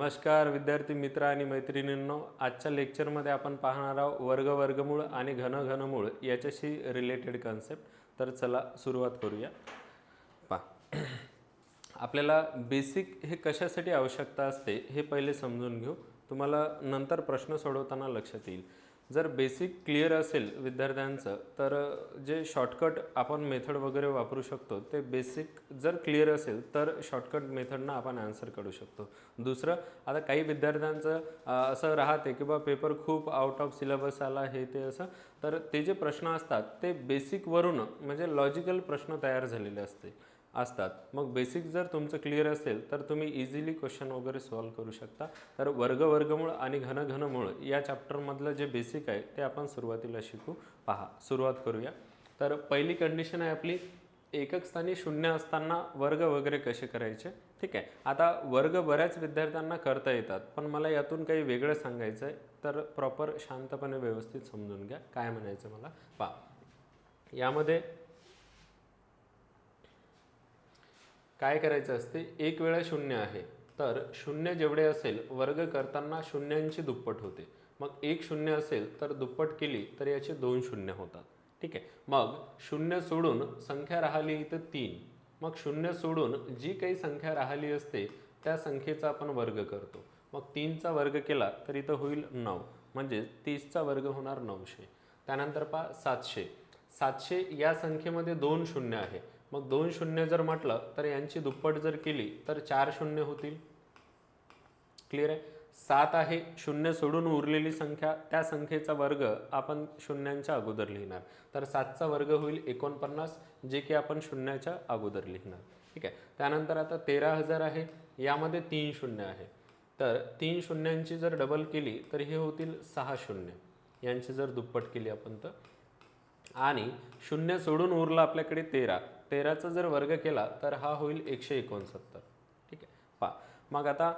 नमस्कार विद्यार्थी मित्र आणि मैत्रिणींनो, आजच्या लेक्चरमध्ये आपण पाहणार आहोत वर्गमूळ आणि घनमूळ याच्याशी रिलेटेड कन्सेप्ट. तर चला सुरुवात करूया. आपल्याला बेसिक हे कशासाठी आवश्यकता असते हे पहिले समजून घेऊ. तुम्हाला नंतर प्रश्न सोडवताना लक्षात येईल. जर बेसिक क्लिअर असेल विद्यार्थ्यांचं तर जे शॉर्टकट आपण मेथड वगैरे वापरू शकतो ते बेसिक जर क्लिअर असेल तर शॉर्टकट मेथडनं आपण आन्सर काढू शकतो. दुसरं, आता काही विद्यार्थ्यांचं असं राहते की बा पेपर खूप आउट ऑफ सिलेबस आला हे ते असं, तर ते जे प्रश्न असतात ते बेसिकवरून म्हणजे लॉजिकल प्रश्न तयार झालेले असतात. मग बेसिक जर तुमचं क्लिअर असेल तर तुम्ही इझिली क्वेश्चन वगैरे सॉल्व करू शकता. तर वर्गमूळ आणि घनमूळ या चॅप्टरमधलं जे बेसिक आहे ते आपण सुरुवातीला शिकू. पहा, सुरुवात करूया. तर पहिली कंडिशन आहे आपली, एकक स्थानी शून्य असताना वर्ग वगैरे कसे करायचे. ठीक आहे. आता वर्ग बऱ्याच विद्यार्थ्यांना करता येतात, पण मला यातून काही वेगळं सांगायचं आहे, तर प्रॉपर शांतपणे व्यवस्थित समजून घ्या काय म्हणायचं मला. पहा, यामध्ये काय करायचं असते, एक वेळा शून्य आहे तर शून्य जेवढे असेल वर्ग करताना शून्यांची दुप्पट होते. मग एक शून्य असेल तर दुप्पट केली तर याचे दोन शून्य होतात. ठीक आहे. मग शून्य सोडून संख्या राहिली इथं 3. मग शून्य सोडून जी काही संख्या राहिली असते त्या संख्येचा आपण वर्ग करतो. मग 3चा वर्ग केला तर इथं होईल 9, म्हणजे 30चा वर्ग होणार 900. त्यानंतर पहा 700. 700 या संख्येमध्ये दोन शून्य आहे. मग दोन शून्य जर म्हटलं तर यांची दुप्पट जर केली तर 4 शून्य होतील. क्लिअर आहे. 7 आहे, शून्य सोडून उरलेली संख्या, त्या संख्येचा वर्ग आपण शून्यांच्या अगोदर लिहिणार. तर 7चा वर्ग होईल 49, जे की आपण शून्याच्या अगोदर लिहिणार. ठीक आहे. त्यानंतर आता 13,000 आहे, यामध्ये 3 शून्य आहे. तर 3 शून्यांची जर डबल केली तर हे होतील 6 शून्य. यांची जर दुप्पट केली आपण तर, आणि शून्य सोडून उरला आपल्याकडे 13. 13चा जर वर्ग केला तर हा होईल 169. ठीक आहे. पहा, मग आता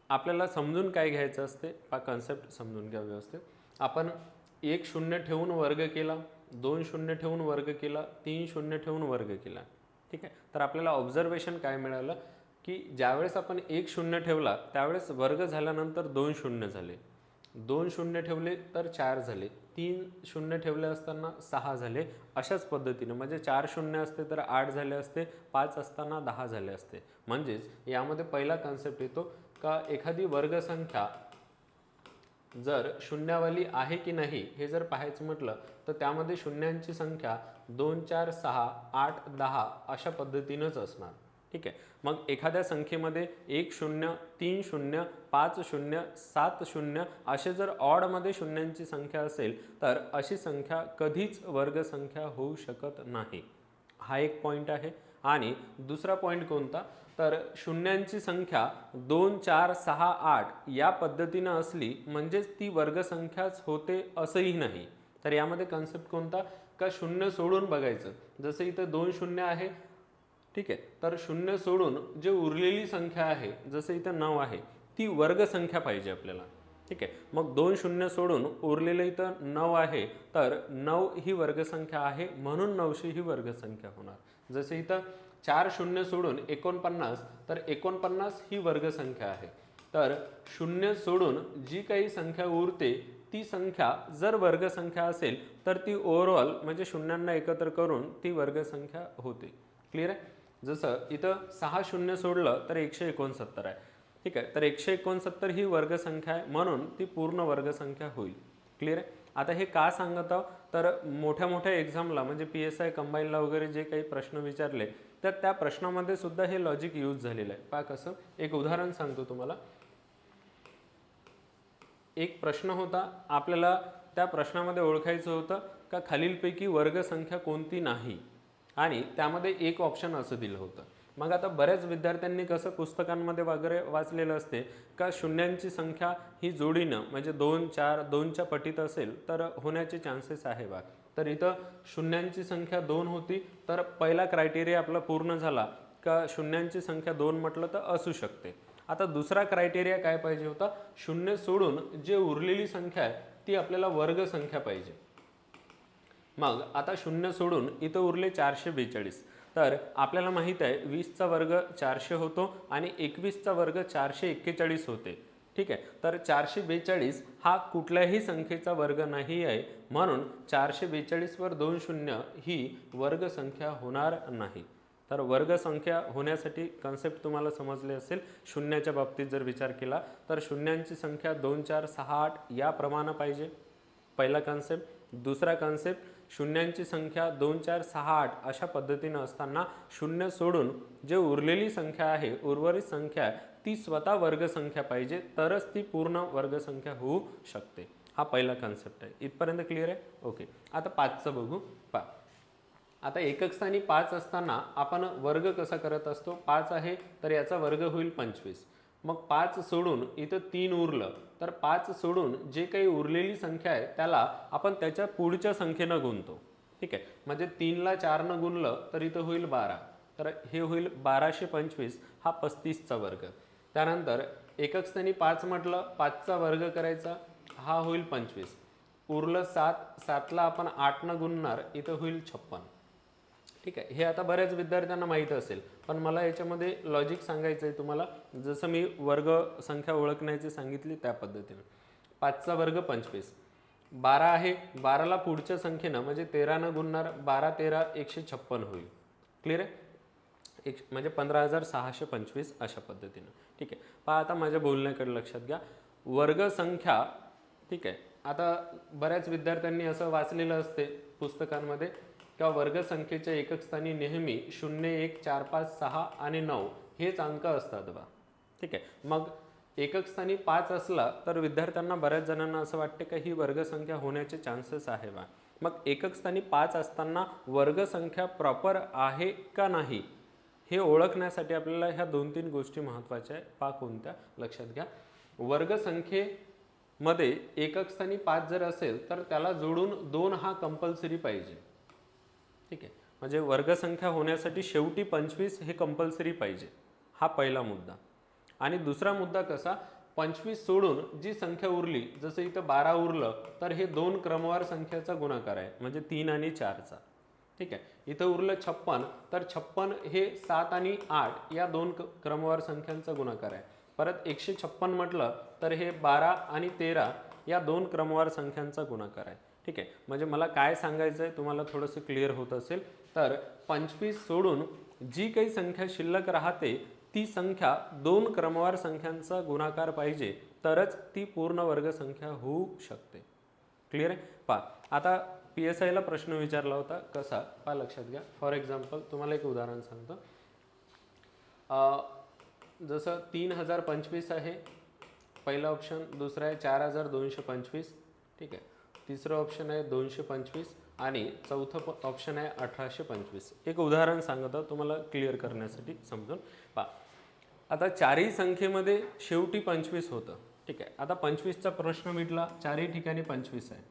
आपल्याला समजून काय घ्यायचं असते, कन्सेप्ट समजून घ्या व्यवस्थित. आपण एक शून्य ठेवून वर्ग केला, दोन शून्य ठेवून वर्ग केला, 3 शून्य ठेवून वर्ग केला. ठीक आहे. तर आपल्याला ऑब्झर्वेशन काय मिळालं की ज्यावेळेस आपण एक शून्य ठेवला त्यावेळेस वर्ग झाल्यानंतर 2 शून्य झाले, 2 शून्य ठेवले तर 4 झाले, 3 शून्य ठेवले असताना 6 झाले. अशाच पद्धतीने म्हणजे 4 शून्य असते तर 8 झाले असते, 5 असताना 10 झाले असते. म्हणजेच यामध्ये पहिला कन्सेप्ट येतो का एखादी वर्गसंख्या जर शून्यावाली आहे की नाही हे जर पाहायचं म्हटलं तर त्यामध्ये शून्यांची संख्या 2, 4, 6, 8, 10 अशा पद्धतीनंच असणार. ठीक आहे. मग एखाद्या संख्येमध्ये 1 शून्य, 3 शून्य, 5 शून्य, 7 शून्य असे जर ऑडमध्ये शून्यांची संख्या असेल तर अशी संख्या कधीच वर्गसंख्या होऊ शकत नाही. हा एक पॉईंट आहे. आणि दुसरा पॉईंट कोणता, तर शून्यांची संख्या 2, 4, 6, 8 या पद्धतीनं असली म्हणजेच ती वर्गसंख्याच होते असंही नाही. तर यामध्ये कन्सेप्ट कोणता, का शून्य सोडून बघायचं. जसं इथं 2 शून्य आहे, ठीक आहे, तर शून्य सोडून जे उरलेली संख्या आहे, जसं इथं 9 आहे, ती वर्गसंख्या पाहिजे आपल्याला. ठीक आहे. मग 2 शून्य सोडून उरलेलं इथं 9 आहे, तर 9 ही वर्गसंख्या आहे म्हणून 900 ही वर्गसंख्या होणार. जसं इथं 4 शून्य सोडून 49, तर 49 ही वर्गसंख्या आहे. तर शून्य सोडून जी काही संख्या उरते ती संख्या जर वर्गसंख्या असेल तर ती ओव्हरऑल म्हणजे शून्यांना एकत्र करून ती वर्गसंख्या होते. क्लिअर आहे. जसं इथं 6 शून्य सोडलं तर 169 आहे. ठीक आहे. तर 169 ही वर्गसंख्या आहे म्हणून ती पूर्ण वर्गसंख्या होईल. क्लिअर आहे. आता हे का सांगत आहोत, तर मोठ्या मोठ्या एक्झामला म्हणजे PSI कंबाईनला वगैरे जे काही प्रश्न विचारले तर त्या प्रश्नामध्ये सुद्धा हे लॉजिक यूज झालेलं आहे. पहा कसं, एक उदाहरण सांगतो तुम्हाला. एक प्रश्न होता, आपल्याला त्या प्रश्नामध्ये ओळखायचं होतं का खालीलपैकी वर्गसंख्या कोणती नाही, आणि त्यामध्ये एक ऑप्शन असं दिलं होतं. मग आता बऱ्याच विद्यार्थ्यांनी कसं पुस्तकांमध्ये वगैरे वाचलेलं असते का शून्यांची संख्या ही जोडीनं म्हणजे 2, 4, 2च्या पटीत असेल तर होण्याचे चान्सेस आहे बा. तर इथं शून्यांची संख्या 2 होती, तर पहिला क्रायटेरिया आपला पूर्ण झाला का शून्यांची संख्या 2 म्हटलं तर असू शकते. आता दुसरा क्रायटेरिया काय पाहिजे होता, शून्य सोडून जे उरलेली संख्या आहे ती आपल्याला वर्गसंख्या पाहिजे. मग आता शून्य सोडून इथं उरले 442, तर आपल्याला माहित आहे 20चा वर्ग 400 होतो आणि 21चा वर्ग 441 होते. ठीक आहे, तर 442 हा कुठल्याही संख्येचा वर्ग नाही आहे, म्हणून 442 वर 2 शून्य ही वर्ग संख्या होणार नाही. तर वर्ग संख्या होण्यासाठी कन्सेप्ट तुम्हाला समजले असेल. शून्याच्या बाबतीत जर विचार केला तर शून्यांची संख्या 2 4 6 8 या प्रमाणे पाहिजे, पहिला कन्सेप्ट. दुसरा कन्सेप्ट, शून्यांची संख्या 2 4 6 8 अशा पद्धतीने असताना शून्य सोडून जे उरलेली संख्या आहे, उर्वरित संख्या ती स्वतः वर्ग संख्या पाहिजे, तरच ती पूर्ण वर्ग संख्या होऊ शकते. हा पहिला कन्सेप्ट आहे. इथपर्यंत क्लिअर आहे? ओके. आता 5चं बघू. पहा, आता एकक स्थानी 5 असताना आपण वर्ग कसा करत असतो? 5 आहे तर याचा वर्ग होईल 25. मग 5 सोडून इथं 3 उरलं तर 5 सोडून जे काही उरलेली संख्या आहे त्याला आपण त्याच्या पुढच्या संख्येनं गुणतो. ठीक आहे, म्हणजे 3ला 4नं गुणलं तर इथं होईल 12. तर हे होईल 1225 हा 35चा वर्ग. त्यानंतर एकक स्थानी 5 म्हटलं, 5चा वर्ग करायचा, हा होईल 25. उरलं 7, 7ला आपण 8नं गुणणार, इथं होईल 56. ठीक आहे, हे आता बऱ्याच विद्यार्थ्यांना माहीत असेल, पण मला याच्यामध्ये लॉजिक सांगायचं आहे तुम्हाला, जसं मी वर्ग संख्या ओळखण्याची सांगितली त्या पद्धतीने. 5चा वर्ग 25, 12 आहे, 12ला पुढच्या संख्येनं म्हणजे 13नं गुणणार, 12 13 156 होईल. क्लिअर आहे? म्हणजे 15,625 अशा पद्धतीनं. ठीक आहे, पहा आता माझ्या बोलण्याकडे लक्षात घ्या. वर्ग संख्या, ठीक आहे, आता बऱ्याच विद्यार्थ्यांनी असं वाचलेलं असते पुस्तकांमध्ये किंवा वर्गसंख्येच्या एकक स्थानी नेहमी 0 1 4 5 6 आणि 9 हेच अंक असतात बा. ठीक आहे, मग एकक स्थानी 5 असला तर विद्यार्थ्यांना बऱ्याच जणांना असं वाटते की ही वर्गसंख्या होण्याचे चान्सेस आहे बा. मग एकक स्थानी 5 असताना वर्गसंख्या प्रॉपर आहे का नाही हे ओळखण्यासाठी आपल्याला ह्या 2-3 गोष्टी महत्त्वाच्या आहे. पहा कोणत्या, लक्षात घ्या. वर्गसंख्येमध्ये एकक स्थानी 5 जर असेल तर त्याला जोडून 2 हा कंपल्सरी पाहिजे. ठीक आहे, म्हणजे वर्गसंख्या होण्यासाठी शेवटी 25 हे कंपल्सरी पाहिजे. हा पहिला मुद्दा. आणि दुसरा मुद्दा कसा, 25 सोडून जी संख्या उरली, जसं इथं 12 उरलं तर हे 2 क्रमवार संख्याचा गुणाकार आहे, म्हणजे 3 आणि 4चा. ठीक आहे, इथं उरलं 56 तर 56 हे 7 आणि 8 या 2 क्रमवार संख्यांचा गुणाकार आहे. परत 156 म्हटलं तर हे 12 आणि 13 या 2 क्रमवार संख्यांचा गुणाकार आहे. ठीक आहे, म्हणजे मला काय सांगायचं आहे तुम्हाला थोडंसं क्लिअर होत असेल तर 25 सोडून जी काही संख्या शिल्लक राहते ती संख्या 2 क्रमवार संख्यांचा गुणाकार पाहिजे, तरच ती पूर्ण वर्गसंख्या होऊ शकते. क्लिअर आहे? पहा, आता PSIला प्रश्न विचारला होता कसा, पहा लक्षात घ्या. फॉर एक्झाम्पल तुम्हाला एक उदाहरण सांगतो. जसं 3025 आहे पहिला ऑप्शन, दुसरा आहे 4225. ठीक आहे, तिसरं ऑप्शन आहे 225 आणि चौथं ऑप्शन आहे 1825. एक उदाहरण सांगतो तुम्हाला क्लिअर करण्यासाठी समजून. पहा, आता चारही संख्येमध्ये शेवटी 25 होतं. ठीक आहे, आता 25चा प्रश्न मिटला, चारही ठिकाणी 25 आहे.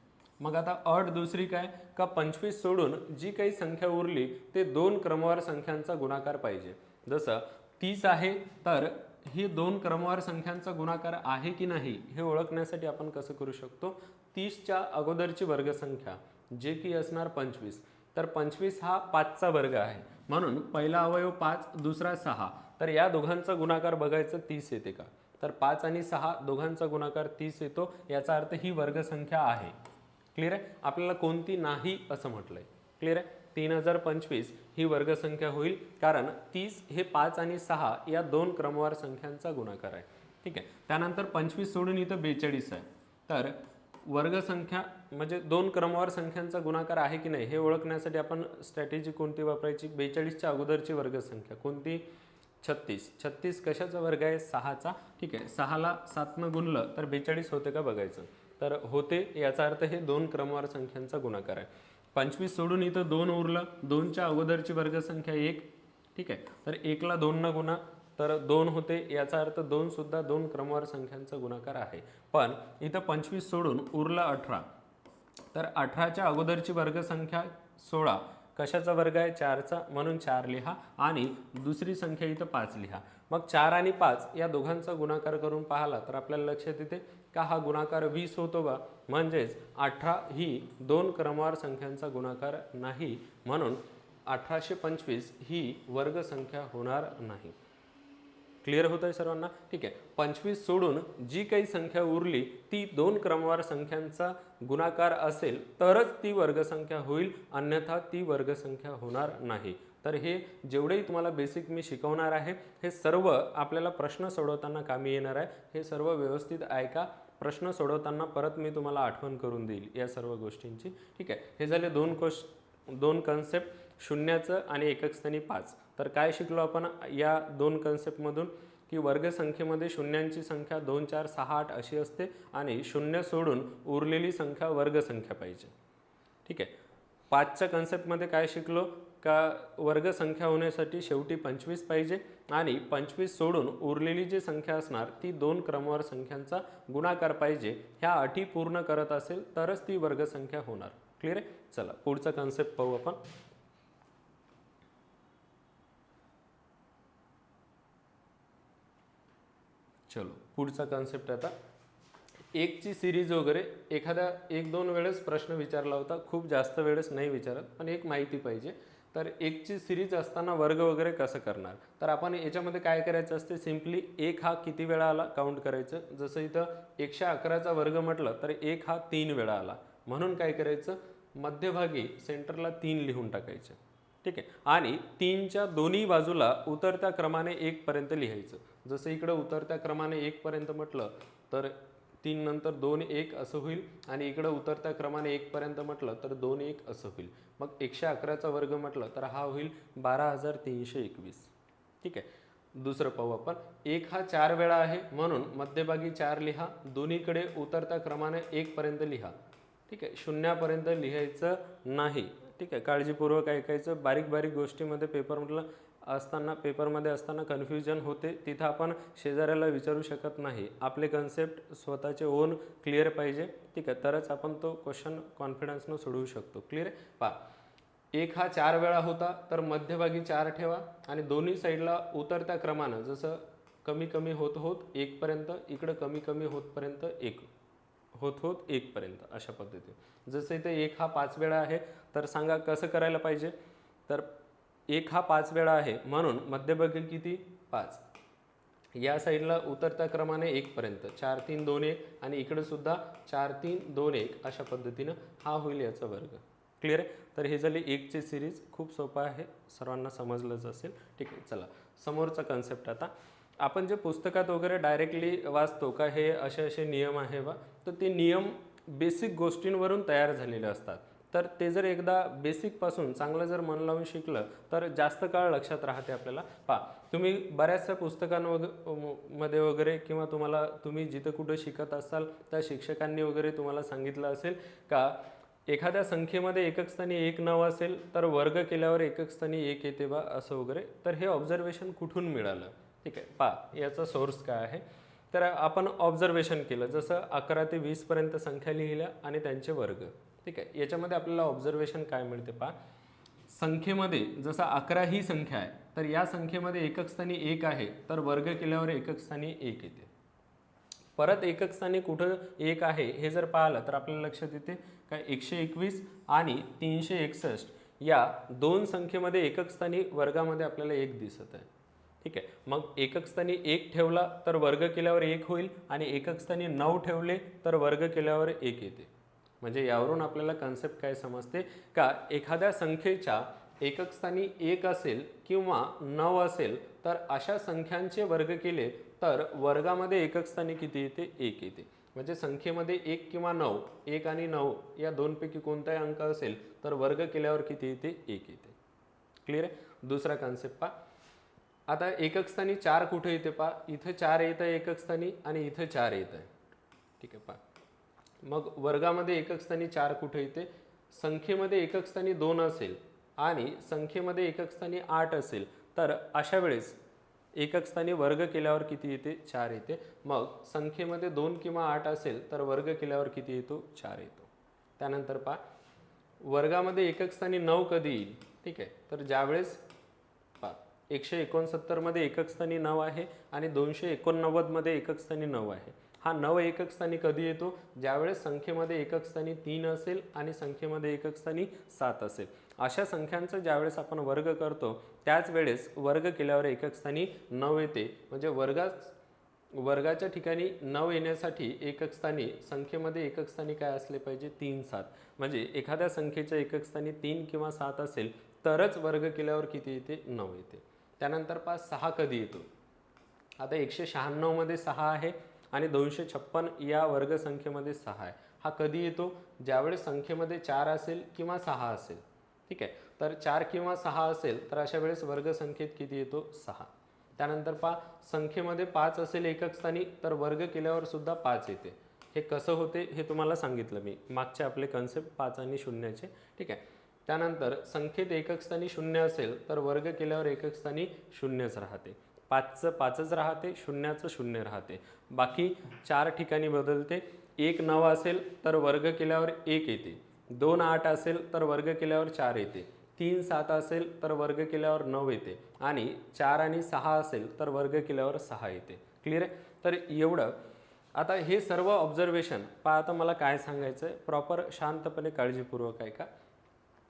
मग आता अट दुसरी काय का 25 सोडून जी काही संख्या उरली ते 2 क्रमवार संख्यांचा गुणाकार पाहिजे. जसं 30 आहे तर ही 2 क्रमवार संख्यांचा गुणाकार आहे की नाही हे ओळखण्यासाठी आपण कसं करू शकतो, 30च्या अगोदरची वर्गसंख्या जे की असणार 25, तर 25 हा 5चा वर्ग आहे, म्हणून पहिला अवयव 5, दुसरा 6, तर या दोघांचा गुणाकार बघायचं 30 येते का, तर 5 आणि 6 दोघांचा गुणाकार 30 येतो, याचा अर्थ ही वर्गसंख्या आहे. क्लिअर आहे? आपल्याला कोणती नाही असं म्हटलंय. क्लिअर आहे? 3025 ही वर्गसंख्या होईल, कारण 30 हे 5 आणि 6 या 2 क्रमवार संख्यांचा गुणाकार आहे. ठीक आहे, त्यानंतर 25 सोडून इथं 42 आहे, तर वर्गसंख्या म्हणजे 2 क्रमवार संख्यांचा गुणाकार आहे की नाही हे ओळखण्यासाठी आपण स्ट्रॅटेजी कोणती वापरायची, 42च्या अगोदरची वर्गसंख्या कोणती, 36. 36 कशाचा वर्ग आहे, 6चा. ठीक आहे, 6ला 7नं गुणलं तर 42 होते का बघायचं, तर होते, याचा अर्थ हे 2 क्रमवार संख्यांचा गुणाकार आहे. 25 सोडून इथं 2 उरलं, 2च्या अगोदरची वर्गसंख्या 1. ठीक आहे, तर 1ला 2नं गुणा तर 2 होते, याचा अर्थ 2 सुद्धा 2 क्रमवार संख्यांचा गुणाकार आहे. पण इथं 25 सोडून उरला 18, तर 18च्या अगोदरची वर्गसंख्या 16, कशाचा वर्ग आहे, 4चा, म्हणून 4 लिहा आणि दुसरी संख्या इथं 5 लिहा. मग 4 आणि 5 या दोघांचा गुणाकार करून पाहिला तर आपल्याला लक्षात येते का हा गुणाकार 20 होतो बा, म्हणजेच 18 ही 2 क्रमवार संख्यांचा गुणाकार नाही, म्हणून 1825 ही वर्गसंख्या होणार नाही. क्लिअर होत आहे सर्वांना? ठीक आहे. 25 सोडून जी काही संख्या उरली ती दोन क्रमवार संख्यांचा गुणाकार असेल तरच ती वर्गसंख्या होईल, अन्यथा ती वर्गसंख्या होणार नाही. तर हे जेवढेही तुम्हाला बेसिक मी शिकवणार आहे हे सर्व आपल्याला प्रश्न सोडवताना कामी येणार आहे. हे सर्व व्यवस्थित ऐका. प्रश्न सोडवताना परत मी तुम्हाला आठवण करून देईल या सर्व गोष्टींची. ठीक आहे. हे झाले दोन कन्सेप्ट, शून्याचं आणि एकक स्थानी 5. तर काय शिकलो आपण या दोन कन्सेप्टमधून की वर्गसंख्येमध्ये शून्यांची संख्या 2 4 6 8 अशी असते आणि शून्य सोडून उरलेली संख्या वर्गसंख्या पाहिजे. ठीक आहे. 5च्या कन्सेप्टमध्ये काय शिकलो का वर्गसंख्या होण्यासाठी शेवटी 25 पाहिजे आणि 25 सोडून उरलेली जी संख्या असणार ती दोन क्रमवार संख्यांचा गुणाकार पाहिजे. ह्या अटी पूर्ण करत असेल तरच ती वर्गसंख्या होणार. क्लिअर आहे? चला पुढचा कन्सेप्ट पाहू आपण. चलो पुढचा कन्सेप्ट आता एकची सिरीज वगैरे एखाद्या 1-2 वेळेस प्रश्न विचारला होता, खूप जास्त वेळेस नाही विचारत, पण एक माहिती पाहिजे. तर एकची सिरीज असताना वर्ग वगैरे कसं करणार? तर आपण याच्यामध्ये काय करायचं असते, सिम्पली एक हा किती वेळा आला काउंट करायचं. जसं इथं 111चा वर्ग म्हटलं तर एक हा 3 वेळा आला, म्हणून काय करायचं मध्यभागी सेंटरला 3 लिहून टाकायचं. ठीक आहे. आणि 3च्या दोन्ही बाजूला उतरत्या क्रमाने 1 पर्यंत लिहायचं. जसं इकडे उतरत्या क्रमाने 1 पर्यंत म्हटलं तर 3 नंतर 2 1 असं होईल आणि इकडे उतरत्या क्रमाने 1 पर्यंत म्हटलं तर 2 1 असं होईल. मग 111चा वर्ग म्हटलं तर हा होईल 12321. ठीक आहे. दुसरं पाहू आपण. एक हा 4 वेळा आहे म्हणून मध्यभागी 4 लिहा, दोन्हीकडे उतरत्या क्रमाने 1 पर्यंत लिहा. ठीक आहे. शून्यापर्यंत लिहायचं नाही. ठीक आहे. काळजीपूर्वक ऐकायचं. बारीक बारीक गोष्टीमध्ये पेपरमध्ये असताना कन्फ्युजन होते, तिथं आपण शेजाऱ्याला विचारू शकत नाही. आपले कन्सेप्ट स्वतःचे ओन क्लिअर पाहिजे. ठीक आहे. तरच आपण तो क्वेश्चन कॉन्फिडन्सनं सोडवू शकतो. क्लिअर आहे? पहा, एक हा 4 वेळा होता तर मध्यभागी 4 ठेवा आणि दोन्ही साईडला उतरत्या क्रमानं जसं कमी कमी होत होत 1 पर्यंत, इकडं कमी कमी होतपर्यंत 1 होत 1 पर्यंत, अशा पद्धतीने. जसं इथे एक हा 5 वेळा आहे तर सांगा कसं करायला पाहिजे. तर एक हा 5 वेळा आहे म्हणून मध्यभागी किती 5, या साईडला उतरत्या क्रमाने 1 पर्यंत 4 3 2 1 आणि इकडे सुद्धा 4 3 2 1 अशा पद्धतीनं हा होईल याचा वर्ग. क्लिअर आहे? तर हे झाली एकची सिरीज. खूप सोपं आहे, सर्वांना समजलंच असेल. ठीक आहे. चला समोरचा कन्सेप्ट. आता आपण जे पुस्तकात वगैरे डायरेक्टली वाचतो का हे असे असे नियम आहे बा, तर ते नियम बेसिक गोष्टींवरून तयार झालेले असतात. तर ते जर एकदा बेसिकपासून चांगलं जर मन लावून शिकलं तर जास्त काळ लक्षात राहते आपल्याला. पहा, तुम्ही बऱ्याचशा पुस्तकांमध्ये वगैरे किंवा तुम्ही जिथं कुठं शिकत असाल त्या शिक्षकांनी वगैरे तुम्हाला सांगितलं असेल का एखाद्या संख्येमध्ये एकक स्थानी 1 नाव असेल तर वर्ग केल्यावर एकक स्थानी 1 येते बा, असं वगैरे. तर हे ऑब्झर्वेशन कुठून मिळालं? ठीक आहे. पहा, याचा सोर्स काय आहे. तर आपण ऑब्झर्वेशन केलं, जसं 11 ते 20 पर्यंत संख्या लिहिल्या आणि त्यांचे वर्ग. ठीक आहे. याच्यामध्ये आपल्याला ऑब्झर्वेशन काय मिळते पहा, संख्येमध्ये जसं 11 ही संख्या आहे तर या संख्येमध्ये एकक स्थानी 1 आहे तर वर्ग केल्यावर एकक स्थानी 1 येते. परत एकक स्थानी कुठं 1 आहे हे जर पाहिलं तर आपल्याला लक्षात येते काय 121 आणि 361 या दोन संख्येमध्ये एकक स्थानी वर्गामध्ये आपल्याला 1 दिसत आहे. ठीक आहे. मग एकक स्थानी 1 ठेवला तर वर्ग केल्यावर 1 होईल आणि एकक स्थानी 9 ठेवले तर वर्ग केल्यावर 1 येते. म्हणजे यावरून आपल्याला कन्सेप्ट काय समजते का एखाद्या संख्येच्या एकक स्थानी 1 असेल किंवा 9 असेल तर अशा संख्यांचे वर्ग केले तर वर्गामध्ये एकक स्थानी किती येते 1 येते. म्हणजे संख्येमध्ये 1 किंवा 9, 1 आणि 9 या दोनपैकी कोणताही अंक असेल तर वर्ग केल्यावर किती येते 1 येते. क्लिअर आहे? दुसरा कन्सेप्ट पहा. आता एकक स्थानी 4 कुठे येते पहा, इथं 4 येत आहे एकक स्थानी आणि इथं 4 येत आहे. ठीक आहे. पहा, मग वर्गामध्ये एकक स्थानी 4 कुठे येते, संख्येमध्ये एकक स्थानी 2 असेल आणि संख्येमध्ये एकक स्थानी 8 असेल तर अशा वेळेस एकक स्थानी वर्ग केल्यावर किती येते 4 येते. मग संख्येमध्ये 2 किंवा 8 असेल तर वर्ग केल्यावर किती येतो 4 येतो. त्यानंतर पहा, वर्गामध्ये एकक स्थानी 9 कधी येईल. ठीक आहे. तर ज्यावेळेस पहा 169 मध्ये एकक स्थानी 9 आहे आणि 289 मध्ये एकक स्थानी 9 आहे. हा 9 एकक स्थानी कधी येतो, ज्यावेळेस संख्येमध्ये एकक स्थानी 3 असेल आणि संख्येमध्ये एकक स्थानी 7 असेल. अशा संख्यांचा ज्यावेळेस आपण वर्ग करतो त्याच वेळेस वर्ग केल्यावर एकक स्थानी 9 येते. म्हणजे वर्गाच्या ठिकाणी 9 येण्यासाठी एकक स्थानी संख्येमध्ये एकक स्थानी काय असले पाहिजे 3 7. म्हणजे एखाद्या संख्येच्या एकक स्थानी 3 किंवा 7 असेल तरच वर्ग केल्यावर किती येते 9 येते. त्यानंतर 6 कधी येतो. आता 196 मध्ये 6 आहे आणि 256 या वर्ग संख्येमध्ये 6 आहे. हा कधी येतो ज्यावेळेस संख्येमध्ये 4 असेल किंवा 6 असेल. ठीक आहे, तर 4 किंवा 6 असेल तर अशा वेळेस वर्ग संख्येत किती येतो 6. त्यानंतर संख्येमध्ये 5 असेल एकक स्थानी तर वर्ग केल्यावर सुद्धा 5 येते. हे कसं होते हे तुम्हाला सांगितलं मी मागचे आपले कन्सेप्ट 5 आणि 0चे. ठीक आहे, त्यानंतर संख्येत एकक स्थानी 0 असेल तर वर्ग केल्यावर एकक स्थानी 0च राहते. 5चं 5च राहते, 0चं 0 राहते. बाकी 4 ठिकाणी बदलते. 1 9 असेल तर वर्ग केल्यावर 1 येते. 2 8 असेल तर वर्ग केल्यावर 4 येते. 3 7 असेल तर वर्ग केल्यावर 9 येते आणि 4 आणि 6 असेल तर वर्ग केल्यावर 6 येते. क्लिअर आहे. तर एवढं. आता हे सर्व ऑब्झर्वेशन आता मला काय सांगायचं आहे, प्रॉपर शांतपणे काळजीपूर्वक ऐका.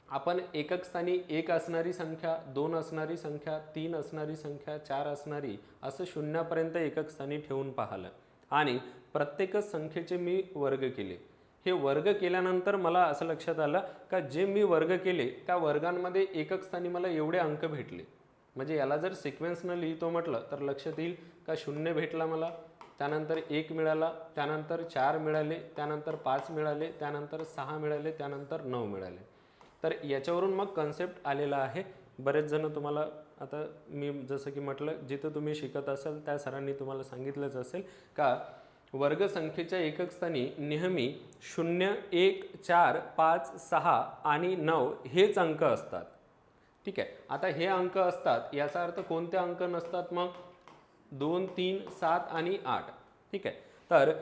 आपण एकक स्थानी 1 असणारी संख्या, 2 असणारी संख्या, 3 असणारी संख्या, 4 असणारी असं 0 पर्यंत एकक स्थानी ठेवून पाहिलं आणि प्रत्येकच संख्येचे मी वर्ग केले. हे वर्ग केल्यानंतर मला असं लक्षात आलं का जे मी वर्ग केले त्या वर्गांमध्ये एकक स्थानी मला एवढे अंक भेटले. म्हणजे याला जर सिक्वेन्सनं लिहितो म्हटलं तर लक्षात येईल का 0 भेटला मला, त्यानंतर 1 मिळाला, त्यानंतर 4 मिळाले, त्यानंतर 5 मिळाले, त्यानंतर 6 मिळाले, त्यानंतर 9 मिळाले. तर याच्यावरून मग कन्सेप्ट आलेला आहे. बरेच जण तुम्हाला आता मी जसं की म्हटलं जिथं तुम्ही शिकत असाल त्या सरांनी तुम्हाला सांगितलंच असेल का वर्ग संख्येच्या एकक स्थानी नेहमी 0 1 4 5 6 आणि 9 हेच अंक असतात. ठीक आहे, आता हे अंक असतात याचा अर्थ कोणते अंक नसतात मग 2 3 7 आणि 8. ठीक आहे, तर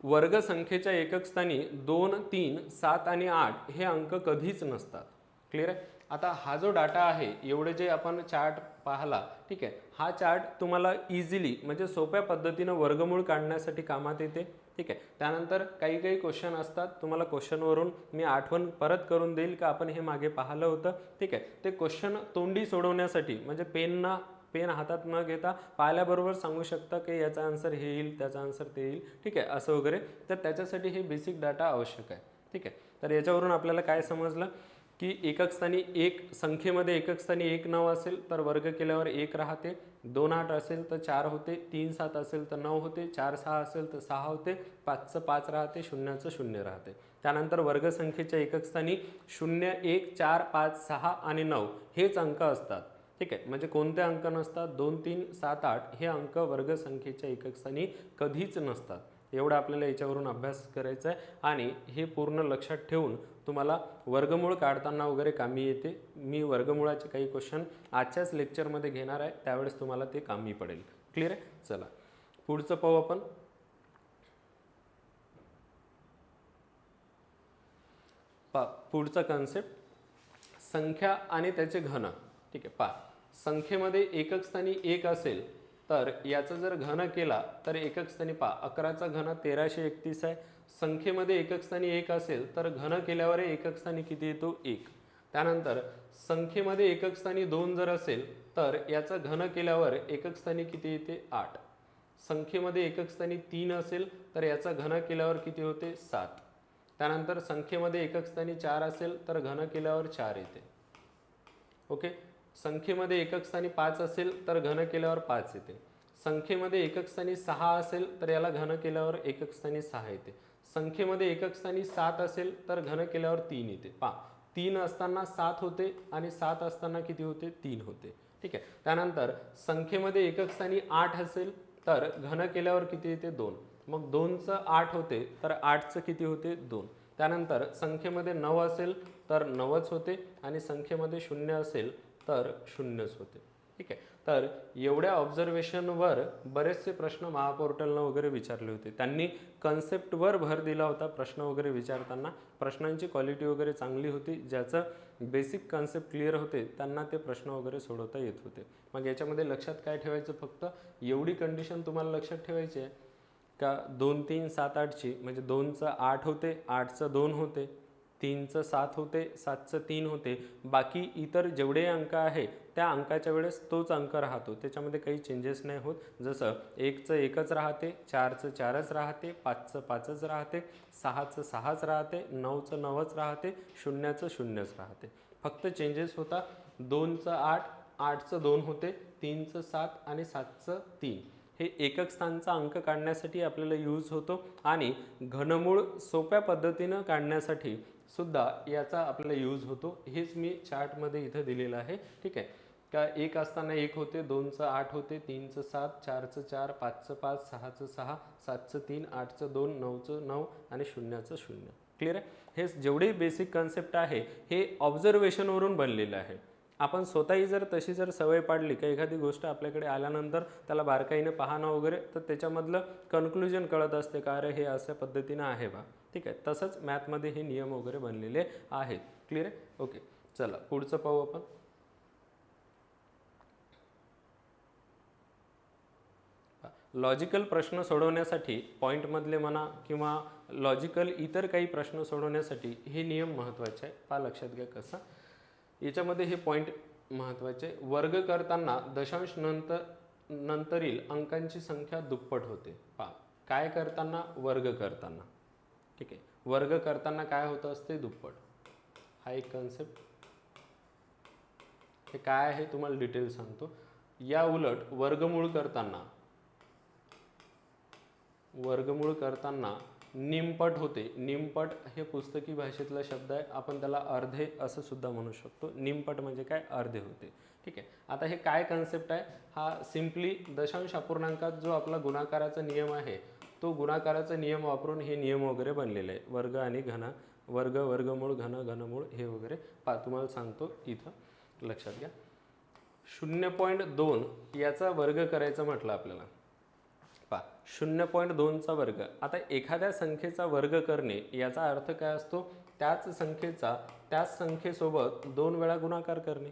वर्ग संख्येच्या एकक स्थानी 2 3 7 आणि 8 हे अंक कधीच नसतात. क्लिअर आहे. आता हा जो डाटा आहे एवढे जे आपण चार्ट पाहला, ठीक आहे, हा चार्ट तुम्हाला इझिली म्हणजे सोप्या पद्धतीनं वर्गमूळ काढण्यासाठी कामात येते. ठीक आहे, त्यानंतर काही क्वेश्चन असतात, तुम्हाला क्वेश्चनवरून मी आठवण परत करून देईल का आपण हे मागे पाहिलं होतं. ठीक आहे, ते क्वेश्चन तोंडी सोडवण्यासाठी म्हणजे पेन हातात न घेता पाहिल्याबरोबर सांगू शकता की याचा आन्सर हे येईल, त्याचा आन्सर ते येईल. ठीक आहे, असं वगैरे. तर त्याच्यासाठी हे बेसिक डाटा आवश्यक आहे. ठीक आहे, तर याच्यावरून आपल्याला काय समजलं की एकक स्थानी संख्येमध्ये एकक स्थानी 1 9 असेल तर वर्ग केल्यावर 1 राहते, 2 8 असेल तर 4 होते, 3 7 असेल तर 9 होते, 4 6 असेल तर 6 होते, 5चं 5 राहते, 0चं 0 राहते. त्यानंतर वर्ग संख्येच्या एकक स्थानी 0 1 4 5 6 आणि 9 हेच अंक असतात. ठीक आहे, म्हणजे कोणते अंक नसतात 2 3 7 8 हे अंक वर्ग संख्येच्या एकक स्थानी कधीच नसतात. एवढं आपल्याला याच्यावरून अभ्यास करायचा आहे आणि हे पूर्ण लक्षात ठेवून तुम्हाला वर्गमूळ काढताना वगैरे कामी येते. मी वर्गमूळाचे काही क्वेश्चन आजच्याच लेक्चरमध्ये घेणार आहे, त्यावेळेस तुम्हाला ते कामी पडेल. क्लिअर आहे. चला पुढचं पाहू आपण. पुढचा कन्सेप्ट संख्या आणि त्याचे घन. ठीक आहे, संख्येमध्ये एकक स्थानी 1 असेल तर याचं जर घन केला तर एकक स्थानी 11चा घन 1331 आहे. संख्येमध्ये एकक स्थानी 1 असेल तर घन केल्यावर एकक स्थानी किती येतो 1. त्यानंतर संख्येमध्ये एकक स्थानी 2 जर असेल तर याचं घन केल्यावर एकक स्थानी किती येते 8. संख्येमध्ये एकक स्थानी 3 असेल तर याचा घन केल्यावर किती होते 7. त्यानंतर संख्येमध्ये एकक स्थानी 4 असेल तर घन केल्यावर 4 येते. ओके, संख्येमध्ये एकक स्थानी 5 असेल तर घन केल्यावर 5 येते. संख्येमध्ये एकक स्थानी 6 असेल तर याला घन केल्यावर एकक स्थानी 6 येते. संख्येमध्ये एकक स्थानी 7 असेल तर घन केल्यावर 3 येते. 3 असताना 7 होते आणि 7 असताना किती होते 3 होते. ठीक आहे, त्यानंतर संख्येमध्ये एकक स्थानी 8 असेल तर घन केल्यावर किती येते 2. मग 2चं 8 होते तर 8चं किती होते 2. त्यानंतर संख्येमध्ये 9 असेल तर 9च होते आणि संख्येमध्ये 0 असेल तर 0च होते. ठीक आहे, तर एवढ्या ऑब्झर्वेशनवर बरेचसे प्रश्न महापोर्टलनं वगैरे विचारले होते. त्यांनी कन्सेप्टवर भर दिला होता प्रश्न वगैरे विचारताना. प्रश्नांची क्वालिटी वगैरे चांगली होती. ज्याचं बेसिक कन्सेप्ट क्लिअर होते त्यांना ते प्रश्न वगैरे सोडवता येत होते. मग याच्यामध्ये लक्षात काय ठेवायचं, फक्त एवढी कंडिशन तुम्हाला लक्षात ठेवायची आहे का 2 3 7 8ची म्हणजे 2चं 8 होते, 8चं 2 होते. 3चं 7 होते, 7चं 3 होते. बाकी इतर जेवढे अंक आहे त्या अंकाच्या वेळेस तोच अंक राहतो, त्याच्यामध्ये काही चेंजेस नाही होत. जसं 1चं 1च राहते, 4चं 4च राहते, 5चं 5च राहते, 6चं 6च राहते, 9चं 9च राहते, 0चं 0च राहते. फक्त चेंजेस होता 2चं 8, 8चं 2 होते, 3चं 7 आणि 7चं 3. हे एकक स्थानचा अंक काढण्यासाठी आपल्याला यूज होतो आणि घनमूळ सोप्या पद्धतीनं काढण्यासाठी सुद्धा याचा आपल्याला यूज होतो. हेच मी चार्टमध्ये इथं दिलेलं आहे. ठीक आहे का, 1 असताना 1 होते, 2चं 8 होते, 3चं 7, 4चं 4, 5चं 5, 6चं 6, 7चं 3, 8चं 2, 9चं 9 आणि 0चं 0. क्लिअर आहे. हे जेवढे बेसिक कन्सेप्ट आहे हे ऑब्झर्वेशनवरून बनलेलं आहे. आपण स्वतःही जर तशी जर सवय पाडली का एखादी गोष्ट आपल्याकडे आल्यानंतर त्याला बारकाईने पाहणं वगैरे, तर त्याच्यामधलं कन्क्लुजन कळत असते का अरे हे अशा पद्धतीनं आहे बा. ठीक आहे. तसंच मॅथमध्ये हे नियम वगैरे बनलेले आहेत. क्लिअर आहे. ओके, चला पुढचं पाहू आपण. लॉजिकल प्रश्न सोडवण्यासाठी पॉईंटमधले म्हणा किंवा लॉजिकल इतर काही प्रश्न सोडवण्यासाठी हे नियम महत्त्वाचे आहे. पहा लक्षात घ्या कसं. याच्यामध्ये हे पॉईंट महत्त्वाचे. वर्ग करताना दशांश नंतरील अंकांची संख्या दुप्पट होते. पहा काय करताना, वर्ग करताना. ठीक आहे, वर्ग करताना काय होतं असते, दुप्पट. हा एक कन्सेप्ट. हे काय आहे तुम्हाला डिटेल सांगतो. या उलट वर्गमूळ करताना निमपट होते. निमपट हे पुस्तकी भाषेतला शब्द आहे, आपण त्याला अर्धे असं सुद्धा म्हणू शकतो. निमपट म्हणजे काय, अर्धे होते. ठीक आहे. आता हे काय कन्सेप्ट आहे, हा सिम्पली दशांश अपूर्णांकात जो आपला गुणाकाराचा नियम आहे तो गुणाकाराचा नियम वापरून हे नियम वगैरे बनलेले आहे. वर्ग आणि घन, वर्ग, वर्गमूळ, घन, घनमूळ हे वगैरे तुम्हाला सांगतो इथं लक्षात घ्या. 0.2 याचा वर्ग करायचा म्हटलं आपल्याला. 0.2चा वर्ग. आता एखाद्या संख्येचा वर्ग करणे याचा अर्थ काय असतो, त्याच संख्येचा त्याच संख्येसोबत 2 वेळा गुणाकार करणे.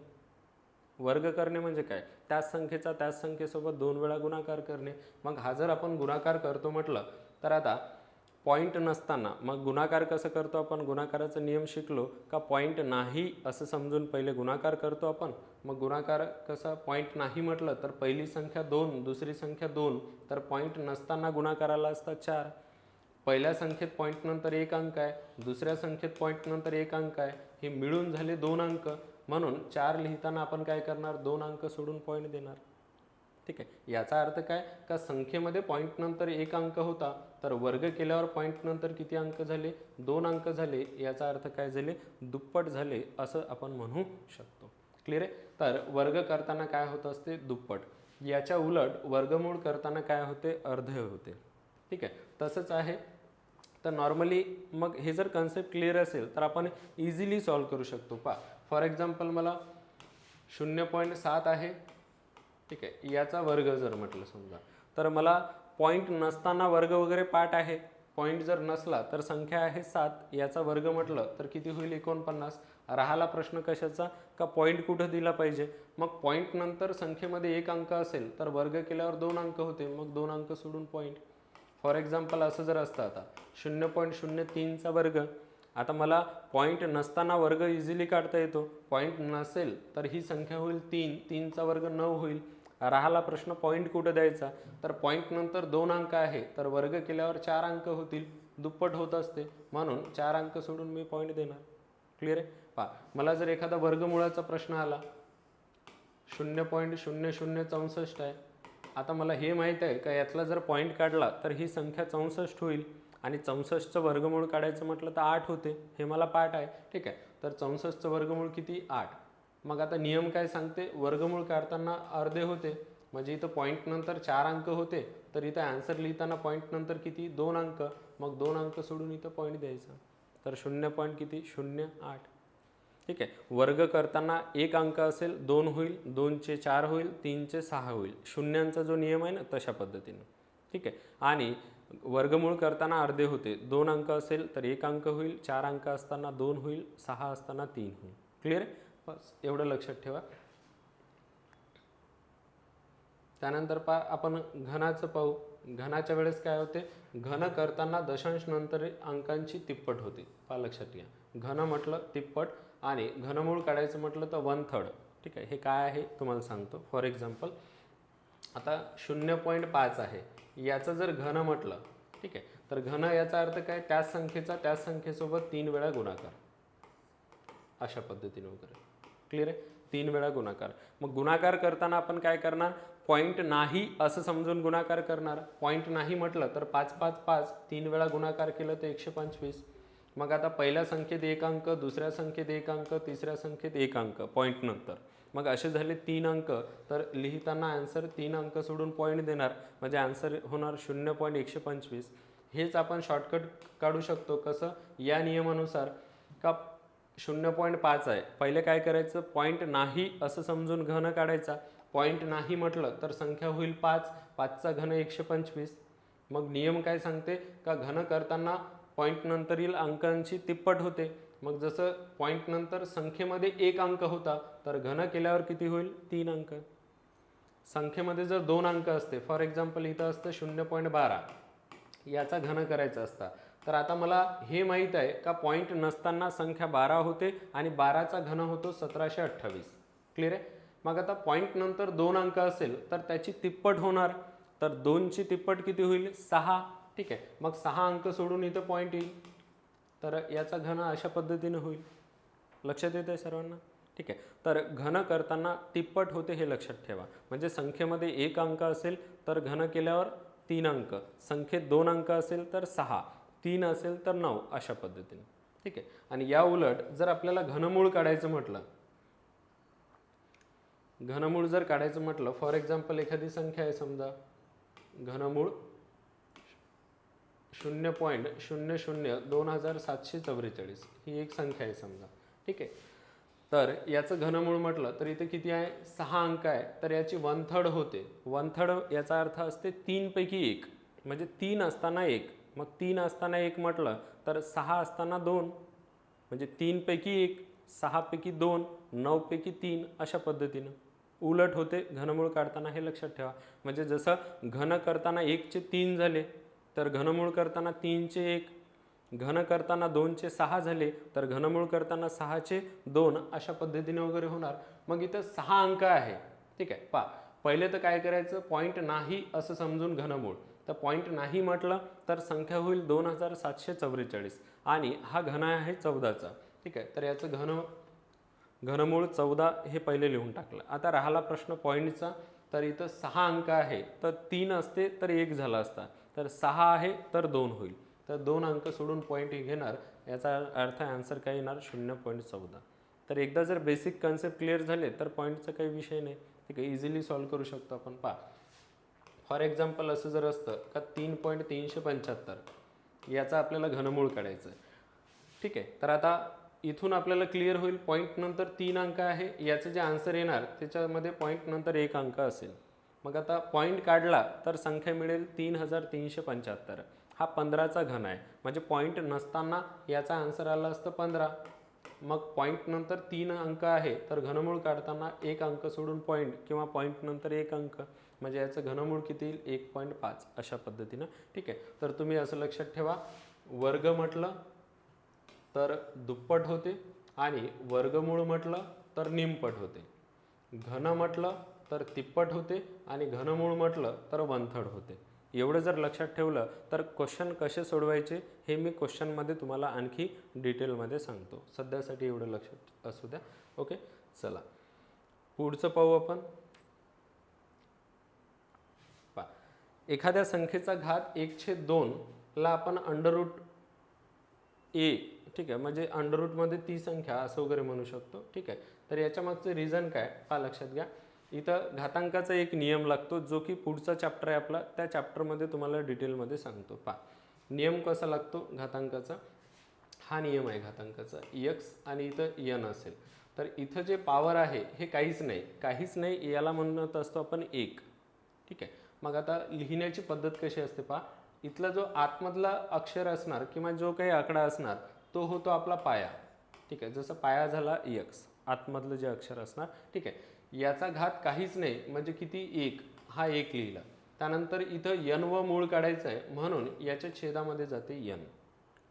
वर्ग करणे म्हणजे काय, त्याच संख्येचा त्याच संख्येसोबत 2 वेळा गुणाकार करणे. मग हा जर आपण गुणाकार करतो म्हटलं तर आता पॉईंट नसताना मग गुणाकार कसं करतो आपण, गुणाकाराचा नियम शिकलो का पॉईंट नाही असं समजून पहिले गुणाकार करतो आपण. मग गुणाकार कसा, पॉईंट नाही म्हटलं तर पहिली संख्या 2, दुसरी संख्या 2, तर पॉईंट नसताना गुणाकाराला असतात 4. पहिल्या संख्येत पॉईंट नंतर 1 अंक आहे, दुसऱ्या संख्येत पॉईंट नंतर 1 अंक आहे, हे मिळून झाले 2 अंक. म्हणून 4 लिहिताना आपण काय करणार, 2 अंक सोडून पॉईंट देणार. ठीक आहे. याचा अर्थ काय का संख्येमध्ये पॉईंट नंतर 1 अंक होता, तर वर्ग केल्यावर पॉईंट नंतर किती अंक झाले, 2 अंक झाले. याचा अर्थ काय झाले, दुप्पट झाले असं आपण म्हणू शकतो. क्लिअर आहे. तर वर्ग करताना काय होत असते, दुप्पट. याच्या उलट वर्गमूळ करताना काय होते, अर्धे होते. ठीक आहे. तसंच आहे. तर नॉर्मली मग हे जर कन्सेप्ट क्लिअर असेल तर आपण इझिली सॉल्व करू शकतो. फॉर एक्झाम्पल मला 0.7 आहे. ठीक आहे, याचा वर्ग जर म्हटलं समजा, तर मला पॉईंट नसताना वर्ग वगैरे पाठ आहे. पॉईंट जर नसला तर संख्या आहे 7, याचा वर्ग म्हटलं तर किती होईल, 49. राहिला प्रश्न कशाचा का पॉईंट कुठं दिला पाहिजे. मग पॉईंट नंतर संख्येमध्ये 1 अंक असेल तर वर्ग केल्यावर 2 अंक होते, मग 2 अंक सोडून पॉईंट. फॉर एक्झाम्पल असं जर असतं आता 0.03चा वर्ग. आता मला पॉईंट नसताना वर्ग इझिली काढता येतो. पॉईंट नसेल तर ही संख्या होईल 3, 3चा वर्ग 9 होईल. राहिला प्रश्न पॉईंट कुठं द्यायचा, तर पॉईंट नंतर 2 अंक आहे तर वर्ग केल्यावर 4 अंक होतील, दुप्पट होत असते, म्हणून 4 अंक सोडून मी पॉईंट देणार. क्लिअर आहे. मला जर एखादा वर्गमुळाचा प्रश्न आला, 0.0064 आहे. आता मला हे माहीत आहे का यातला जर पॉईंट काढला तर ही संख्या 64 होईल आणि 64चं वर्गमूळ काढायचं म्हटलं तर 8 होते. हे मला पाठ आहे. ठीक आहे. तर 64चं वर्गमूळ किती, 8. मग आता नियम काय सांगते, वर्गमूळ काढताना अर्धे होते, म्हणजे इथं पॉईंट नंतर 4 अंक होते, तर इथं आन्सर लिहिताना पॉईंट नंतर किती, 2 अंक. मग 2 अंक सोडून इथं पॉईंट द्यायचा. तर 0. किती, 0.8. ठीक आहे. वर्ग करताना 1 अंक असेल 2 होईल, 2चे 4 होईल, 3चे 6 होईल. शून्यांचा जो नियम आहे ना तशा पद्धतीनं. ठीक आहे. आणि वर्गमूळ करताना अर्धे होते. 2 अंक असेल तर 1 अंक होईल, 4 अंक असताना 2 होईल, 6 असताना 3 होईल. क्लिअर आहे. बस एवढं लक्षात ठेवा. त्यानंतर आपण घनाचं पाहू. घनाच्या वेळेस काय होते, घन करताना दशांश नंतर अंकांची तिप्पट होते. पहा लक्षात घ्या, घन म्हटलं तिप्पट आणि घनमूळ काढायचं म्हटलं तर 1/3. ठीक आहे, हे काय आहे तुम्हाला सांगतो. फॉर एक्झाम्पल आता 0.5 आहे, याचं जर घन म्हटलं, ठीक आहे, तर घन याचा अर्थ काय, त्याच संख्येचा त्याच संख्येसोबत 3 वेळा गुणाकार, अशा पद्धतीने वगैरे. क्लिअर आहे, 3 वेळा गुणाकार. मग गुणाकार करताना आपण काय करणार, पॉईंट नाही असं समजून गुणाकार करणार. पॉईंट नाही म्हटलं तर 5 5 5 3 वेळा गुणाकार केलं तर 125. मग आता पहिल्या संख्येत 1 अंक, दुसऱ्या संख्येत 1 अंक, तिसऱ्या संख्येत 1 अंक पॉईंट नंतर. मग असे झाले 3 अंक, तर लिहिताना आन्सर 3 अंक सोडून पॉईंट देणार, म्हणजे आन्सर होणार 0.125. हेच आपण शॉर्टकट काढू शकतो. कसं, या नियमानुसार का 0.5 आहे, पहिले काय करायचं, पॉईंट नाही असं समजून घन काढायचा. पॉईंट नाही म्हटलं तर संख्या होईल 5, 5चा घन 125. मग नियम काय सांगते का घन करताना पॉईंट नंतरील अंकांची तिप्पट होते. मग जसं पॉईंट नंतर संख्येमध्ये 1 अंक होता, तर घन केल्यावर किती होईल, 3 अंक. संख्येमध्ये जर 2 अंक असते, फॉर एक्झाम्पल इथं असतं 0.12, याचा घन करायचा असता, तर आता मला हे माहीत आहे का पॉईंट नसताना संख्या 12 होते आणि 12चा घन होतो 1728. क्लिअर आहे. मग आता पॉईंट नंतर 2 अंक असेल तर त्याची तिप्पट होणार, तर 2ची तिप्पट किती होईल, 6. ठीक आहे, मग 6 अंक सोडून इथं पॉईंट येईल, तर याचा घन अशा पद्धतीने होईल. लक्षात येत आहे सर्वांना. ठीक आहे, तर घन करताना तिप्पट होते हे लक्षात ठेवा. म्हणजे संख्येमध्ये 1 अंक असेल तर घन केल्यावर 3 अंक, संख्येत 2 अंक असेल तर 6, 3 असेल तर 9, अशा पद्धतीने. ठीक आहे, आणि या उलट जर आपल्याला घनमूळ काढायचं म्हटलं, घनमूळ जर काढायचं म्हटलं, फॉर एक्झाम्पल एखादी संख्या आहे समजा, घनमूळ 0.002744, ही एक संख्या आहे समजा. ठीक आहे, तर याचं घनमूळ म्हटलं तर इथे किती आहे, 6 अंक आहे, तर याची 1/3 होते. 1/3 याचा अर्थ असते 3 पैकी 1, म्हणजे 3 असताना 1. मग 3 असताना 1 म्हटलं तर 6 असताना 2, म्हणजे 3 पैकी 1, 6 पैकी 2, 9 पैकी 3, अशा पद्धतीनं उलट होते घनमूळ काढताना, हे लक्षात ठेवा. म्हणजे जसं घन करताना 1चे 3 झाले, तर घनमूळ करताना 3चे 1, घन करताना 2चे 6 झाले, तर घनमूळ करताना 6चे 2, अशा पद्धतीने वगैरे होणार. मग इथं 6 अंक आहे. ठीक आहे, पहा पहिले तर काय करायचं, पॉईंट नाही असं समजून घनमूळ, तर पॉईंट नाही म्हटलं तर संख्या होईल 2744 आणि हा घन आहे 14चा. ठीक आहे, तर याचं घनमूळ 14 हे पहिले लिहून टाकलं. आता राहिला प्रश्न पॉईंटचा, तर इथं 6 अंक आहे, तर 3 असते तर 1 झाला असता, तर 6 आहे तर 2 होईल, तर 2 अंक सोडून पॉईंट घेणार. याचा अर्थ आन्सर काय येणार, 0.14. तर एकदा जर बेसिक कन्सेप्ट क्लिअर झाले तर पॉईंटचा काही विषय नाही. ठीक आहे, इझिली सॉल्व्ह करू शकतो आपण. पहा फॉर एक्झाम्पल असं जर असतं का 3.375, याचा आपल्याला घनमूळ काढायचं आहे. ठीक आहे, तर आता इथून आपल्याला क्लिअर होईल, पॉईंट नंतर 3 अंक आहे, याचं जे आन्सर येणार त्याच्यामध्ये पॉईंट नंतर 1 अंक असेल. मग आता पॉईंट काढला तर संख्या मिळेल 3375. हा 15चा घन आहे, म्हणजे पॉईंट नसताना याचा आन्सर आला असतं 15. मग पॉईंट नंतर 3 अंक आहे, तर घनमूळ काढताना 1 अंक सोडून पॉईंट, किंवा पॉईंट नंतर 1 अंक, म्हणजे याचं घनमूळ किती येईल, 1.5, अशा पद्धतीनं. ठीक आहे, तर तुम्ही असं लक्षात ठेवा, वर्ग म्हटलं तर दुप्पट होते आणि वर्गमूळ म्हटलं तर निमपट होते. घन म्हटलं तर तिप्पट होते आणि घनमूळ म्हटलं तर 1/3 होते. एवढं जर लक्षात ठेवलं तर क्वेश्चन कसे सोडवायचे हे मी क्वेश्चनमध्ये तुम्हाला आणखी डिटेलमध्ये सांगतो. सध्यासाठी एवढं लक्षात असू द्या. ओके, चला पुढचं पाहू आपण. एखाद्या संख्येचा घात 1/2 ला आपण अंडररूट ए, ठीक आहे, म्हणजे अंडररूटमध्ये ती संख्या असं वगैरे म्हणू शकतो. ठीक आहे, तर याच्या मागचं रिझन काय, पहा लक्षात घ्या. इथं घातांकाचा एक नियम लागतो, जो की पुढचा चॅप्टर आहे आपला, त्या चॅप्टरमध्ये तुम्हाला डिटेलमध्ये सांगतो. पहा नियम कसा लागतो घातांकाचा, हा नियम आहे घातांकाचा, x आणि इथं n असेल तर इथं जे पॉवर आहे हे काहीच नाही, याला म्हणत असतो आपण 1. ठीक आहे, मग आता लिहिण्याची पद्धत कशी असते पहा. इथला जो आतमधला अक्षर असणार किंवा जो काही आकडा असणार तो होतो आपला पाया. ठीक आहे, जसं पाया झाला x, आतमधलं जे अक्षर असणार. ठीक आहे, याचा घात काहीच नाही, म्हणजे किती, 1, हा 1 लिहिला. त्यानंतर इथं n व मूळ काढायचं आहे म्हणून याच्या छेदामध्ये जाते n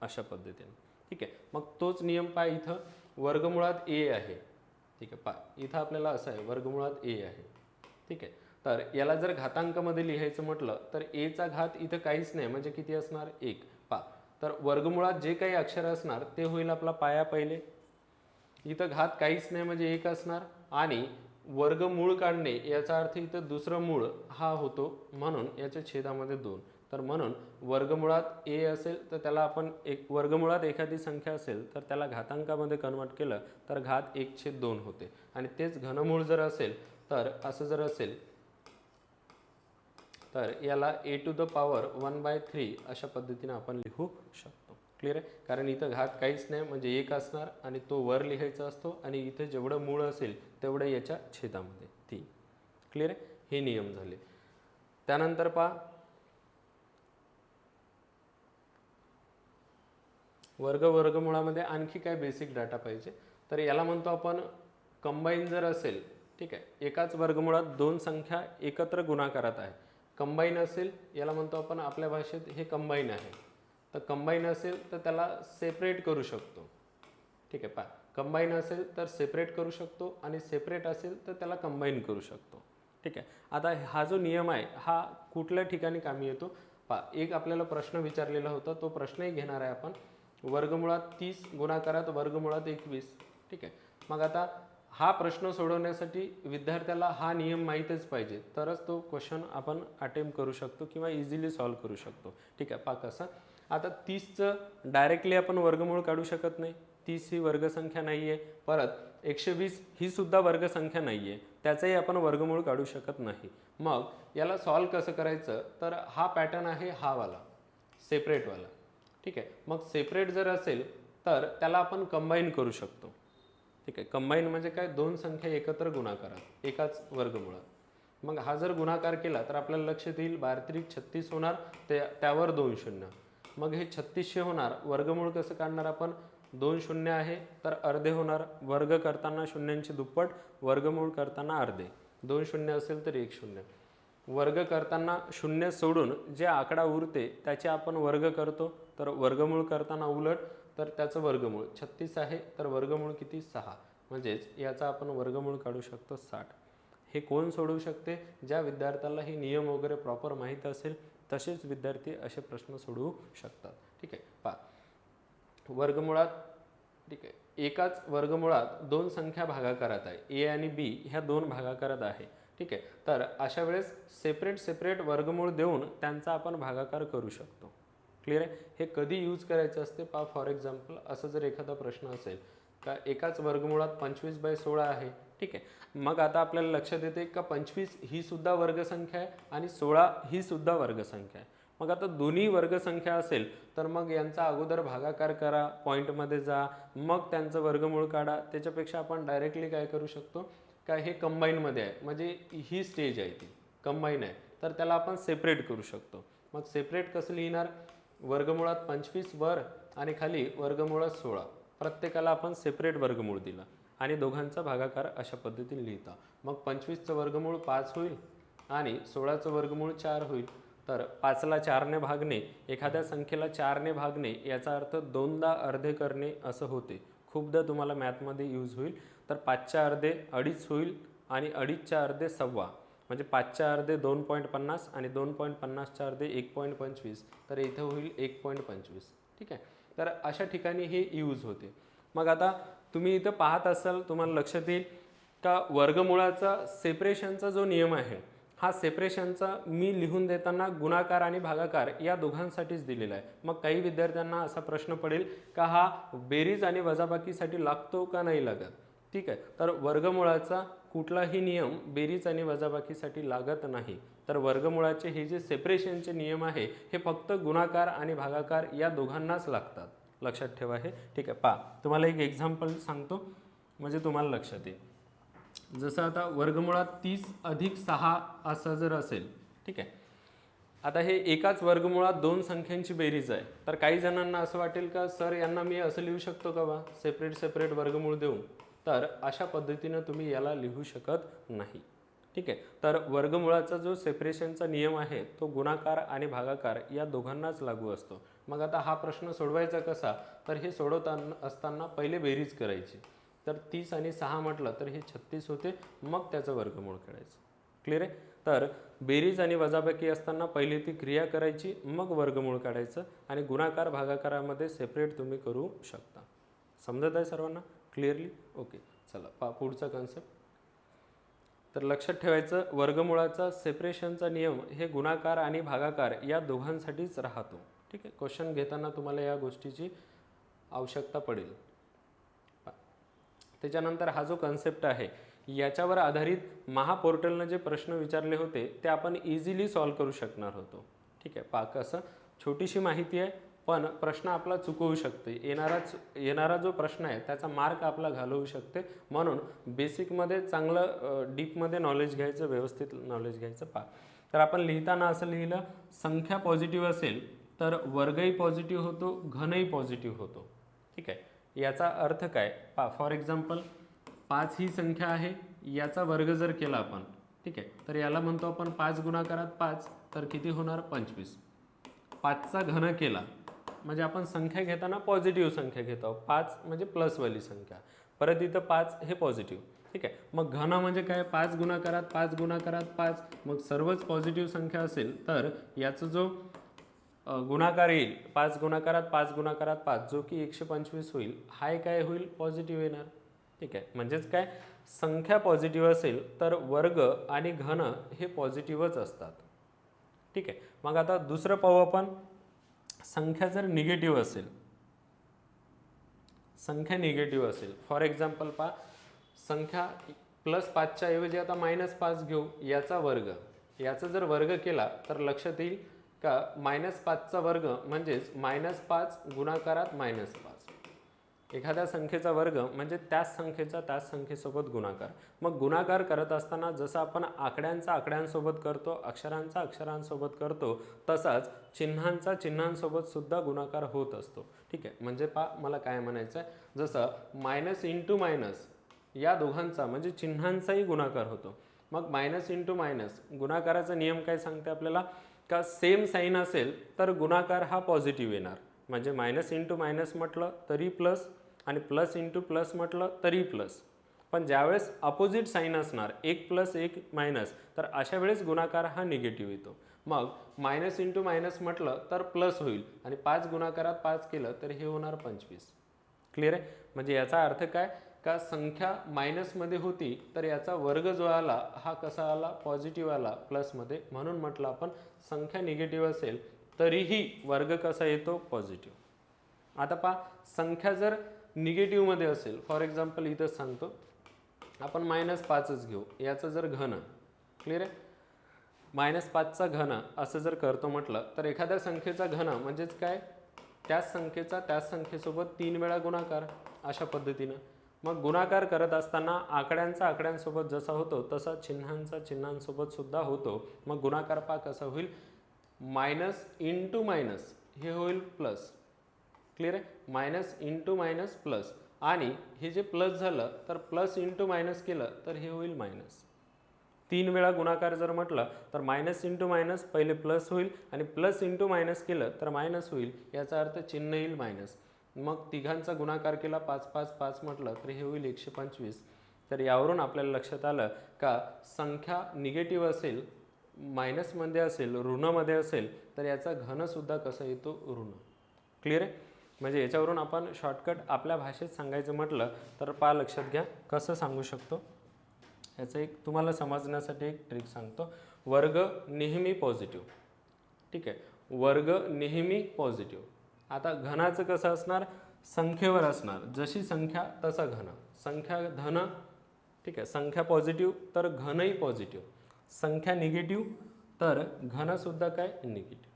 अशा पद्धतीने. ठीक आहे, मग तोच नियम पहा इथं वर्गमुळात a आहे. ठीक आहे, पहा इथं आपल्याला असं आहे वर्गमुळात a आहे. ठीक आहे, तर याला जर घातांकामध्ये लिहायचं म्हटलं तर a चा घात इथं काहीच नाही म्हणजे किती असणार 1. पहा तर वर्गमुळात जे काही अक्षर असणार ते होईल आपला पाया पहिले. इथं घात काहीच नाही म्हणजे 1 असणार आणि वर्गमूळ काढणे याचा अर्थ इथं दुसरं मूळ हा होतो म्हणून याच्या छेदामध्ये 2. तर म्हणून वर्गमुळात a असेल तर त्याला आपण एक वर्गमुळात एखादी संख्या असेल तर त्याला घातांकामध्ये कन्वर्ट केलं तर घात 1/2 होते आणि तेच घनमूळ जर असेल तर असं जर असेल तर याला a टू द पॉवर 1/3 अशा पद्धतीने आपण लिहू शकतो. क्लिअर आहे, कारण इथं घात काहीच नाही म्हणजे 1 असणार आणि तो वर लिहायचा असतो आणि इथे जेवढं मूळ असेल तेवढं याच्या छेदामध्ये 3. क्लिअर आहे, हे नियम झाले. त्यानंतर पहा वर्गमुळामध्ये आणखी काय बेसिक डाटा पाहिजे तर याला म्हणतो आपण कंबाईन जर असेल. ठीक आहे, एकाच वर्गमुळात 2 संख्या एकत्र गुणाकारात आहे. कंबाईन असेल याला म्हणतो आपण आपल्या भाषेत हे कंबाईन आहे. तर कंबाईन असेल तर त्याला सेपरेट करू शकतो. ठीक आहे, पहा कंबाईन असेल तर सेपरेट करू शकतो आणि सेपरेट असेल तर त्याला कंबाईन करू शकतो. ठीक आहे, आता हा जो नियम आहे हा कुठल्या ठिकाणी कामी येतो पहा. एक आपल्याला प्रश्न विचारलेला होता तो प्रश्नही घेणार आहे आपण. वर्गमुळात 30 गुणाकारात वर्गमुळात 21. ठीक आहे, मग आता हा प्रश्न सोडवण्यासाठी विद्यार्थ्याला हा नियम माहीतच पाहिजे तरच तो क्वेश्चन आपण अटेम्प्ट करू शकतो किंवा इझिली सॉल्व्ह करू शकतो. ठीक आहे, पहा कसं आता 30चं डायरेक्टली आपण वर्गमूळ काढू शकत नाही. 30 ही वर्गसंख्या नाही आहे. परत 120 ही सुद्धा वर्गसंख्या नाही आहे, त्याचंही आपण वर्गमूळ काढू शकत नाही. मग याला सॉल्व्ह कसं करायचं तर हा पॅटर्न आहे हा वाला सेपरेटवाला. ठीक आहे, मग सेपरेट जर असेल तर त्याला आपण कंबाईन करू शकतो. ठीक आहे, कंबाईन म्हणजे काय 2 संख्या एकत्र गुणाकारात एकाच वर्गमुळात. मग हा जर गुणाकार केला तर आपल्याला लक्षात येईल 12 36 होणार त्यावर 2 शून्य. मग हे 3600 होणार. वर्गमूळ कसं काढणार आपण 2 शून्य आहे तर अर्धे होणार. वर्ग करताना शून्यांची दुप्पट, वर्गमूळ करताना अर्धे. 2 शून्य असेल तर 1 शून्य. वर्ग करताना शून्य सोडून जे आकडा उरते त्याचे आपण वर्ग करतो तर वर्गमूळ करताना उलट तर त्याचं वर्गमूळ 36 आहे तर वर्गमूळ किती 6 म्हणजेच याचा आपण वर्गमूळ काढू शकतो 60. हे कोण सोडवू शकते ज्या विद्यार्थ्याला हे नियम वगैरे प्रॉपर माहीत असेल तसेच विद्यार्थी असे प्रश्न सोडवू शकतात. ठीक आहे, पहा वर्गमुळात. ठीक आहे, एकाच वर्गमुळात 2 संख्या भागाकारात आहे. ए आणि बी ह्या 2 भागाकारात आहे. ठीक आहे, तर अशा वेळेस सेपरेट वर्गमूळ देऊन त्यांचा आपण भागाकार करू शकतो. क्लिअर आहे, हे कधी यूज करायचं असते पहा. फॉर एक्झाम्पल असं जर एखादा प्रश्न असेल का एकाच वर्गमुळात 25/16 आहे. ठीक आहे, मग आता आपल्याला लक्षात येते का 25 ही सुद्धा वर्गसंख्या आहे आणि 16 ही सुद्धा वर्गसंख्या आहे. मग आता दोन्ही वर्गसंख्या असेल तर मग यांचा अगोदर भागाकार करा, पॉईंटमध्ये जा, मग त्यांचं वर्गमूळ काढा. त्याच्यापेक्षा आपण डायरेक्टली काय करू शकतो का हे कंबाईनमध्ये आहे म्हणजे ही स्टेज आहे ती कंबाईन आहे तर त्याला आपण सेपरेट करू शकतो. मग सेपरेट कसं लिहिणार वर्गमुळात 25 वर आणि खाली वर्गमुळात 16. प्रत्येकाला आपण सेपरेट वर्गमूळ दिला आणि दोघांचा भागाकार अशा पद्धतीने लिहिता. मग 25चं वर्गमूळ 5 होईल आणि 16चं वर्गमूळ 4 होईल. तर 5ला 4ने भागणे, एखाद्या संख्येला 4ने भागणे याचा अर्थ 2दा अर्धे करणे असं होते. खूपदा तुम्हाला मॅथमध्ये यूज होईल. तर 5च्या अर्धे 2.5 होईल आणि 2.5च्या अर्धे 1.25 म्हणजे 5च्या अर्धे 2.50 आणि 2.50च्या अर्धे 1.25 तर इथं होईल 1.25. ठीक आहे, तर अशा ठिकाणी हे यूज होते. मग आता तुम्ही इथं पाहत असाल तुम्हाला लक्षात येईल का वर्गमुळाचा सेपरेशनचा जो नियम आहे हा सेपरेशनचा मी लिहून देताना गुणाकार आणि भागाकार या दोघांसाठीच दिलेला आहे. मग काही विद्यार्थ्यांना असा प्रश्न पडेल का हा बेरीज आणि वजाबाकीसाठी लागतो का नाही लागत. ठीक आहे, तर वर्गमुळाचा कुठलाही नियम बेरीज आणि वजाबाकीसाठी लागत नाही. तर वर्गमुळाचे हे जे सेपरेशनचे नियम आहे हे फक्त गुणाकार आणि भागाकार या दोघांनाच लागतात. लक्षात ठेवा हे. ठीक आहे, पहा तुम्हाला एक एक्झाम्पल सांगतो म्हणजे तुम्हाला लक्षात येईल. जसं आता वर्गमुळात 30 अधिक 6 असं जर असेल. ठीक आहे, आता हे एकाच वर्गमुळात 2 संख्यांची बेरीज आहे. तर काही जणांना असं वाटेल का सर यांना मी असं लिहू शकतो का बा सेपरेट वर्गमूळ देऊन. तर अशा पद्धतीनं तुम्ही याला लिहू शकत नाही. ठीक आहे. तर वर्गमुळाचा जो सेपरेशनचा नियम आहे तो गुणाकार आणि भागाकार या दोघांनाच लागू असतो. मग आता हा प्रश्न सोडवायचा कसा, तर हे सोडवताना असताना पहिले बेरीज करायची. तर 30 आणि 6 म्हटलं तर हे 36 होते, मग त्याचं वर्गमूळ काढायचं. क्लिअर आहे. तर बेरीज आणि वजाबाकी असताना पहिली ती क्रिया करायची, मग वर्गमूळ काढायचं आणि गुणाकार भागाकारामध्ये सेपरेट तुम्ही करू शकता. समजत आहे सर्वांना क्लिअरली? ओके. चला पुढचा कन्सेप्ट. तर लक्षात ठेवायचं, वर्गमुळाचा सेपरेशनचा नियम हे गुणाकार आणि भागाकार या दोघांसाठीच राहतो. ठीक आहे. क्वेश्चन घेताना तुम्हाला या गोष्टीची आवश्यकता पडेल. त्याच्यानंतर हा जो कन्सेप्ट आहे याच्यावर आधारित महापोर्टलनं जे प्रश्न विचारले होते ते आपण इझिली सॉल्व्ह करू शकणार होतो. ठीक आहे. कसं, छोटीशी माहिती आहे पण प्रश्न आपला चुकवू शकते. येणारा जो प्रश्न आहे त्याचा मार्क आपला घालवू शकते. म्हणून बेसिकमध्ये चांगलं डीपमध्ये नॉलेज घ्यायचं, व्यवस्थित नॉलेज घ्यायचं. तर आपण लिहिताना असं लिहिलं, संख्या पॉझिटिव्ह असेल तर वर्गही पॉझिटिव्ह होतो, घनही पॉझिटिव्ह होतो. ठीक आहे. याचा अर्थ काय, फॉर एक्झाम्पल 5 ही संख्या आहे, याचा वर्ग जर केला आपण, ठीक आहे, तर याला म्हणतो आपण 5 गुणाकारात 5, तर किती होणार 25. 5चा घन केला म्हणजे आपण संख्या घेताना पॉझिटिव्ह संख्या घेतो. 5 म्हणजे प्लसवाली संख्या, परत इथं 5 हे पॉझिटिव्ह. ठीक आहे. मग घन म्हणजे काय, 5 गुणाकारात 5 गुणाकारात 5, मग सर्वच पॉझिटिव्ह संख्या असेल तर याचा जो गुणाकार येईल 5 गुणाकारात 5 गुणाकारात 5 जो की 125 होईल, हाय काय होईल, पॉझिटिव्ह येणार. ठीक आहे. म्हणजेच काय, संख्या पॉझिटिव्ह असेल तर वर्ग आणि घन हे पॉझिटिव्हच असतात. ठीक आहे. मग आता दुसरं पाहू आपण, संख्या जर निगेटिव्ह असेल, संख्या निगेटिव्ह असेल, फॉर एक्झाम्पल संख्या +5च्या ऐवजी आता -5 घेऊ, याचा वर्ग, याचा जर वर्ग केला तर लक्षात येईल का -5चा वर्ग म्हणजेच -5 गुणाकारात -5. एखाद्या संख्येचा वर्ग म्हणजे त्याच संख्येसोबत गुणाकार. मग गुणाकार करत असताना जसं आपण आकड्यांसोबत करतो, अक्षरांचा अक्षरांसोबत करतो, तसाच चिन्हांसोबत सुद्धा गुणाकार होत असतो. ठीक आहे. म्हणजे मला काय म्हणायचं आहे, जसं मायनस इंटू मायनस या दोघांचा म्हणजे चिन्हांचाही गुणाकार होतो. मग मायनस इंटू मायनस गुणाकाराचा नियम काय सांगते आपल्याला, का सेम साईन असेल तर गुणाकार हा पॉझिटिव्ह येणार. म्हणजे मायनस इंटू मायनस म्हटलं तरी प्लस आणि प्लस इंटू प्लस म्हटलं तरी प्लस. पण ज्यावेळेस अपोजिट साईन असणार, 1 + 1 मायनस, तर अशा वेळेस गुणाकार हा निगेटिव्ह येतो. मग मायनस इंटू मायनस म्हटलं तर प्लस होईल आणि 5 गुणाकारात 5 केलं तर हे होणार 25. क्लिअर आहे. म्हणजे याचा अर्थ काय, का संख्या मायनसमध्ये होती तर याचा वर्ग जो आला हा कसा आला, पॉझिटिव्ह आला, प्लसमध्ये. म्हणून म्हटलं आपण संख्या निगेटिव्ह असेल तरीही वर्ग कसा येतो, पॉझिटिव्ह. आता संख्या जर निगेटिव्हमध्ये असेल, फॉर एक्झाम्पल इथं सांगतो आपण -5च घेऊ, याचं जर घन, क्लिअर आहे, -5चा घन असं जर करतो म्हटलं तर एखाद्या संख्येचा घन म्हणजेच काय, त्याच संख्येसोबत 3 वेळा गुणाकार, अशा पद्धतीनं. मग गुणाकार करत असताना आकड्यांसोबत जसा होतो तसा चिन्हांसोबत सुद्धा होतो. मग गुणाकार कसा होईल, मायनस इंटू मायनस हे होईल प्लस. क्लिअर आहे. मायनस इंटू मायनस प्लस, आणि हे जे प्लस झालं तर प्लस इंटू मायनस केलं तर हे होईल मायनस. 3 वेळा गुणाकार जर म्हटलं तर मायनस इंटू मायनस पहिले प्लस होईल आणि प्लस इंटू मायनस केलं तर मायनस होईल. याचा अर्थ चिन्ह येईल मायनस. मग तिघांचा गुणाकार केला 5 5 5 म्हटलं तर हे होईल 125. तर यावरून आपल्याला लक्षात आलं का संख्या निगेटिव्ह असेल, मायनसमध्ये असेल, ऋणमध्ये असेल तर याचा घनसुद्धा कसा येतो, ऋण. क्लिअर आहे. म्हणजे याच्यावरून आपण शॉर्टकट आपल्या भाषेत सांगायचं म्हटलं तर लक्षात घ्या कसं सांगू शकतो. याचं एक तुम्हाला समजण्यासाठी एक ट्रिक सांगतो. वर्ग नेहमी पॉझिटिव्ह. ठीक आहे. वर्ग नेहमी पॉझिटिव्ह. आता घनाचं कसं असणार, संख्येवर असणार, जशी संख्या तसा घन. संख्या धन, ठीक आहे, संख्या पॉझिटिव्ह तर घनही पॉझिटिव्ह. संख्या निगेटिव्ह तर घनसुद्धा काय, निगेटिव्ह.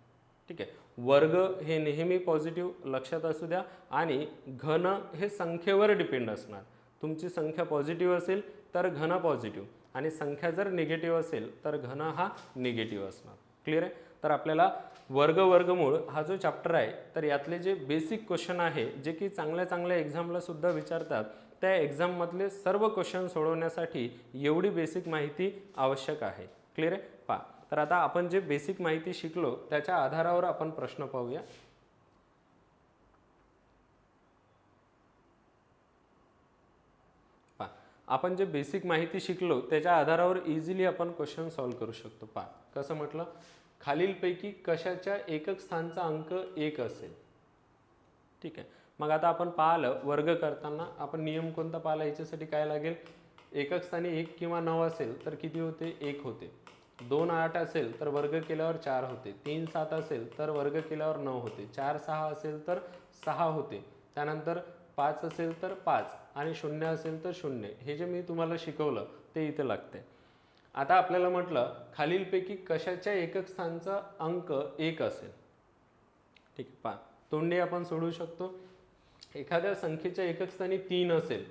ठीक आहे. वर्ग हे नेहमी पॉझिटिव्ह, लक्षात असू द्या. आणि घन हे संख्येवर डिपेंड असणार. तुमची संख्या पॉझिटिव्ह असेल तर घन पॉझिटिव्ह, आणि संख्या जर निगेटिव्ह असेल तर घन हा निगेटिव्ह असणार. क्लिअर आहे. तर आपल्याला वर्गमूळ हा जो चॅप्टर आहे तर यातले जे बेसिक क्वेश्चन आहे जे की चांगल्या एक्झामला सुद्धा विचारतात त्या एक्झाममधले सर्व क्वेश्चन सोडवण्यासाठी एवढी बेसिक माहिती आवश्यक आहे. क्लिअर आहे? पहा, तर आता आपण जे बेसिक माहिती शिकलो त्याच्या आधारावर आपण प्रश्न पाहूया. आपण जे बेसिक माहिती शिकलो त्याच्या आधारावर इझिली आपण क्वेश्चन सॉल्व करू शकतो. पहा कसं म्हटलं, खालीलपैकी कशाच्या एकक स्थानचा अंक 1 असेल. ठीक आहे, मग आता आपण पाहिलं वर्ग करताना आपण नियम कोणता पाहिला, याच्यासाठी काय लागेल, एकक स्थानी 1 किंवा 9 असेल तर किती होते, 1 होते. 2 8 असेल तर वर्ग केल्यावर 4 होते. 3 7 असेल तर वर्ग केल्यावर 9 होते. 4 6 असेल तर 6 होते. त्यानंतर 5 असेल तर 5 आणि 0 असेल तर 0. हे जे मी तुम्हाला शिकवलं ते इथे लागते. आता आपल्याला म्हटलं खालीलपैकी कशाच्या एकक स्थानचा अंक 1 असेल. ठीक आहे, पहा तोंडी आपण सोडवू शकतो. एखाद्या संख्येच्या एकक स्थानी 3 असेल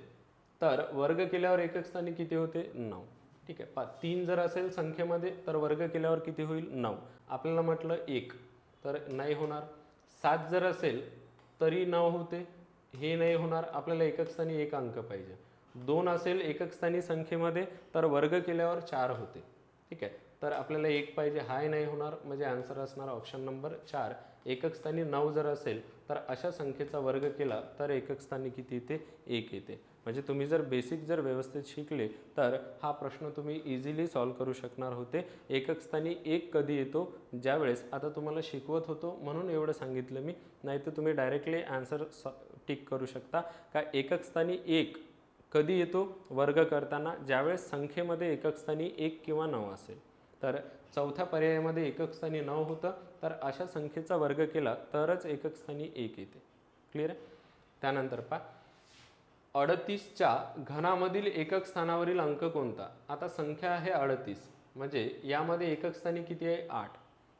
तर वर्ग केल्यावर एकक स्थानी किती होते, 9. ठीक आहे, पहा 3 जर असेल संख्येमध्ये तर वर्ग केल्यावर किती होईल, 9. आपल्याला म्हटलं 1 तर नाही होणार. 7 जर असेल तरी 9 होते, हे नाही होणार. आपल्याला एकक स्थानी 1 अंक पाहिजे. 2 असेल एकक स्थानी संख्येमध्ये तर वर्ग केल्यावर 4 होते. ठीक आहे, तर आपल्याला 1 पाहिजे, हाही नाही होणार. म्हणजे आन्सर असणार ऑप्शन नंबर 4. एकक स्थानी 9 जर असेल तर अशा संख्येचा वर्ग केला तर एकक स्थानी किती येते, 1 येते. म्हणजे तुम्ही जर बेसिक जर व्यवस्थित शिकले तर हा प्रश्न तुम्ही इझिली सॉल्व करू शकणार होते. एकक स्थानी 1 कधी येतो, ज्यावेळेस आता तुम्हाला शिकवत होतो म्हणून एवढं सांगितलं मी, नाही तर तुम्ही डायरेक्टली आन्सर टिक करू शकता. का एकक स्थानी 1 कधी येतो, वर्ग करताना, ज्यावेळेस संख्येमध्ये एकक स्थानी 1 किंवा 9 असेल. तर चौथ्या पर्यायामध्ये एकक स्थानी 9 होतं, तर अशा संख्येचा वर्ग केला तरच एकक स्थानी 1 येते. क्लिअर आहे? त्यानंतर पहा, 38च्या घनामधील एकक स्थानावरील अंक कोणता. आता संख्या आहे 38, म्हणजे यामध्ये एकक स्थानी किती आहे, 8.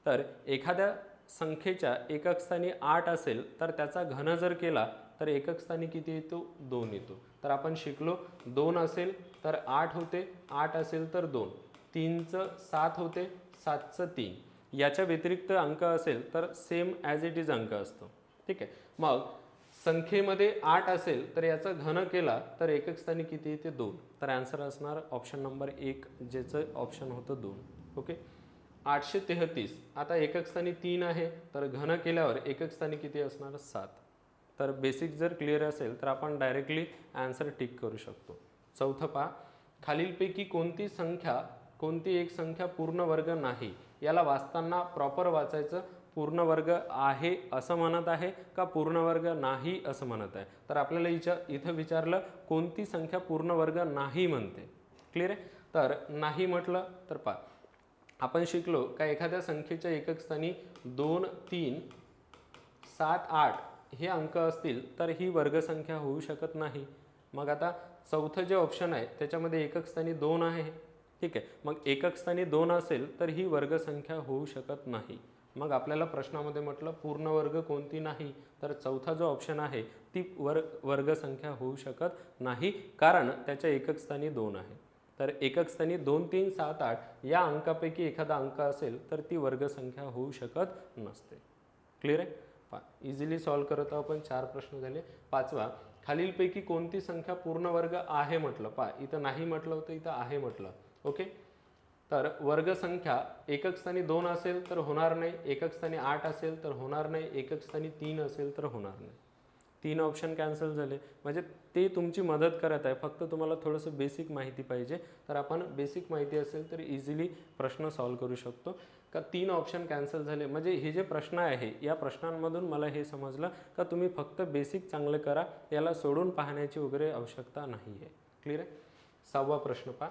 तर एखाद्या संख्येच्या एकक स्थानी 8 असेल तर त्याचा घन जर केला तर एकक स्थानी किती येतो, 2 येतो. तर आपण शिकलो 2 असेल तर 8 होते, 8 असेल तर 2, 3चं 7 होते, 7चं 3. याच्या व्यतिरिक्त अंक असेल तर सेम ॲज इट इज अंक असतो. ठीक आहे, मग संख्येमध्ये 8 असेल तर याचा घन केला तर एकक स्थानी किती येते, 2. तर आन्सर असणार ऑप्शन नंबर 1, ज्याचं ऑप्शन होतं 2. ओके, 833. आता एकक स्थानी 3 आहे तर घन केल्यावर एकक स्थानी किती असणार, 7. तर बेसिक जर क्लिअर असेल तर आपण डायरेक्टली आन्सर टिक करू शकतो. चौथं पहा, खालीलपैकी कोणती एक संख्या पूर्ण वर्ग नाही. याला वाचताना प्रॉपर वाचायचं. पूर्ण वर्ग आहे असं म्हणत आहे का पूर्ण वर्ग नाही असं म्हणत आहे. तर आपल्याला इथं विचारलं कोणती संख्या पूर्ण वर्ग नाही म्हणते. क्लिअर आहे? तर नाही म्हटलं तर पहा, आपण शिकलो का एखाद्या संख्येच्या एकक स्थानी 2 3 7 8 हे अंक असतील तर ही वर्गसंख्या होऊ शकत नाही. मग आता चौथं जे ऑप्शन आहे त्याच्यामध्ये एकक स्थानी 2 आहे. ठीक आहे, मग एकक स्थानी 2 असेल तर ही वर्गसंख्या होऊ शकत नाही. मग आपल्याला प्रश्नामध्ये म्हटलं पूर्ण वर्ग कोणती नाही, तर चौथा जो ऑप्शन आहे ती वर्गसंख्या होऊ शकत नाही, कारण त्याच्या एकक स्थानी 2 आहे. तर एकक स्थानी 2 3 7 8 या अंकापैकी एखादा अंक असेल तर ती वर्गसंख्या होऊ शकत नसते. क्लिअर आहे? इझिली सॉल्व करत आहोत आपण. 4 प्रश्न झाले. 5वा, खालीलपैकी कोणती संख्या पूर्ण वर्ग आहे म्हटलं. पहा, इथं नाही म्हटलं होतं, इथं आहे म्हटलं. ओके, तर वर्गसंख्या एकक स्थानी 2 असेल तर होणार नाही, एकक स्थानी 8 असेल तर होणार नाही, एकक स्थानी 3 असेल तर होणार नाही. 3 ऑप्शन कॅन्सल झाले. म्हणजे ते तुमची मदत करत आहे, फक्त तुम्हाला थोडंसं बेसिक माहिती पाहिजे. तर आपण बेसिक माहिती असेल तर इझिली प्रश्न सॉल्व करू शकतो. का 3 ऑप्शन कॅन्सल झाले. म्हणजे हे जे प्रश्न आहे या प्रश्नांमधून मला हे समजलं का तुम्ही फक्त बेसिक चांगलं करा, याला सोडून पाहण्याची वगैरे आवश्यकता नाही आहे. क्लिअर आहे? 6वा प्रश्न पहा,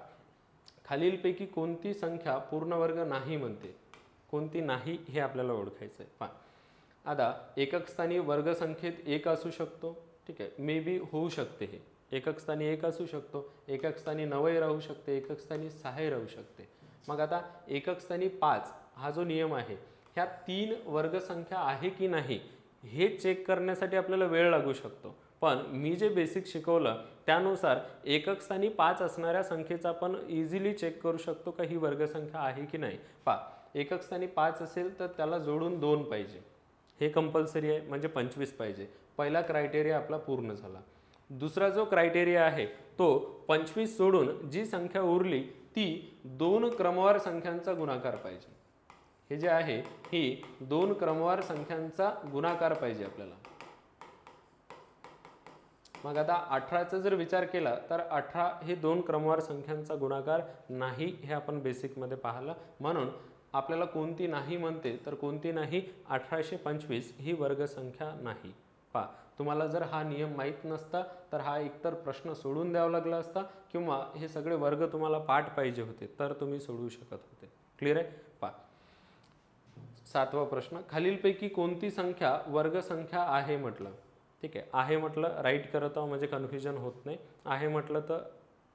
खालीलपैकी कोणती संख्या पूर्ण वर्ग नाही म्हणते. कोणती नाही हे आपल्याला ओळखायचं आहे. पहा, आता एकक स्थानी वर्गसंख्येत 1 असू शकतो. ठीक आहे, मे बी होऊ शकते. हे एकक स्थानी 1 असू शकतो, एकक स्थानी 9 राहू शकते, एकक स्थानी 6 राहू शकते. मग आता एकक स्थानी 5 हा जो नियम आहे, ह्या 3 वर्गसंख्या आहे की नाही हे चेक करण्यासाठी आपल्याला वेळ लागू शकतो. पण मी जे बेसिक शिकवलं त्यानुसार एकक स्थानी 5 असणाऱ्या संख्येचा आपण इझिली चेक करू शकतो का ही वर्गसंख्या आहे की नाही. पहा, एकक स्थानी 5 असेल तर त्याला जोडून 2 पाहिजे, हे कंपल्सरी आहे. म्हणजे 25 पाहिजे. पहिला क्रायटेरिया आपला पूर्ण झाला. दुसरा जो क्रायटेरिया आहे तो 25 सोडून जी संख्या उरली ती 2 क्रमवार संख्यांचा गुणाकार पाहिजे. हे जे आहे ही 2 क्रमवार संख्यांचा गुणाकार पाहिजे आपल्याला. मग आता 18चा जर विचार केला तर 18 हे 2 क्रमवार संख्यांचा गुणाकार नाही हे आपण बेसिकमध्ये पाहिलं. म्हणून आपल्याला कोणती नाही म्हणते तर कोणती नाही 1825 ही वर्गसंख्या नाही. पहा, तुम्हाला जर हा नियम माहीत नसता तर हा एकतर प्रश्न सोडून द्यावा लागला असता किंवा हे सगळे वर्ग तुम्हाला पाठ पाहिजे होते तर तुम्ही सोडवू शकत होते. क्लिअर आहे? पहा, 7वा प्रश्न, खालीलपैकी कोणती संख्या वर्गसंख्या आहे म्हटलं. ठीक आहे, आहे म्हटलं राईट करत आहो म्हणजे कन्फ्युजन होत नाही. आहे म्हटलं तर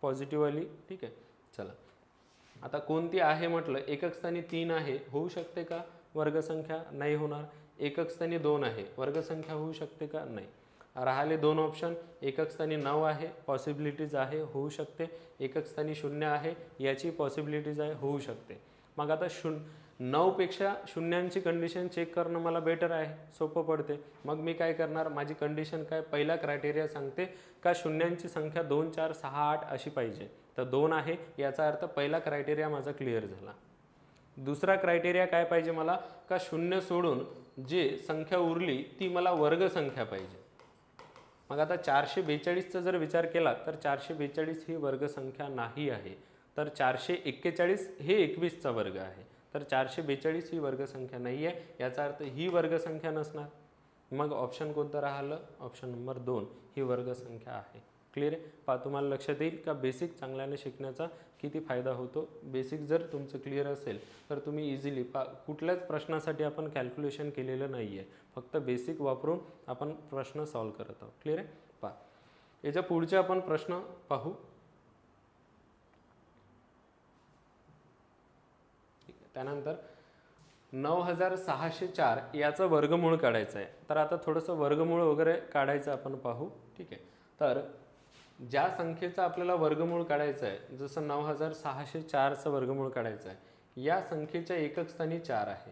पॉझिटिव्ह आली. ठीक आहे, चला आता कोणती आहे म्हटलं. एकक स्थानी 3 आहे, होऊ शकते का वर्गसंख्या? नाही होणार. एकक स्थानी 2 आहे, वर्गसंख्या होऊ शकते का? नाही. राहिले 2 ऑप्शन. एकक स्थानी 9 आहे, पॉसिबिलिटीज आहे, होऊ शकते. एकक स्थानी 0 आहे, याची पॉसिबिलिटीज आहे, होऊ शकते. मग आता 9 पेक्षा शून्यांची कंडिशन चेक करणं मला बेटर आहे, सोपं पडते. मग मी काय करणार, माझी कंडिशन काय, पहिला क्रायटेरिया सांगते का शून्यांची संख्या 2 4 6 8 अशी पाहिजे. तर 2 आहे, याचा अर्थ पहिला क्रायटेरिया माझा क्लिअर झाला. दुसरा क्रायटेरिया काय पाहिजे मला, का शून्य सोडून जे संख्या उरली ती मला वर्गसंख्या पाहिजे. मग आता 442चा जर विचार केला तर 442 ही वर्गसंख्या नाही आहे. तर 441 हे 21चा वर्ग आहे. तर 442 ही वर्गसंख्या नाही आहे, याचा अर्थ ही वर्गसंख्या नसणार. मग ऑप्शन कोणतं राहिलं, ऑप्शन नंबर 2 ही वर्गसंख्या आहे. क्लिअर आहे? पहा, तुम्हाला लक्षात येईल का बेसिक चांगल्याने शिकण्याचा किती फायदा होतो. बेसिक जर तुमचं क्लिअर असेल तर तुम्ही इझिली कुठल्याच प्रश्नासाठी आपण कॅल्क्युलेशन केलेलं नाही आहे, फक्त बेसिक वापरून आपण प्रश्न सॉल्व करत आहोत. क्लिअर आहे? पहा, याच्या पुढचे आपण प्रश्न पाहू. त्यानंतर 9604 याचं वर्गमूळ काढायचं आहे. तर आता थोडंसं वर्गमूळ वगैरे काढायचं आपण पाहू. ठीक आहे, तर ज्या संख्येचं आपल्याला वर्गमूळ काढायचं आहे, जसं 9604चं वर्गमूळ काढायचं आहे, या संख्येच्या एकक स्थानी 4 आहे.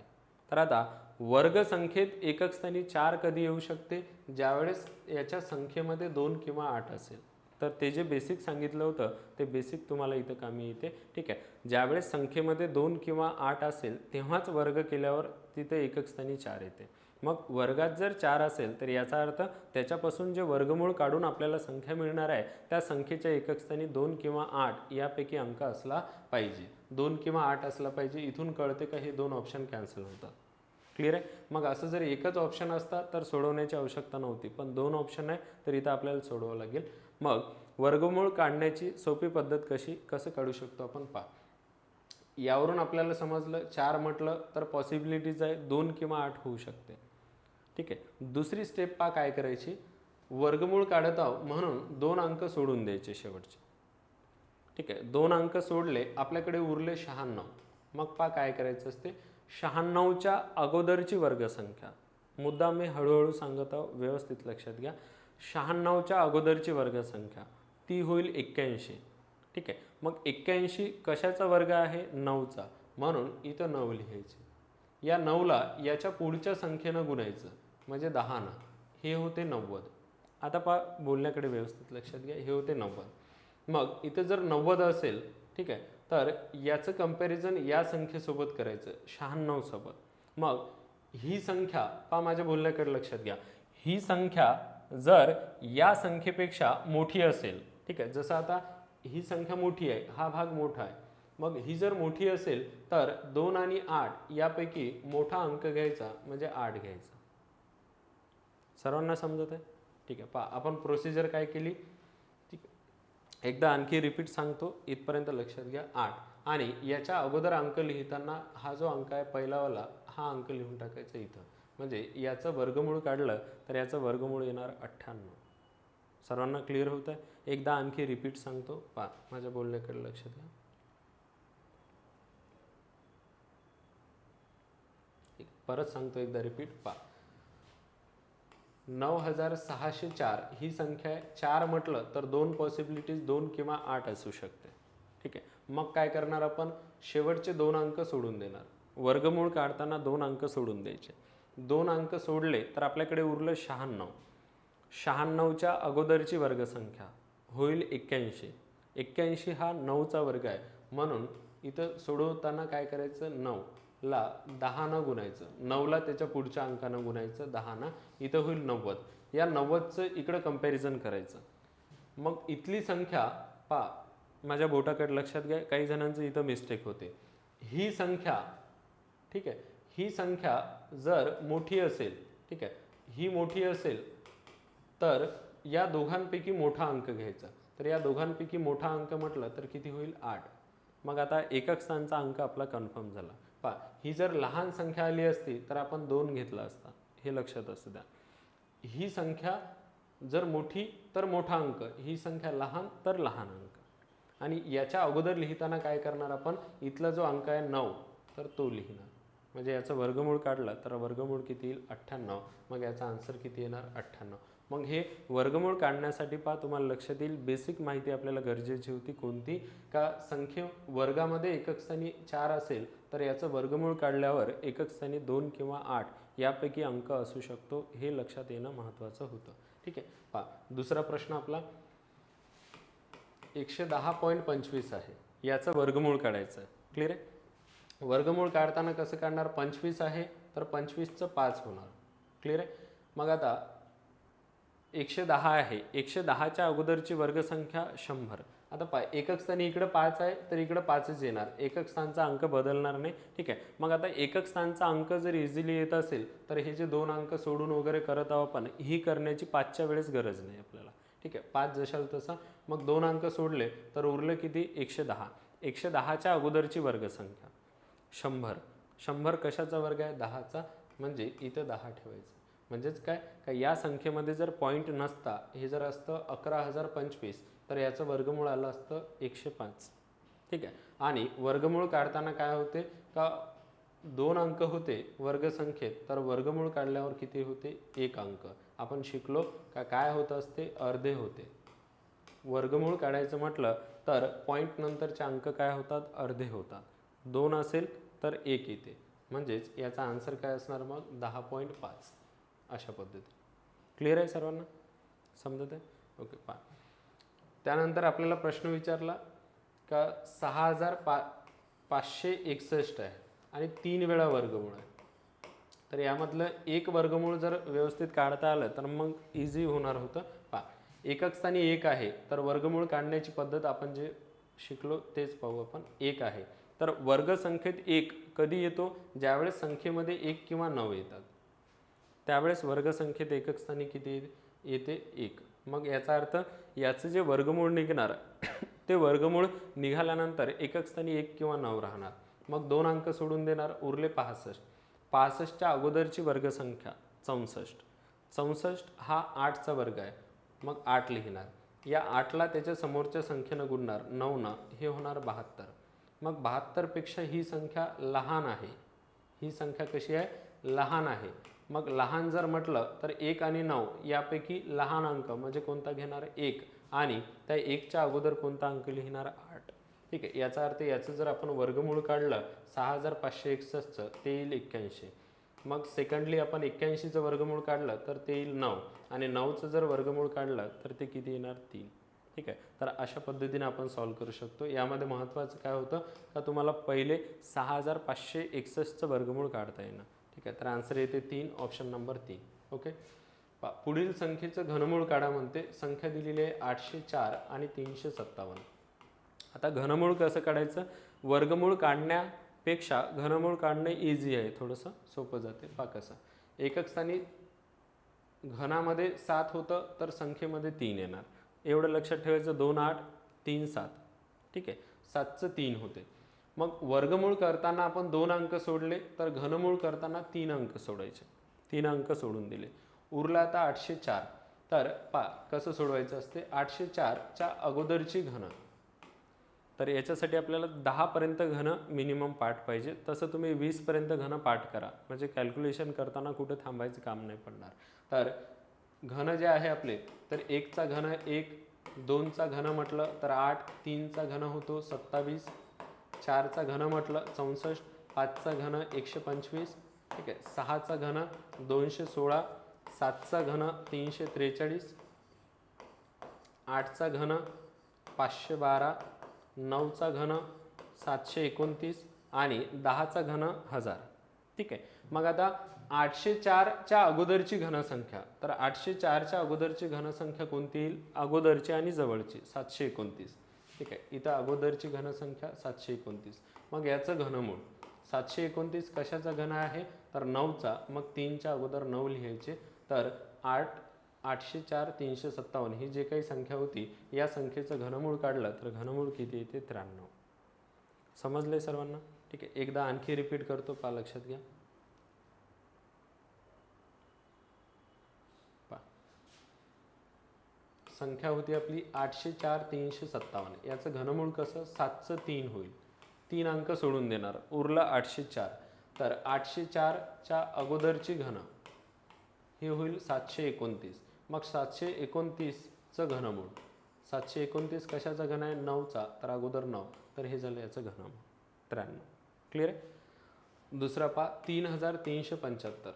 तर आता वर्गसंख्येत एकक स्थानी 4 कधी येऊ शकते, ज्यावेळेस याच्या संख्येमध्ये 2 किंवा 8 असेल. तर ते जे बेसिक सांगितलं होतं ते बेसिक तुम्हाला इथं कामी येते. ठीक आहे, ज्यावेळेस संख्येमध्ये 2 किंवा 8 असेल तेव्हाच वर्ग केल्यावर तिथे एकक स्थानी 4 येते. मग वर्गात जर 4 असेल तर याचा अर्थ त्याच्यापासून जे वर्गमूळ काढून आपल्याला संख्या मिळणार आहे त्या संख्येच्या एकक स्थानी 2 किंवा 8 यापैकी अंक असला पाहिजे. 2 किंवा 8 असला पाहिजे. इथून कळते का हे 2 ऑप्शन कॅन्सल होतात. क्लिअर आहे? मग असं जर एकच ऑप्शन असता तर सोडवण्याची आवश्यकता नव्हती, पण 2 ऑप्शन आहे तर इथं आपल्याला सोडवावं लागेल. मग वर्गमूळ काढण्याची सोपी पद्धत कसं काढू शकतो आपण पहा. यावरून आपल्याला समजलं 4 म्हटलं तर पॉसिबिलिटीज आहे 2 किंवा 8 होऊ शकते. ठीक आहे, दुसरी स्टेप पहा काय करायची, वर्गमूळ काढत आहोत म्हणून 2 अंक सोडून द्यायचे शेवटचे. ठीक आहे, 2 अंक सोडले, आपल्याकडे उरले 96. मग पहा काय करायचं असते, 96च्या अगोदरची वर्गसंख्या, मुद्दा मी हळूहळू सांगत आहो, व्यवस्थित लक्षात घ्या. 96च्या अगोदरची वर्गसंख्या ती होईल 81. ठीक आहे, मग 81 कशाचा वर्ग आहे, 9चा, म्हणून इथं 9 लिहायचे. या 9ला याच्या पुढच्या संख्येनं गुणायचं म्हणजे 10 ना, हे होते 90. आता पहा, बोलण्याकडे व्यवस्थित लक्षात घ्या, हे होते 90. मग इथं जर 90 असेल, ठीक आहे, तर याचं कंपॅरिझन या संख्येसोबत करायचं 96 सोबत. मग ही संख्या पहा, माझ्या बोलण्याकडे लक्षात घ्या, ही संख्या जर या संख्येपेक्षा मोठी असेल, ठीक आहे, जसं आता ही संख्या मोठी आहे, हा भाग मोठा आहे, मग ही जर मोठी असेल तर 2 आणि 8 यापैकी मोठा अंक घ्यायचा म्हणजे 8 घ्यायचा. सर्वांना समजत आहे? ठीक आहे, पहा आपण प्रोसिजर काय केली. ठीक आहे, एकदा आणखी रिपीट सांगतो, इथपर्यंत लक्षात घ्या. 8 आणि याच्या अगोदर अंक लिहिताना हा जो अंक आहे पहिलावाला, हा अंक लिहून टाकायचा इथं, म्हणजे याचं वर्गमूळ काढलं तर याचं वर्गमूळ येणार 98. सर्वांना क्लिअर होत आहे? एकदा आणखी रिपीट सांगतो, पहा माझ्या बोलण्याकडे लक्षात घ्या. परत सांगतो एकदा रिपीट, पहा 9604 ही संख्या आहे. 4 म्हटलं तर 2 पॉसिबिलिटीज 2 किंवा 8 असू शकते. ठीक आहे, मग काय करणार आपण, शेवटचे 2 अंक सोडून देणार. वर्गमूळ काढताना 2 अंक सोडून द्यायचे. 2 अंक सोडले तर आपल्याकडे उरलं 96. 96च्या अगोदरची वर्गसंख्या होईल 81. 81 हा 9चा वर्ग आहे, म्हणून इथं सोडवताना काय करायचं, 9ला 10नं गुणायचं, 9ला त्याच्या पुढच्या अंकानं गुणायचं 10नं, इथं होईल 90. या 90चं इकडं कंपॅरिझन करायचं. मग इथली संख्या माझ्या बोटाकडे लक्षात घ्या, काही जणांचं इथं मिस्टेक होते. ही संख्या, ठीक आहे, ही संख्या जर मोठी असेल, ठीक आहे, ही मोठी असेल तर या दोघांपैकी मोठा अंक घ्यायचा. तर या दोघांपैकी मोठा अंक म्हटलं तर किती होईल, 8. मग आता एकक स्थानचा अंक आपला कन्फर्म झाला. ही जर लहान संख्या आली असती तर आपण 2 घेतला असता, हे लक्षात असू द्या. ही संख्या जर मोठी तर मोठा अंक, ही संख्या लहान तर लहान अंक. आणि याच्या अगोदर लिहिताना काय करणार आपण, इथला जो अंक आहे 9 तर तो लिहिणार. म्हणजे याचं वर्गमूळ काढला तर वर्गमूळ किती येईल, 98. मग याचा आन्सर किती येणार, 98. मग हे वर्गमूळ काढण्यासाठी तुम्हाला लक्षात येईल बेसिक माहिती आपल्याला गरजेची होती. कोणती, का संख्ये वर्गामध्ये एकक स्थानी 4 असेल तर याचं वर्गमूळ काढल्यावर एकक स्थानी 2 किंवा 8 यापैकी अंक असू शकतो, हे लक्षात येणं महत्त्वाचं होतं. ठीक आहे. दुसरा प्रश्न आपला 110.25 आहे, याचं वर्गमूळ काढायचं आहे. क्लिअर आहे. वर्गमूळ काढताना कसं काढणार, 25 आहे तर 25चं 5 होणार. क्लिअर आहे. मग आता 110 आहे, 110च्या अगोदरची वर्गसंख्या 100. आता एकक स्थानी इकडं 5 आहे तर इकडं 5च येणार, एकक स्थानचा अंक बदलणार नाही. ठीक आहे. मग आता एकक स्थानचा अंक जर इझिली येत असेल तर हे जे 2 अंक सोडून वगैरे करत आहोत आपण, ही करण्याची 5च्या वेळेस गरज नाही आपल्याला. ठीक आहे. 5 जशाल तसा. मग 2 अंक सोडले तर उरलं किती, 110. 110च्या अगोदरची वर्गसंख्या 100. 100 कशाचा वर्ग आहे, 10चा, म्हणजे इथं 10 ठेवायचं. म्हणजेच काय, का या संख्येमध्ये जर पॉईंट नसता, हे जर असतं 11,025 तर याचं वर्गमूळ आलं असतं 105. ठीक आहे. आणि वर्गमूळ काढताना काय होते, का 2 अंक होते वर्गसंख्येत तर वर्गमूळ काढल्यावर किती होते, 1 अंक. आपण शिकलो का काय होत असते, अर्धे होते. वर्गमूळ काढायचं म्हटलं तर पॉईंट नंतरचे अंक काय होतात, अर्धे होतात. 2 असेल तर 1 येते. म्हणजेच याचा आन्सर काय असणार मग, 10.5. अशा पद्धतीने. क्लिअर आहे सर्वांना, समजत आहे. ओके. त्यानंतर आपल्याला प्रश्न विचारला का 6,561 आहे आणि 3 वेळा वर्गमूळ आहे. तर यामधलं एक वर्गमूळ जर व्यवस्थित काढता आलं तर मग इझी होणार होतं. एकक स्थानी 1 आहे तर वर्गमूळ काढण्याची पद्धत आपण जे शिकलो तेच पाहू आपण. 1 आहे तर वर्गसंख्येत 1 कधी येतो, ज्यावेळेस संख्येमध्ये 1 किंवा 9 येतात, त्यावेळेस वर्गसंख्येत एकक स्थानी किती येते, 1. मग याचा अर्थ याचं जे वर्गमूळ निघणार ते वर्गमूळ निघाल्यानंतर एकक स्थानी 1 किंवा 9 राहणार. मग 2 अंक सोडून देणार, उरले 65. 65च्या अगोदरची वर्गसंख्या 64. 64 हा 8चा वर्ग आहे, मग 8 लिहिणार. या 8ला त्याच्या समोरच्या संख्येनं गुणणार, 9नं, हे होणार 72. मग 72 पेक्षा ही संख्या लहान आहे. ही संख्या कशी आहे, लहान आहे. मग लहान जर म्हटलं तर 1 आणि 9 यापैकी लहान अंक म्हणजे कोणता घेणार, 1. आणि त्या 1च्या अगोदर कोणता अंक लिहिणार, 8. ठीक आहे. याचा अर्थ याचं जर आपण वर्गमूळ काढलं 6,561चं ते येईल 81. मग सेकंडली आपण 81चं वर्गमूळ काढलं तर ते येईल 9 आणि 9चं जर वर्गमूळ काढलं तर ते किती येणार, 3. ठीक आहे. तर अशा पद्धतीने आपण सॉल्व्ह करू शकतो. यामध्ये महत्त्वाचं काय होतं का तुम्हाला पहिले 6,561चं वर्गमूळ काढता येणं. ठीक आहे. तर आन्सर येते 3, ऑप्शन नंबर 3. ओके. पुढील संख्येचं घनमूळ काढा म्हणते. संख्या दिलेली आहे 804 आणि 357. आता घनमूळ कसं काढायचं, वर्गमूळ काढण्यापेक्षा घनमूळ काढणे इझी आहे, थोडंसं सोपं जाते. कसं, एकक स्थानी घनामध्ये 7 होतं तर संख्येमध्ये 3 येणार, एवढं लक्षात ठेवायचं. 2 8 3 7. ठीक आहे. 7चं 3 होते. मग वर्गमूळ करताना आपण 2 अंक सोडले तर घनमूळ करताना 3 अंक सोडायचे. 3 अंक सोडून दिले, उरला आता 804. तर कसं सोडवायचं असते, 804च्या अगोदरची घन. तर याच्यासाठी आपल्याला 10पर्यंत घन मिनिमम पाठ पाहिजे. तसं तुम्ही 20पर्यंत घन पाठ करा, म्हणजे कॅल्क्युलेशन करताना कुठे थांबायचं काम नाही पडणार. तर घन जे आहे आपले, तर 1चा घन 1, 2चा घन म्हटलं तर 8, 3चा घन होतो 27, 4चा घन म्हटलं 64, 5चा घन 125. ठीक आहे. 6चा घन 216, 7चा घन 343, 8चा घन 512, 9चा घन 729 आणि 10चा घन 1000. ठीक आहे. मग आता 804च्या अगोदरची घनसंख्या, तर 804च्या अगोदरची घनसंख्या कोणती येईल? अगोदरची आणि जवळची 729. ठीक आहे. इथं अगोदरची घनसंख्या 729. मग याचं घनमूळ 729 कशाचा घन आहे? तर 9चा. मग 3च्या अगोदर 9 लिहायचे. तर 804 357 ही जे काही संख्या होती या संख्येचं घनमूळ काढलं तर घनमूळ किती येते? 93. समजलंय सर्वांना? ठीक आहे. एकदा आणखी रिपीट करतो, पहा लक्षात घ्या. संख्या होती आपली 804 357. याचं घनमूळ कसं? 7चं 3 होईल. 3 अंक सोडून देणार, उरला 804. तर 804च्या अगोदरची घन हे होईल 729. मग 729चं घनमूळ, 729 कशाचा घन आहे? 9चा. तर अगोदर 9, तर हे झालं याचं घनमूळ 93. क्लिअर आहे? दुसरा पहा 3375.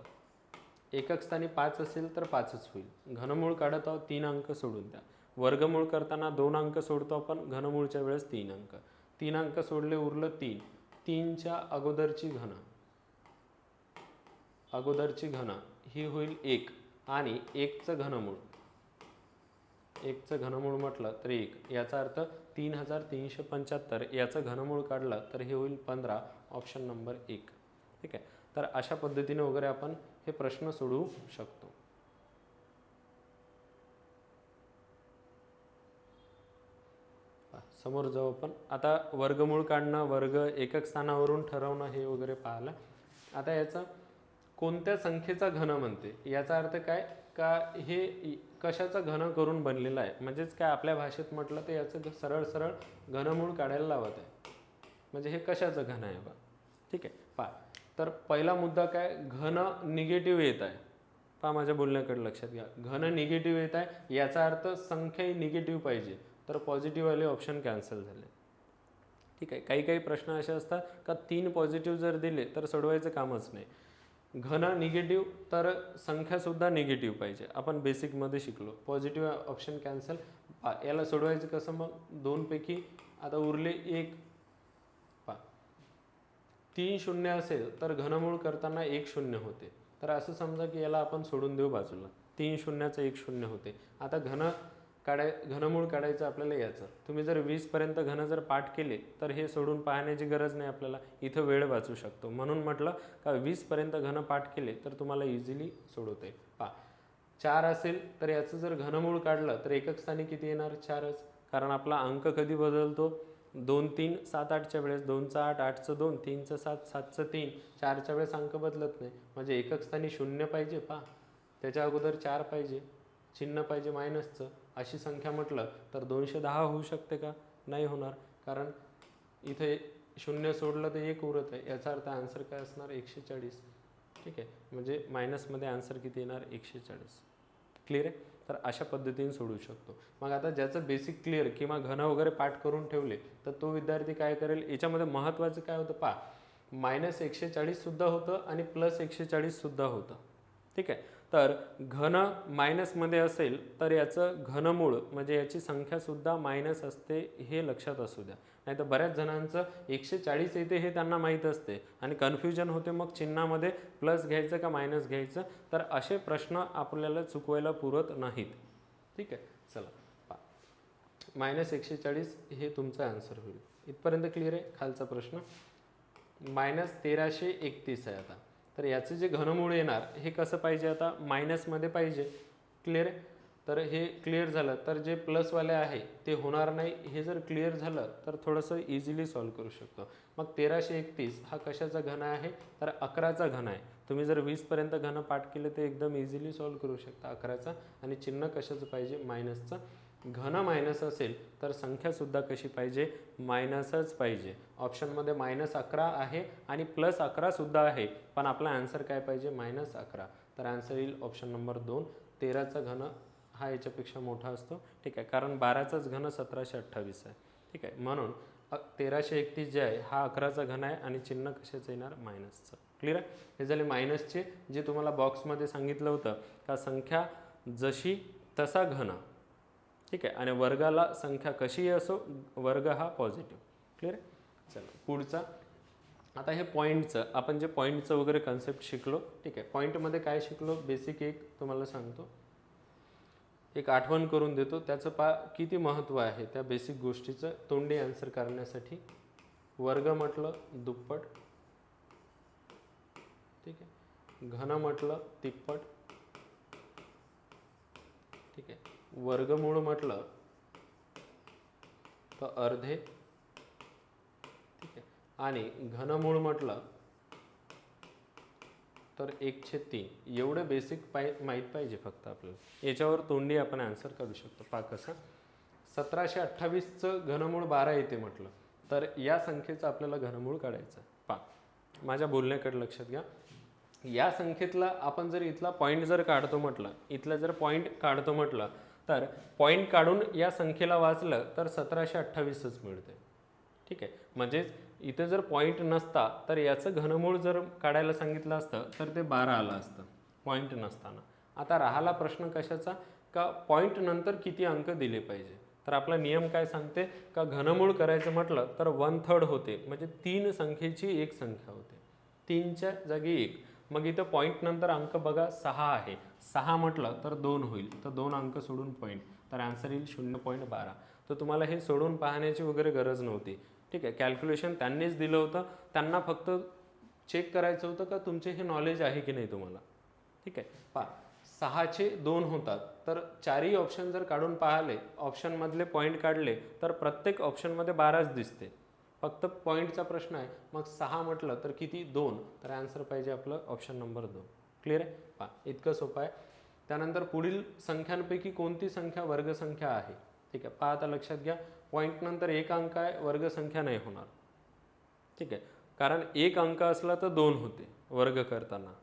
एकक स्थानी 5 असेल तर 5च होईल. घनमूळ काढत आहोत, 3 अंक सोडून द्या. वर्गमूळ करताना 2 अंक सोडतो आपण, घनमूळच्या वेळेस 3 अंक. 3 अंक सोडले, उरलं 3. 3च्या अगोदरची घन ही होईल 1 आणि 1चं घनमूळ, 1चं घनमूळ म्हटलं तर 1. याचा अर्थ 3375 याचं घनमूळ काढलं तर हे होईल 15. Option number 1. ठीक आहे. तर अशा पद्धतीने वगैरे आपण हे प्रश्न सोडवू शकतो. समोर जाऊ आपण. आता वर्गमूळ काढणं, वर्ग एकक स्थानावरून ठरवणं हे वगैरे पाहिलं. आता याचं कोणत्या संख्येचा घन म्हणते, याचा अर्थ काय का हे कशाचा घन करून बनलेलं आहे, म्हणजेच काय आपल्या भाषेत म्हटलं तर याचं सरळ सरळ घनमूळ काढायला लावत आहे. म्हणजे हे कशाचं घन आहे बा. ठीक आहे. पहा, तर पहिला मुद्दा काय, घन निगेटिव्ह येत आहे. पहा माझ्या बोलण्याकडे लक्षात घ्या. घन निगेटिव्ह येत आहे याचा अर्थ संख्याही निगेटिव्ह पाहिजे, तर पॉझिटिव्ह वाले ऑप्शन कॅन्सल झाले. ठीक आहे. काही काही प्रश्न असे असतात का 3 पॉझिटिव्ह जर दिले तर सोडवायचं कामच नाही. घन निगेटिव्ह तर संख्यासुद्धा निगेटिव्ह पाहिजे, आपण बेसिकमध्ये शिकलो. Positive option cancel. याला सोडवायचं कसं? मग 2 पैकी आता उरले 1. 3 शून्य असेल तर घनमूळ करताना 1 शून्य होते. तर असं समजा की याला आपण सोडून देऊ बाजूला. 3 शून्याचं 1 शून्य होते. आता घनमूळ काढायचं आपल्याला याचं. तुम्ही जर 20 पर्यंत घन जर पाठ केले तर हे सोडून पाहण्याची गरज नाही आपल्याला, इथं वेळ वाचू शकतो. म्हणून म्हटलं का 20 पर्यंत घन पाठ केले तर तुम्हाला इझिली सोडवता येईल. पहा 4 असेल तर याचं जर घनमूळ काढलं तर एकक स्थानी किती येणार? 4च. कारण आपला अंक कधी बदलतो? 2 3 7 8च्या वेळेस 2चा 8 8चं 2 3चं 7 7चं 3 4च्या वेळेस अंक बदलत नाही. म्हणजे एकक स्थानी 0 पाहिजे. पहा त्याच्या अगोदर 4 पाहिजे, चिन्ह पाहिजे मायनसचं. अशी संख्या म्हटलं तर 210 होऊ शकते का? नाही होणार, कारण इथे 0 सोडलं तर 1 उरत आहे. याचा अर्थ आन्सर काय असणार? 140. ठीक आहे. म्हणजे मायनसमध्ये आन्सर किती येणार? 140. क्लिअर आहे? तर अशा पद्धतीने सोडू शकतो. मग आता ज्याचं बेसिक क्लिअर किंवा घन वगैरे पाठ करून ठेवले तर तो विद्यार्थी काय करेल, याच्यामध्ये महत्त्वाचं काय होतं पहा, -140 सुद्धा होतं आणि +140 सुद्धा होतं. ठीक आहे. तर घन मायनसमध्ये असेल तर याचं घनमूळ म्हणजे याची संख्यासुद्धा मायनस असते, हे लक्षात असू द्या. नाही तर बऱ्याच जणांचं 140 येते हे त्यांना माहीत असते आणि कन्फ्युजन होते, मग चिन्हामध्ये प्लस घ्यायचं का मायनस घ्यायचं. तर असे प्रश्न आपल्याला चुकवायला पुरत नाहीत. ठीक आहे. चला पहा, -140 हे तुमचं आन्सर होईल. इथपर्यंत क्लिअर आहे? खालचा प्रश्न -1331 आहे. आता तर याचं जे घनमूळ येणार हे कसं पाहिजे? आता मायनसमध्ये पाहिजे. क्लिअर आहे? तर हे क्लिअर झालं तर जे प्लसवाले आहे ते होणार नाही. हे जर क्लिअर झालं तर थोडंसं इझिली सॉल्व करू शकतो. मग 1331 हा कशाचा घन आहे? तर 11चा घन आहे. तुम्ही जर 20 पर्यंत घन पाठ केले तर एकदम इझिली सॉल्व करू शकता 11चा. आणि चिन्ह कशाचं पाहिजे? मायनसचं. घन मायनस असेल तर संख्यासुद्धा कशी पाहिजे? मायनसच पाहिजे. ऑप्शनमध्ये -11 आहे आणि +11 सुद्धा आहे, पण आपला आन्सर काय पाहिजे? -11. तर आन्सर येईल ऑप्शन नंबर 2. 13चा घन हा याच्यापेक्षा मोठा असतो. ठीक आहे. कारण 12चाच घन 1728 आहे. ठीक आहे. म्हणून 1331 जे आहे हा 11चा घन आहे आणि चिन्ह कशाचं येणार मायनसचं. क्लिअर आहे. हे झाले मायनसचे, जे तुम्हाला बॉक्समध्ये सांगितलं होतं का संख्या जशी तसा घन. ठीक आहे. आणि वर्गाला संख्या कशीही असो, वर्ग हा पॉझिटिव्ह. क्लिअर आहे. चला पुढचा. आता हे पॉईंटचं आपण जे पॉईंटचं वगैरे कन्सेप्ट शिकलो. ठीक आहे. पॉईंटमध्ये काय शिकलो बेसिक एक तुम्हाला सांगतो, एक आठवण करून देतो. त्याचं किती महत्त्व आहे त्या बेसिक गोष्टीचं तोंडी आन्सर करण्यासाठी. वर्ग म्हटलं दुप्पट, ठीक आहे. घन म्हटलं तिप्पट, ठीक आहे. वर्गमूळ म्हटलं तर अर्धे, ठीक आहे. आणि घनमूळ म्हटलं तर 1/3. एवढं बेसिक माहीत पाहिजे फक्त आपल्याला. याच्यावर तोंडी आपण आन्सर करू शकतो. पहा कसं. 1728चं घनमूळ 12 येते म्हटलं तर या संख्येचं आपल्याला घनमूळ काढायचं. पहा माझ्या बोलण्याकडे लक्षात घ्या. या संख्येतला आपण जर इथला पॉईंट जर काढतो म्हटलं, इथला जर पॉईंट काढतो म्हटलं तर पॉईंट काढून या संख्येला वाचलं तर 1728च मिळते. ठीक आहे. म्हणजेच इथे जर पॉईंट नसता तर याचं घनमूळ जर काढायला सांगितलं असतं तर ते 12 आलं असतं पॉईंट नसताना. आता राहिला प्रश्न कशाचा, का पॉईंट नंतर किती अंक दिले पाहिजे. तर आपला नियम काय सांगते का घनमूळ करायचं म्हटलं तर 1/3 होते, म्हणजे 3 संख्येची एक संख्या होते, 3च्या जागी 1. मग इथं पॉईंट नंतर अंक बघा 6 आहे. 6 म्हटलं तर 2 होईल, तर 2 अंक सोडून पॉईंट, तर आन्सर येईल 0.12. तर तुम्हाला हे सोडून पाहण्याची वगैरे गरज नव्हती. ठीक आहे. कॅल्क्युलेशन त्यांनीच दिलं होतं, त्यांना फक्त चेक करायचं होतं का तुमचे हे नॉलेज आहे की नाही तुम्हाला. ठीक आहे. पहा 6चे 2 होतात, तर चारही ऑप्शन जर काढून पाहिले, ऑप्शनमधले पॉईंट काढले तर प्रत्येक ऑप्शनमध्ये 12च दिसते. फक्त पॉईंटचा प्रश्न आहे. मग 6 म्हटलं तर किती 2, तर आन्सर पाहिजे आपलं ऑप्शन नंबर 2. क्लिअर आहे. पहा इतकं सोपं आहे. त्यानंतर पुढील संख्यांपैकी कोणती संख्या वर्गसंख्या आहे. ठीक आहे. पहा आता लक्षात घ्या, पॉईंट नंतर एक अंक आहे, वर्गसंख्या नाही होणार. ठीक आहे. कारण एक अंक असला तर 2 होते वर्ग करताना,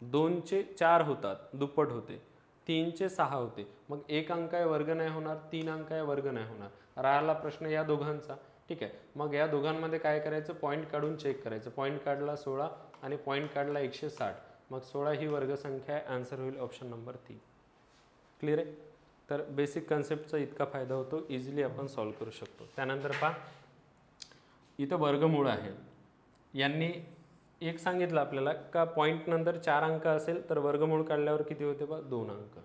2चे 4 होतात दुप्पट होते, 3चे 6 होते. मग एक अंक आहे वर्ग नाही होणार, 3 अंक आहे वर्ग नाही होणार. राहिला प्रश्न या दोघांचा. ठीक आहे. मग या दोघांमध्ये काय करायचं, पॉईंट काढून चेक करायचं. पॉईंट काढला 16 आणि पॉईंट काढला 160, मग 16 ही वर्गसंख्या आहे, आन्सर होईल ऑप्शन नंबर 3. क्लिअर आहे. तर बेसिक कन्सेप्टचा इतका फायदा होतो, इझिली आपण सॉल्व्ह करू शकतो. त्यानंतर पहा इथं वर्गमूळ आहे. यांनी एक सांगितलं आपल्याला का पॉईंट नंतर 4 अंक असेल तर वर्गमूळ काढल्यावर किती होते बा 2 अंक.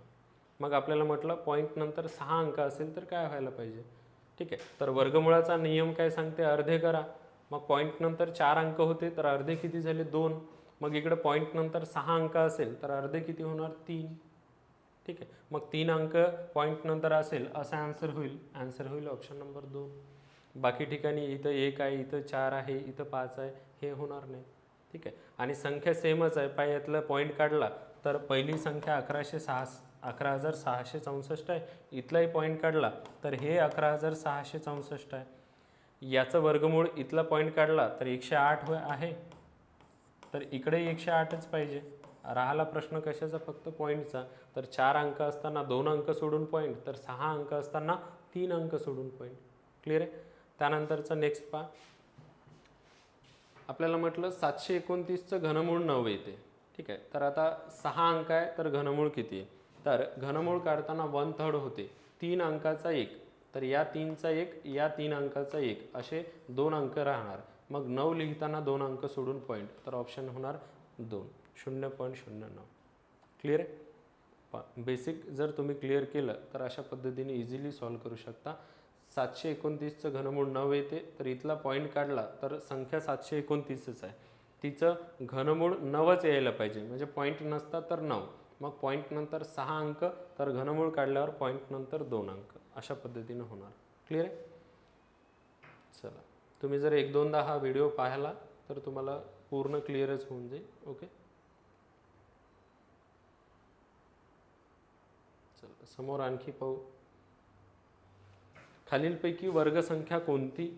मग आपल्याला म्हटलं पॉईंट नंतर 6 अंक असेल तर काय व्हायला पाहिजे. ठीक आहे. तर वर्गमूळाचा नियम काय सांगते, अर्धे करा. मग पॉईंट नंतर 4 अंक होते तर अर्धे किती झाले 2. मग इकडे पॉईंट नंतर 6 अंक असेल तर अर्धे किती होणार 3. ठीक आहे. मग 3 अंक पॉईंट नंतर असेल असा आन्सर होईल, आन्सर होईल ऑप्शन नंबर 2. बाकी ठिकाणी इथं 1 आहे, इथं 4 आहे, इथं 5 आहे, हे होणार नाही. ठीक आहे. आणि संख्या सेमच आहे. पाय यातला पॉईंट काढला तर पहिली संख्या 11,664 आहे. इथलाही पॉईंट काढला तर हे 11,664 आहे. याचं वर्गमूळ इथला पॉईंट काढला तर 108 आहे, तर इकडे 108च पाहिजे. राहिला प्रश्न कशाचा, फक्त पॉईंटचा. तर 4 अंक असताना 2 अंक सोडून पॉईंट, तर 6 अंक असताना 3 अंक सोडून पॉईंट. क्लिअर आहे. त्यानंतरचं नेक्स्ट पहा. आपल्याला म्हटलं 729चं घनमूळ 9 येते. ठीक आहे. तर आता 6 अंक आहे तर घनमूळ किती आहे, तर घनमूळ काढताना 1/3 होते, 3 अंकाचा 1, तर या 3चा 1, या 3 अंकाचा 1, असे 2 अंक राहणार. मग 9 लिहिताना 2 अंक सोडून पॉईंट, तर ऑप्शन होणार 2, 0.09. क्लिअर आहे. बेसिक जर तुम्ही क्लिअर केलं तर अशा पद्धतीने इझिली सॉल्व्ह करू शकता. 729चं घनमूळ 9 येते, तर इथला पॉईंट काढला तर संख्या 729च आहे, तिचं घनमूळ 9च यायला पाहिजे. म्हणजे पॉईंट नसता तर 9, मग पॉईंट नंतर 6 अंक, तर घनमूळ काढल्यावर पॉईंट नंतर 2 अंक, अशा पद्धतीने होणार. क्लिअर आहे. चला तुम्ही जर 1-2दा हा व्हिडिओ पाहिला तर तुम्हाला पूर्ण क्लिअरच होऊन जाईल. ओके. चला समोर आणखी पाहू. खालीलपैकी वर्गसंख्या कोणती,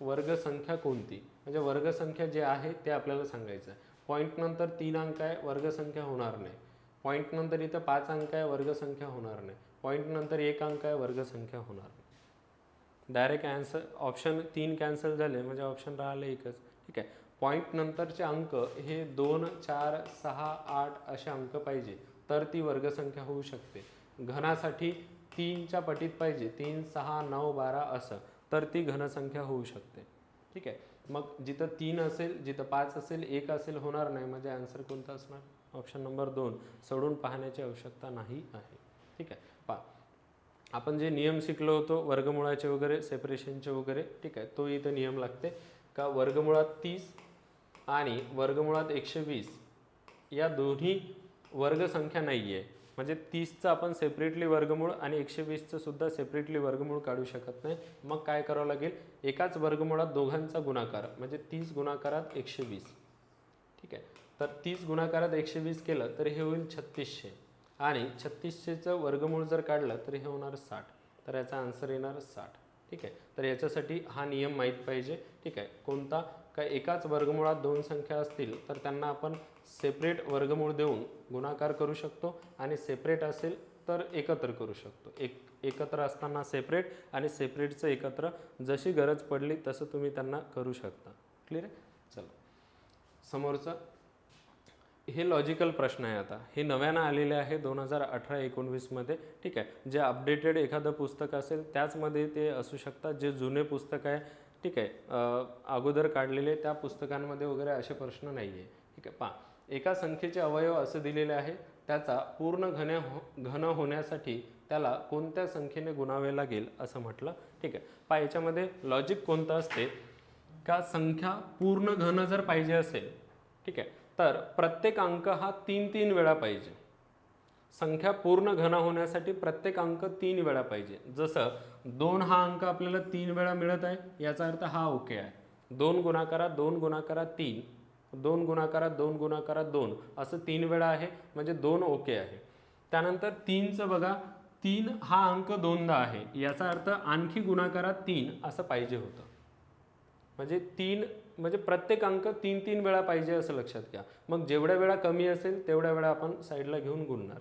वर्गसंख्या कोणती, म्हणजे वर्गसंख्या जे आहे ते आपल्याला सांगायचं आहे. पॉईंट नंतर 3 अंक आहे, वर्गसंख्या होणार नाही. पॉईंट नंतर इथं 5 अंक आहे, वर्गसंख्या होणार नाही. पॉईंट नंतर 1 अंक आहे, वर्गसंख्या होणार नाही. डायरेक्ट आन्सर ऑप्शन 3 कॅन्सल झाले म्हणजे ऑप्शन राहिलं एकच. ठीक आहे. पॉईंट नंतरचे अंक हे 2, 4, 6, 8 असे अंक पाहिजे तर ती वर्गसंख्या होऊ शकते. घनासाठी 3च्या पटीत पाहिजे, 3, 6, 9, 12 असं, तर ती घनसंख्या होऊ शकते. ठीक आहे. मग जिथं 3 असेल, जिथं 5 असेल, 1 असेल होणार नाही, म्हणजे आन्सर कोणता असणार? Option number 2. सोडून पाहण्याची आवश्यकता नाही आहे. ठीक आहे. पहा, आपण जे नियम शिकलो होतो वर्गमुळाचे वगैरे, सेपरेशनचे वगैरे, ठीक आहे, तो इथं नियम लागते का वर्गमुळात 30 आणि वर्गमुळात 120 या दोन्ही वर्गसंख्या नाही आहे. म्हणजे 30चं आपण सेपरेटली वर्गमूळ आणि 120चं सुद्धा सेपरेटली वर्गमूळ काढू शकत नाही. मग काय करावं लागेल? एकाच वर्गमुळात दोघांचा गुणाकार, म्हणजे 30 गुणाकारात 120. ठीक आहे. तर 30 गुणाकारात 120 केलं तर हे होईल 3600 आणि 3600चं वर्गमूळ जर काढलं तर हे होणार 60. तर याचा आन्सर येणार 60. ठीक आहे. तर याच्यासाठी हा नियम माहीत पाहिजे. ठीक आहे. कोणता? काय एकाच वर्गमुळात दोन संख्या असतील तर त्यांना आपण सेपरेट वर्गमूळ देऊन गुणाकार करू शकतो आणि सेपरेट असेल तर एकत्र करू शकतो. एकत्र असताना सेपरेट आणि सेपरेटचं एकत्र, जशी गरज पडली तसं तुम्ही त्यांना करू शकता. क्लिअर आहे? चला समोरचा हे लॉजिकल प्रश्न आहे. आता हे नव्यानं आलेले आहे 2018-19 मध्ये. ठीक आहे. जे अपडेटेड एखादं पुस्तक असेल त्याचमध्ये ते असू शकतात. जे जुने पुस्तक आहे, ठीक आहे, अगोदर काढलेले त्या पुस्तकांमध्ये वगैरे असे प्रश्न नाही आहे. ठीक आहे. पहा, एका संख्येचे अवयव असे दिलेले आहे, त्याचा पूर्ण घन होण्यासाठी त्याला कोणत्या संख्येने गुणावे लागेल असं म्हटलं. ठीक आहे. पहा, याच्यामध्ये लॉजिक कोणतं असते का संख्या पूर्ण घन जर पाहिजे असेल, ठीक आहे, तर प्रत्येक अंक हा 3 वेळा पाहिजे. संख्या पूर्ण घन होण्यासाठी प्रत्येक अंक 3 वेळा पाहिजे. जसं 2 हा अंक आपल्याला 3 वेळा मिळत आहे, याचा अर्थ हा ओके आहे. 2 गुणाकारात 2 गुणाकारात 3, 2 गुणाकारात 2 गुणाकारात 2 असं 3 वेळा आहे, म्हणजे 2 ओके आहे. त्यानंतर 3चं बघा, 3 हा अंक 2दा आहे, याचा अर्थ आणखी गुणाकारात 3 असं पाहिजे होतं. म्हणजे 3 म्हणजे प्रत्येक अंक 3 वेळा पाहिजे असं लक्षात घ्या. मग जेवढ्या वेळा कमी असेल तेवढ्या वेळा आपण साईडला घेऊन गुणणार.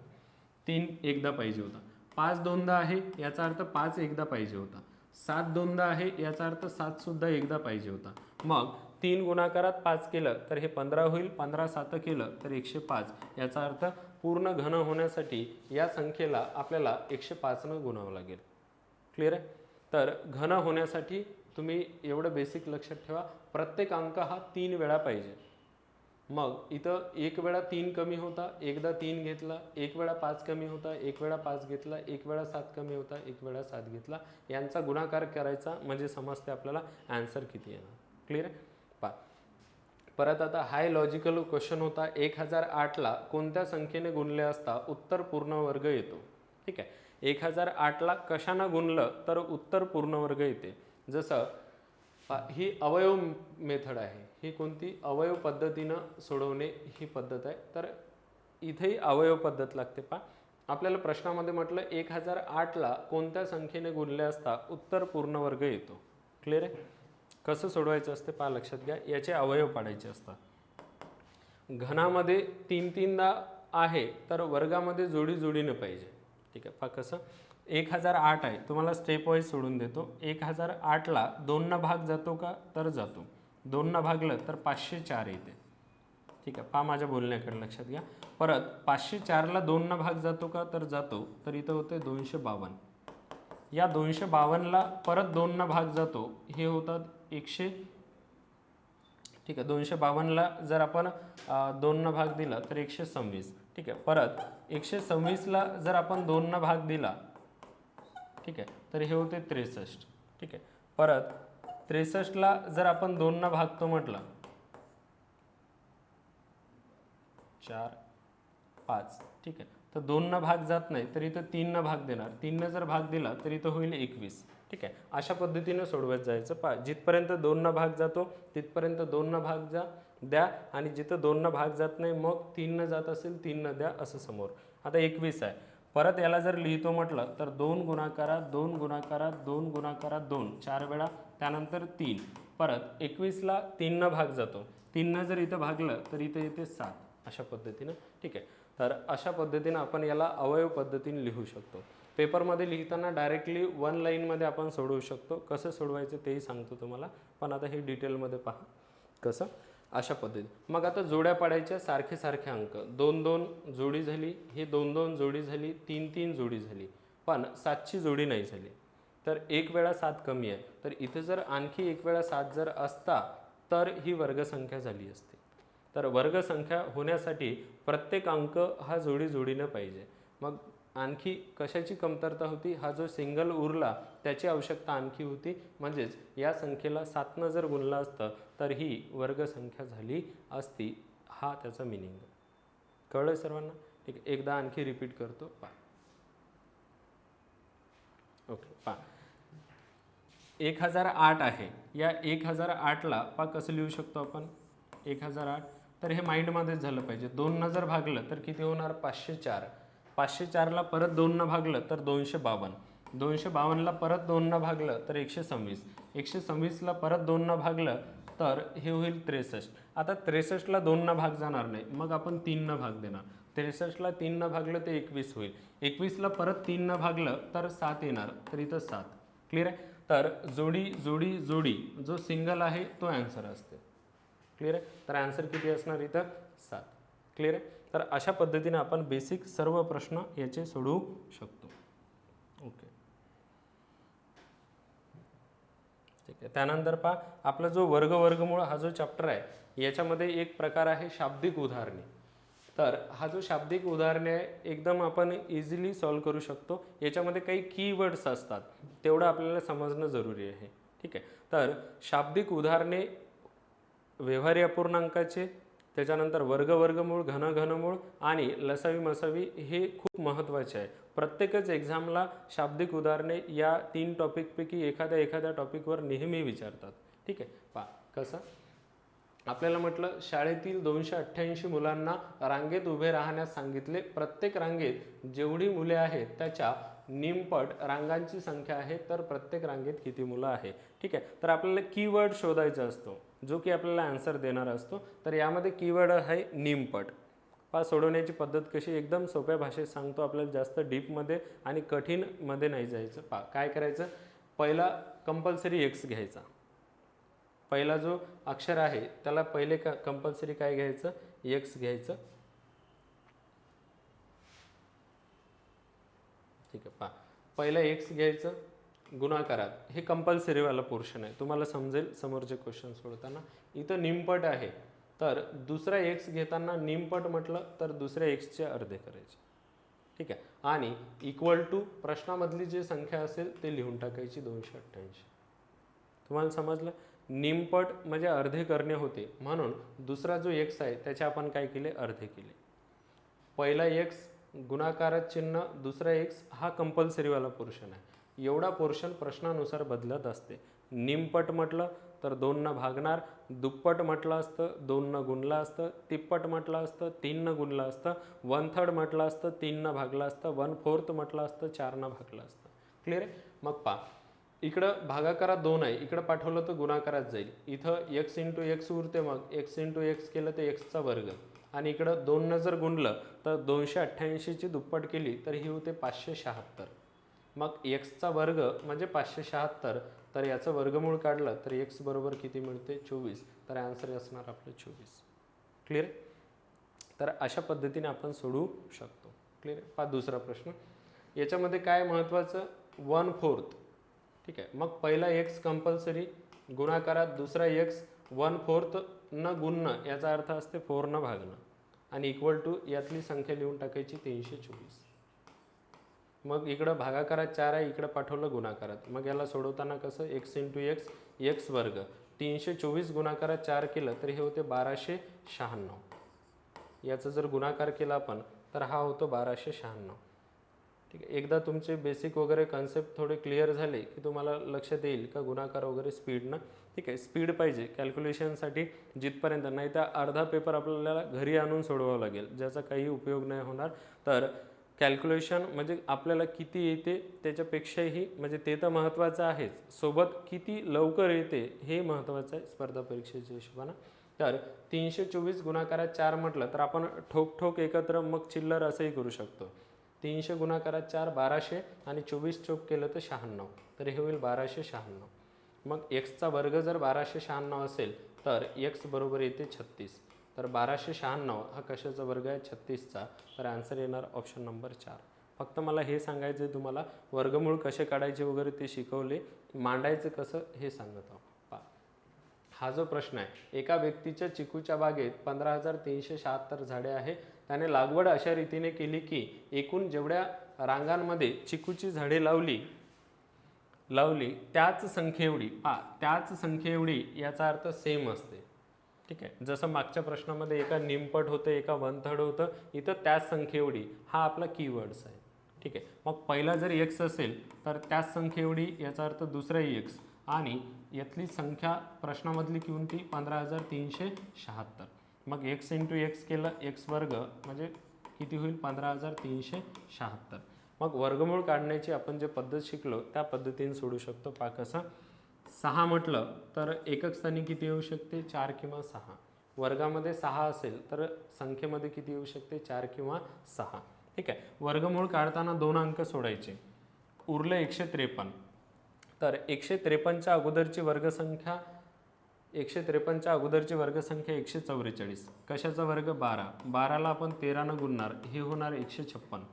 3 एकदा पाहिजे होता. 5 दोनदा आहे, याचा अर्थ 5 एकदा पाहिजे होता. 7 दोनदा आहे, याचा अर्थ 7 सुद्धा एकदा पाहिजे होता. मग 3 गुणाकारात 5 केलं तर हे 15 होईल, 15 7 केलं तर 105. याचा अर्थ पूर्ण घन होण्यासाठी या संख्येला आपल्याला 105 गुणावं लागेल. क्लिअर आहे? तर घन होण्यासाठी तुम्ही एवढं बेसिक लक्षात ठेवा, प्रत्येक अंक हा 3 वेळा पाहिजे. मग इथं एक वेळा 3 कमी होता, एकदा 3 घेतला, एक वेळा 5 कमी होता, एक वेळा 5 घेतला, एक वेळा 7 कमी होता, एक वेळा 7 घेतला, यांचा गुणाकार करायचा म्हणजे समजते आपल्याला आन्सर किती येणार. क्लिअर आहे? पहा, परत आता हाय लॉजिकल क्वेश्चन होता. 1008ला कोणत्या संख्येने गुणले असता उत्तर पूर्ण वर्ग येतो? ठीक आहे. 1008ला कशानं गुणलं तर उत्तर पूर्ण वर्ग येते? जसं ही अवयव मेथड आहे, ही कोणती? अवयव पद्धतीनं सोडवणे ही पद्धत आहे. तर इथेही अवयव पद्धत लागते. पहा, आपल्याला प्रश्नामध्ये म्हटलं 1008ला कोणत्या संख्येने गुणले असता उत्तर पूर्ण वर्ग येतो? क्लिअर आहे? कसं सोडवायचं असते पहा, लक्षात घ्या. याचे अवयव पाडायचे असतात. घनामध्ये 3दा आहे तर वर्गामध्ये जोडी जोडीनं पाहिजे. ठीक आहे. पहा कसं, 1008 आहे, तुम्हाला स्टेप वाईज सोडून देतो. 1008ला 2 भाग जातो का तर जातो. 2 भागलं तर 504 येते. ठीक आहे. पहा, माझ्या बोलण्याकडे लक्षात घ्या. परत 504ला 2 भाग जातो का तर जातो. तर इथं होते 252. या 252ला परत 2 भाग जातो, हे होतात 100. ठीक आहे. 252ला जर आपण 2 भाग दिला तर 126. ठीक आहे. परत 126ला जर आपण 2 भाग दिला, ठीक आहे, तर हे होते 63. ठीक आहे. परत 63ला जर आपण 2 भागतो म्हटलं 4 5. ठीक आहे. तर 2 भाग जात नाही तर इथं 3 भाग देणार. 3 जर भाग दिला तर इथं होईल 21. ठीक आहे. अशा पद्धतीने सोडवत जायचं. पहा, जिथपर्यंत 2 भाग जातो तिथपर्यंत 2 भाग द्या आणि जिथं 2 भाग जात नाही मग 3 जात असेल 3 द्या, असं समोर. आता 21 आहे. परत याला जर लिहितो म्हटलं तर 2 गुणाकारात 2 गुणाकारात 2 गुणाकारात 2 4 वेळा, त्यानंतर 3. परत 21ला 3 भाग जातो. 3 जर इथं भागलं तर इथं येते 7. अशा पद्धतीनं. ठीक आहे. तर अशा पद्धतीने आपण याला अवयव पद्धतीने लिहू शकतो. पेपरमध्ये लिहिताना डायरेक्टली वन लाईनमध्ये आपण सोडवू शकतो. कसं सोडवायचं तेही सांगतो तुम्हाला, पण आता हे डिटेलमध्ये पहा कसं. अशा पद्धतीने मग आता जोड्या पाडायच्या, सारखे सारखे अंक, 2 2 जोडी झाली, ही 2 2 जोडी झाली, 3 3 जोडी झाली, पण 7ची जोडी नाही झाली. तर एक वेळा 7 कमी आहे, तर इथे जर आणखी एक वेळा 7 जर असता तर ही वर्गसंख्या झाली असती. तर वर्गसंख्या होण्यासाठी प्रत्येक अंक हा जोडी जोडीनं पाहिजे. मग आणखी कशाची कमतरता होती, हा जो सिंगल उरला त्याची आवश्यकता आणखी होती. म्हणजेच या संख्येला 7नं जर गुणलं असतं तर ही वर्गसंख्या झाली असती. हा त्याचा मिनिंग. कळलं सर्वांना? ठीक आहे, एकदा आणखी रिपीट करतो, पहा. ओके, पहा 1008 आहे. या 1008ला पहा कसं लिहू शकतो आपण. 1008 तर हे माइंडमध्येच झालं पाहिजे. 2 जर भागलं तर किती होणार, 504. 504ला परत 2 भागलं तर 252. 252ला परत 2 भागलं तर 126. 126ला परत 2 भागलं तर हे होईल 63. आता 63ला 2 भाग जाणार नाही, मग आपण 3 भाग देणार. 63ला 3 भागलं तर 21 होईल. 21ला परत 3 भागलं तर 7 येणार, तर इथं 7. क्लिअर आहे? तर जोडी जोडी जोडी जो सिंगल आहे तो आन्सर असते. क्लिअर आहे? तर आन्सर किती असणार इथं, 7. क्लिअर आहे? तर अशा पद्धतीने आपण बेसिक सर्व प्रश्न याचे सोडवू शकतो. ओके, ठीक आहे. त्यानंतर पहा आपला जो वर्गमूळ हा जो चॅप्टर आहे याच्यामध्ये एक प्रकार आहे शाब्दिक उदाहरणे. तर हा जो शाब्दिक उदाहरणे आहे एकदम आपण इझिली सॉल्व करू शकतो. याच्यामध्ये काही कीवर्ड्स असतात, तेवढं आपल्याला समजणं जरुरी आहे. ठीक आहे. तर शाब्दिक उदाहरणे व्यवहारी अपूर्णांकाचे, त्याच्यानंतर वर्गमूळ, घनमूळ आणि लसावी मसावी हे खूप महत्त्वाचे आहे. प्रत्येकच एक्झामला शाब्दिक उदाहरणे या 3 टॉपिकपैकी एखाद्या टॉपिकवर नेहमी विचारतात. ठीक आहे. पहा कसं. आपल्याला म्हटलं शाळेतील 288 मुलांना रांगेत उभे राहण्यास सांगितले. प्रत्येक रांगेत जेवढी मुले आहेत त्याच्या निमपट रांगांची संख्या आहे, तर प्रत्येक रांगेत किती मुलं आहे. ठीक आहे. तर आपल्याला कीवर्ड शोधायचा असतो जो की आपल्याला आन्सर देणार असतो. तर यामध्ये कीवर्ड आहे निमपट. पहा सोडवण्याची पद्धत कशी, एकदम सोप्या भाषेत सांगतो, आपल्याला जास्त डीपमध्ये आणि कठीणमध्ये नाही जायचं. पहा काय करायचं, पहिला कंपल्सरी एक्स घ्यायचा. पहिला जो अक्षर आहे त्याला पहिले कंपल्सरी काय घ्यायचं, एक्स घ्यायचं. ठीक आहे. पहा पहिला एक्स घ्यायचं गुणाकारात, हे कंपल्सरीवाला पोर्शन आहे, तुम्हाला समजेल समोरचे क्वेश्चन सोडताना. इथं निमपट आहे, तर दुसरा एक्स घेताना निमपट म्हटलं तर दुसऱ्या एक्सचे अर्धे करायचे. ठीक आहे. आणि इक्वल टू प्रश्नामधली जी संख्या असेल ते लिहून टाकायची 288. तुम्हाला समजलं. निमपट म्हणजे अर्धे करणे होते, म्हणून दुसरा जो एक्स आहे त्याचे आपण काय केले, अर्धे केले. पहिला एक्स गुणाकारात चिन्ह, दुसरा एक्स हा कंपल्सरीवाला पोर्शन आहे. एवढा पोर्शन प्रश्नानुसार बदलत असते. निमपट म्हटलं तर 2 भागणार, दुप्पट म्हटलं असतं 2 गुणलं असतं, तिप्पट म्हटलं असतं 3 गुणलं असतं, 1/3 म्हटलं असतं 3 भागलं असतं, 1/4 म्हटलं असतं 4 भागलं असतं. क्लिअर आहे. मग पहा इकडं भागाकारात 2 आहे, इकडं पाठवलं तर गुणाकारात जाईल. इथं x इंटू एक्स उरते, मग x इंटू एक्स केलं तर एक्सचा वर्ग, आणि इकडं 2 जर गुणलं तर 288ची दुप्पट केली तर ही होते 576. मग एक्सचा वर्ग म्हणजे 576, तर याचं वर्गमूळ काढलं तर एक्स बरोबर किती मिळते, 24. तर आन्सर असणार आपलं 24. क्लिअर. तर अशा पद्धतीने आपण सोडवू शकतो. क्लिअर. पहा दुसरा प्रश्न. याच्यामध्ये काय महत्त्वाचं, 1/4. ठीक आहे. मग पहिला एक्स कंपल्सरी गुणाकारात, दुसरा एक्स 1/4 न गुणणं, याचा अर्थ असते 4 न भागणं, आणि इक्वल टू यातली संख्या लिहून टाकायची 324. मग इकडं भागाकारात 4 आहे, इकडं पाठवलं गुणाकारात. मग याला सोडवताना कसं, एक्स इंटू एक्स, एक्स वर्ग, 324 गुणाकारात 4 केलं तर हे होते 1296. याचा जर गुणाकार केला आपण तर हा होतो 1296. ठीक आहे. एकदा तुमचे बेसिक वगैरे कन्सेप्ट थोडे क्लिअर झाले की तुम्हाला लक्षात येईल का गुणाकार वगैरे स्पीडनं. ठीक आहे. स्पीड पाहिजे कॅल्क्युलेशनसाठी जिथपर्यंत, नाही तर अर्धा पेपर आपल्याला घरी आणून सोडवावं लागेल, ज्याचा काही उपयोग नाही होणार. तर कॅल्क्युलेशन म्हणजे आपल्याला किती येते त्याच्यापेक्षाही, म्हणजे ते तर महत्त्वाचं आहेच, सोबत किती लवकर येते हे महत्त्वाचं आहे स्पर्धा परीक्षेच्या हिशोबानं. तर 324 गुणाकारात 4 म्हटलं तर आपण ठोक ठोक एकत्र मग चिल्लर असंही करू शकतो. 300 गुणाकारात 4 1200 आणि 24 चोक केलं तर 96, तर हे होईल 1296. मग एक्सचा वर्ग जर 1296 असेल तर एक्स बरोबर येते 36. तर 1296 हा कशाचा वर्ग आहे? 36चा. तर आन्सर येणार ऑप्शन नंबर 4. फक्त मला हे सांगायचं आहे तुम्हाला, वर्गमूळ कसे काढायचे वगैरे ते शिकवले, मांडायचं कसं हे सांगत आहोत. हा जो प्रश्न आहे, एका व्यक्तीच्या चिकूच्या बागेत 15,376 झाडे आहे. त्याने लागवड अशा रीतीने केली की एकूण जेवढ्या रांगांमध्ये चिकूची झाडे लावली त्याच संख्येएवढी याचा अर्थ सेम असते. ठीक आहे, जसं मागच्या प्रश्नामध्ये एका निमपट होतं, एका वनथर्ड होतं, इथं त्याच संख्येएवढी हा आपला कीवर्ड्स आहे. ठीक आहे, मग पहिला जर एक्स असेल तर त्याच संख्येएवढी याचा अर्थ दुसराही एक्स, आणि यातली संख्या प्रश्नामधली कोणती? 15,376. मग एक्स इंटू एक्स केलं, एक्स वर्ग म्हणजे किती होईल? 15,376. मग वर्गमूळ काढण्याची आपण जे पद्धत शिकलो त्या पद्धतीने सोडू शकतो. पहा कसं, 6 म्हटलं तर एकक स्थानी किती येऊ शकते? 4 किंवा 6. वर्गामध्ये 6 असेल तर संख्येमध्ये किती येऊ शकते? 4 किंवा 6. ठीक आहे, वर्गमूळ काढताना 2 अंक सोडायचे. उरलं 153. तर 153च्या अगोदरची वर्गसंख्या 144. कशाचा वर्ग? 12. 12ला आपण 13 गुणणार, हे होणार 156.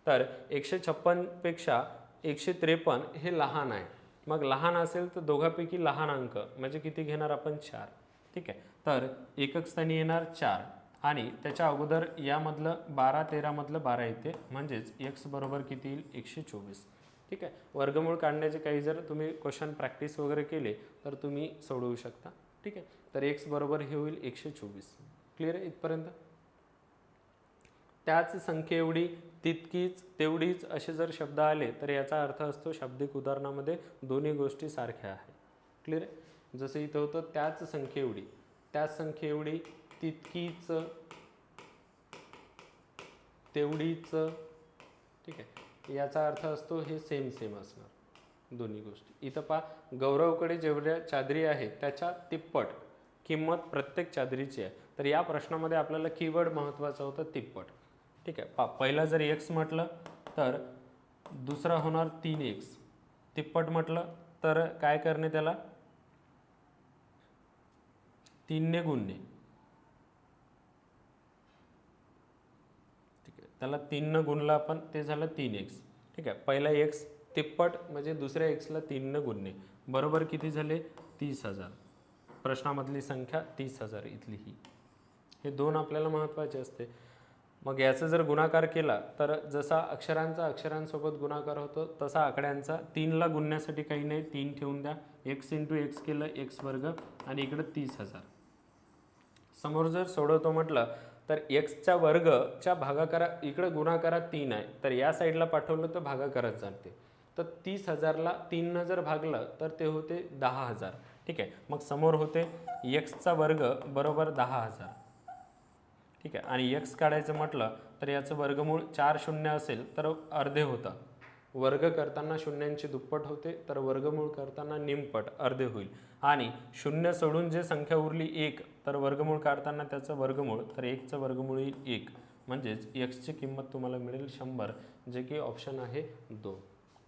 तर 156 पेक्षा 153 हे लहान आहे. मग लहान असेल तर दोघांपैकी लहान अंक म्हणजे किती घेणार आपण? 4. ठीक आहे, तर एकक स्थानी येणार 4 आणि त्याच्या अगोदर यामधलं 12 13 मधलं 12 येते, म्हणजेच एक्स बरोबर किती येईल? 124. ठीक आहे, वर्गमूळ काढण्याचे काही जर तुम्ही क्वेश्चन प्रॅक्टिस वगैरे केले तर तुम्ही सोडवू शकता. ठीक आहे, तर एक्स बरोबर हे होईल 124. क्लिअर आहे इथपर्यंत? त्याच संख्येएवढी, तितकीच, तेवढीच असे जर शब्द आले तर याचा अर्थ असतो शाब्दिक उदाहरणामध्ये दोन्ही गोष्टी सारख्या आहे. क्लिअर आहे? जसं इथं होतं त्याच संख्येएवढी, तितकीच, तेवढीच. ठीक आहे, याचा अर्थ असतो हे सेम असणार दोन्ही गोष्टी. इथं पहा, गौरवकडे जेवढ्या चादरी आहेत त्याच्या तिप्पट किंमत प्रत्येक चादरीची आहे. तर या प्रश्नामध्ये आपल्याला कीवर्ड महत्त्वाचा होता, तिप्पट. ठीक आहे, पहिला जर एक्स म्हटलं तर दुसरा होणार 3x. तिप्पट म्हटलं तर काय करणे? त्याला 3 ने गुणणे. ठीक आहे, त्याला 3 न गुणला आपण, ते झालं 3x. ठीक आहे, पहिला x तिप्पट म्हणजे दुसऱ्या एक्सला 3 न गुणणे. बरोबर किती झाले? 30,000. प्रश्नामधली संख्या 30,000 इथली ही. हे दोन आपल्याला महत्त्वाचे असते. मग याचा जर गुणाकार केला तर जसा अक्षरांचा अक्षरांसोबत गुणाकार होतो तसा आकड्यांचा 3ला गुणण्यासाठी काही नाही, 3 ठेवून द्या. एक्स इंटू एक्स केलं, एक्स वर्ग, आणि इकडं 30,000. समोर जर सोडवतो म्हटलं तर एक्सच्या वर्गच्या भागाकारात, इकडं गुणाकारात 3 आहे तर या साईडला पाठवलं तर भागाकारात जाते. तर 30,000ला 3 जर भागलं तर ते होते 10,000. ठीक आहे, मग समोर होते एक्सचा वर्ग बरोबर 10,000. ठीक आहे, आणि एक्स काढायचं म्हटलं तर याचं वर्गमूळ 4 शून्य असेल तर अर्धे होतं. वर्ग करताना शून्यांची दुप्पट होते तर वर्गमूळ करताना निमपट अर्धे होईल. आणि शून्य सोडून जे संख्या उरली 1 तर वर्गमूळ काढताना त्याचं वर्गमूळ, तर 1चं वर्गमूळ येईल 1. म्हणजेच एक्सची किंमत तुम्हाला मिळेल 100, जे की ऑप्शन आहे 2.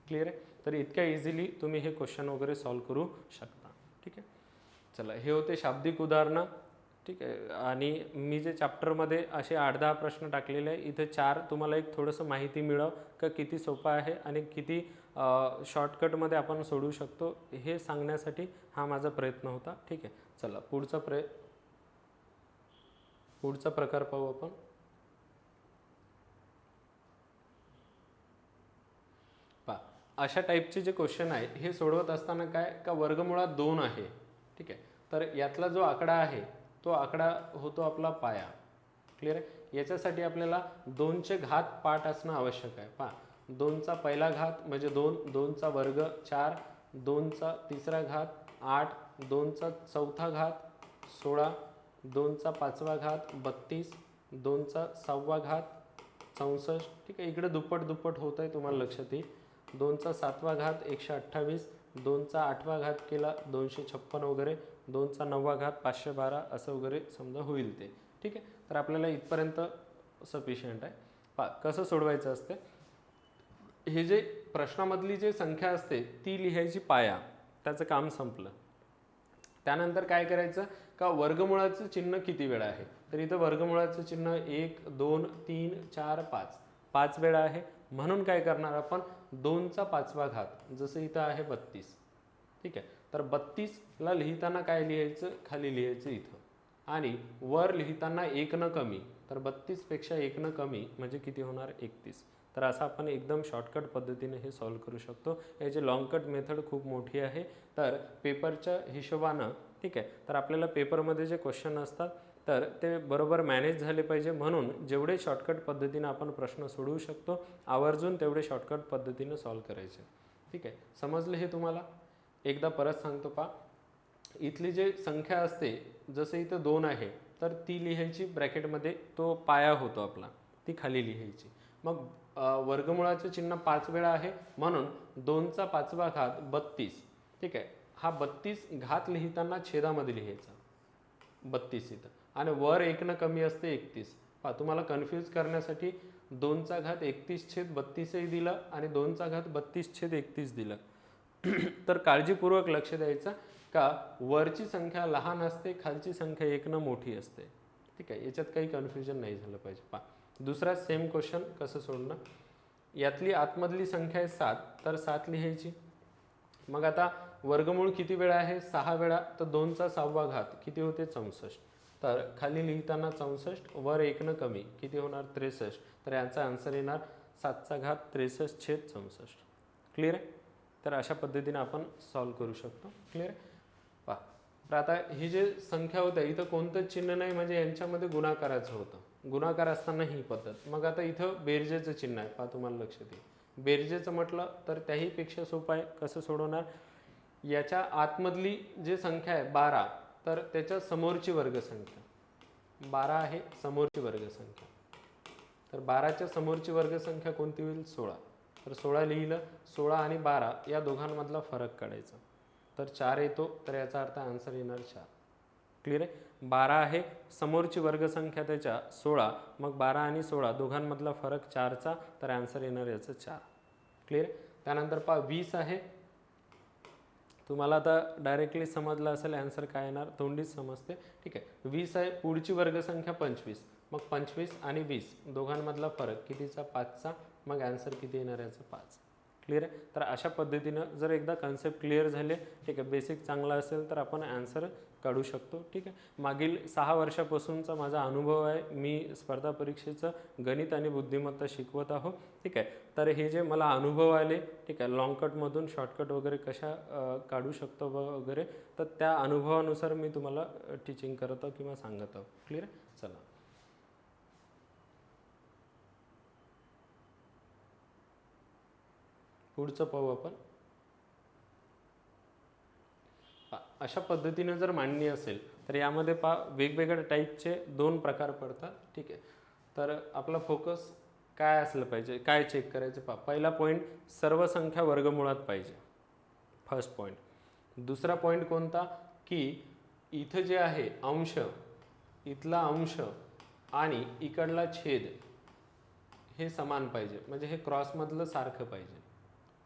क्लिअर आहे? तर इतक्या इझिली तुम्ही हे क्वेश्चन वगैरे सॉल्व्ह करू शकता. ठीक आहे, चला हे होते शाब्दिक उदाहरणं. ठीक आहे, आणि मी जे चॅप्टरमध्ये असे 8-10 प्रश्न टाकलेले आहे, इथे 4 तुम्हाला एक थोडंसं माहिती मिळव का किती सोपं आहे आणि किती शॉर्टकटमध्ये आपण सोडवू शकतो हे सांगण्यासाठी हा माझा प्रयत्न होता. ठीक आहे, चला पुढचा प्रकार पाहू आपण. पहा, अशा टाईपचे जे क्वेश्चन आहे हे सोडवत असताना काय का वर्गमुळात 2 आहे. ठीक आहे, तर यातला जो आकडा आहे तो आकडा होतो आपला पाया. क्लिअर आहे? याच्यासाठी आपल्याला 2चे घात पाठ असणं आवश्यक आहे. पहा, 2चा पहिला घात म्हणजे 2, 2चा वर्ग 4, 2चा तिसरा घात 8, 2चा चौथा घात 16, 2चा पाचवा घात 32, 2चा सहावा घात 64. ठीक आहे, इकडे दुप्पट होत आहे तुम्हाला लक्षात येईल. 2चा सातवा घात 128, 2चा 8वा घात केला 256 वगैरे, 2चा 9वा घात 512 असं वगैरे समजा होईल ते. ठीक आहे, तर आपल्याला इथपर्यंत सफिशियंट आहे. कसं सोडवायचं असते, हे जे प्रश्नामधली जे संख्या असते ती लिहायची पाया, त्याचं काम संपलं. त्यानंतर काय करायचं का वर्गमुळाचं चिन्ह किती वेळा आहे, तर इथं वर्गमुळाचं चिन्ह 1 2 3 4 5 5 वेळा आहे. म्हणून काय करणार आपण 2चा 5वा घात, जसं इथं आहे 32. ठीक आहे, तर 32ला लिहिताना काय लिहायचं, खाली लिहायचं इथं, आणि वर लिहिताना 1 न कमी, तर 32 पेक्षा 1 न कमी म्हणजे किती होणार 31. तर असं आपण एकदम शॉर्टकट पद्धतीने हे सॉल्व करू शकतो. याची लॉंगकट मेथड खूप मोठी आहे. तर पेपरच्या हिशोबानं ठीक आहे, तर आपल्याला पेपरमध्ये जे क्वेश्चन असतात तर ते बरोबर मॅनेज झाले पाहिजे, म्हणून जेवढे शॉर्टकट पद्धतीनं आपण प्रश्न सोडवू शकतो आवर्जून तेवढे शॉर्टकट पद्धतीनं सॉल्व करायचे. ठीक आहे, समजलं हे तुम्हाला? एकदा परत सांगतो पहा, इथली जे संख्या असते, जसं इथं 2 आहे तर ती लिहायची ब्रॅकेटमध्ये, तो पाया होतो आपला, ती खाली लिहायची. मग वर्गमुळाचं चिन्ह 5 वेळा आहे म्हणून 2चा 5वा घात 32. ठीक आहे, हा 32 घात लिहिताना छेदामध्ये लिहायचा 32 इथं, आणि वर 1 न कमी असते 31. तुम्हाला कन्फ्यूज करण्यासाठी 2चा घात 31/32ही दिलं आणि 2चा घात 32/31 दिलं. तर काळजीपूर्वक लक्ष द्यायचं का वरची संख्या लहान असते, खालची संख्या 1 न मोठी असते. ठीक आहे, याच्यात काही कन्फ्युजन नाही झालं पाहिजे. दुसरा सेम क्वेश्चन कसं सोडणं, यातली आतमधली संख्या आहे 7, तर 7 लिहायची. मग आता वर्गमूळ किती वेळा आहे, 6 वेळा, तर 2चा 6वा घात किती होते 64. तर खाली लिहिताना 64, वर 1 न कमी किती होणार 63. तर यांचा आन्सर येणार 7चा घात 63/64. क्लिअर आहे? तर अशा पद्धतीने आपण सॉल्व करू शकतो. क्लिअर आहे? पहा, तर आता ही जे संख्या होत्या इथं कोणतंच चिन्ह नाही, म्हणजे यांच्यामध्ये गुणाकाराचं होतं, गुणाकार असताना ही पद्धत. मग आता इथं बेरजेचं चिन्ह आहे, पहा तुम्हाला लक्षात येईल. बेरजेचं म्हटलं तर त्याहीपेक्षा सोपं आहे. कसं सोडवणार, याच्या आतमधली जी संख्या आहे 12, तर त्याच्या समोरची वर्गसंख्या 12 आहे, समोरची वर्गसंख्या, तर 12च्या समोरची वर्गसंख्या कोणती होईल 16. तर 16 लिहिलं, 16 आणि 12 या दोघांमधला फरक काढायचा, तर 4 येतो, तर याचा अर्थ आन्सर येणार 4. क्लिअर आहे? 12 आहे, समोरची वर्गसंख्या त्याच्या 16, मग 12 आणि 16 दोघांमधला फरक 4चा, तर आन्सर येणार याचं 4. क्लिअर आहे? त्यानंतर पहा 20 आहे, तुम्हाला आता डायरेक्टली समजलं असेल आन्सर काय येणार, तोंडीच समजते. ठीक आहे, 20 आहे, पुढची वर्गसंख्या 25, मग 25 आणि 20 दोघांमधला फरक कितीचा 5चा, मग आन्सर किती येणार याचं 5. क्लिअर आहे? तर अशा पद्धतीनं जर एकदा कन्सेप्ट क्लिअर झाले, ठीक आहे, बेसिक चांगला असेल तर आपण आन्सर काढू शकतो. ठीक आहे, मागील 6 वर्षापासूनचा माझा अनुभव आहे, मी स्पर्धा परीक्षेचं गणित आणि बुद्धिमत्ता शिकवत आहो. ठीक आहे, तर हे जे मला अनुभव आले, ठीक आहे, लॉंगकटमधून शॉर्टकट वगैरे कशा काढू शकतो वगैरे, तर त्या अनुभवानुसार मी तुम्हाला टीचिंग करत आहो किंवा सांगत आहो. क्लिअर आहे? चला पुढचं पाहू आपण. अशा पद्धतीने जर मांडणी असेल तर यामध्ये वेगवेगळ्या टाईपचे 2 प्रकार पडतात. ठीक आहे, तर आपला फोकस काय असलं पाहिजे, काय चेक करायचं पहिला पॉईंट, सर्व संख्या वर्गमुळात पाहिजे, फर्स्ट पॉईंट. दुसरा पॉईंट कोणता, की इथं जे आहे अंश, इथला अंश आणि इकडला छेद हे समान पाहिजे, म्हणजे हे क्रॉसमधलं सारखं पाहिजे.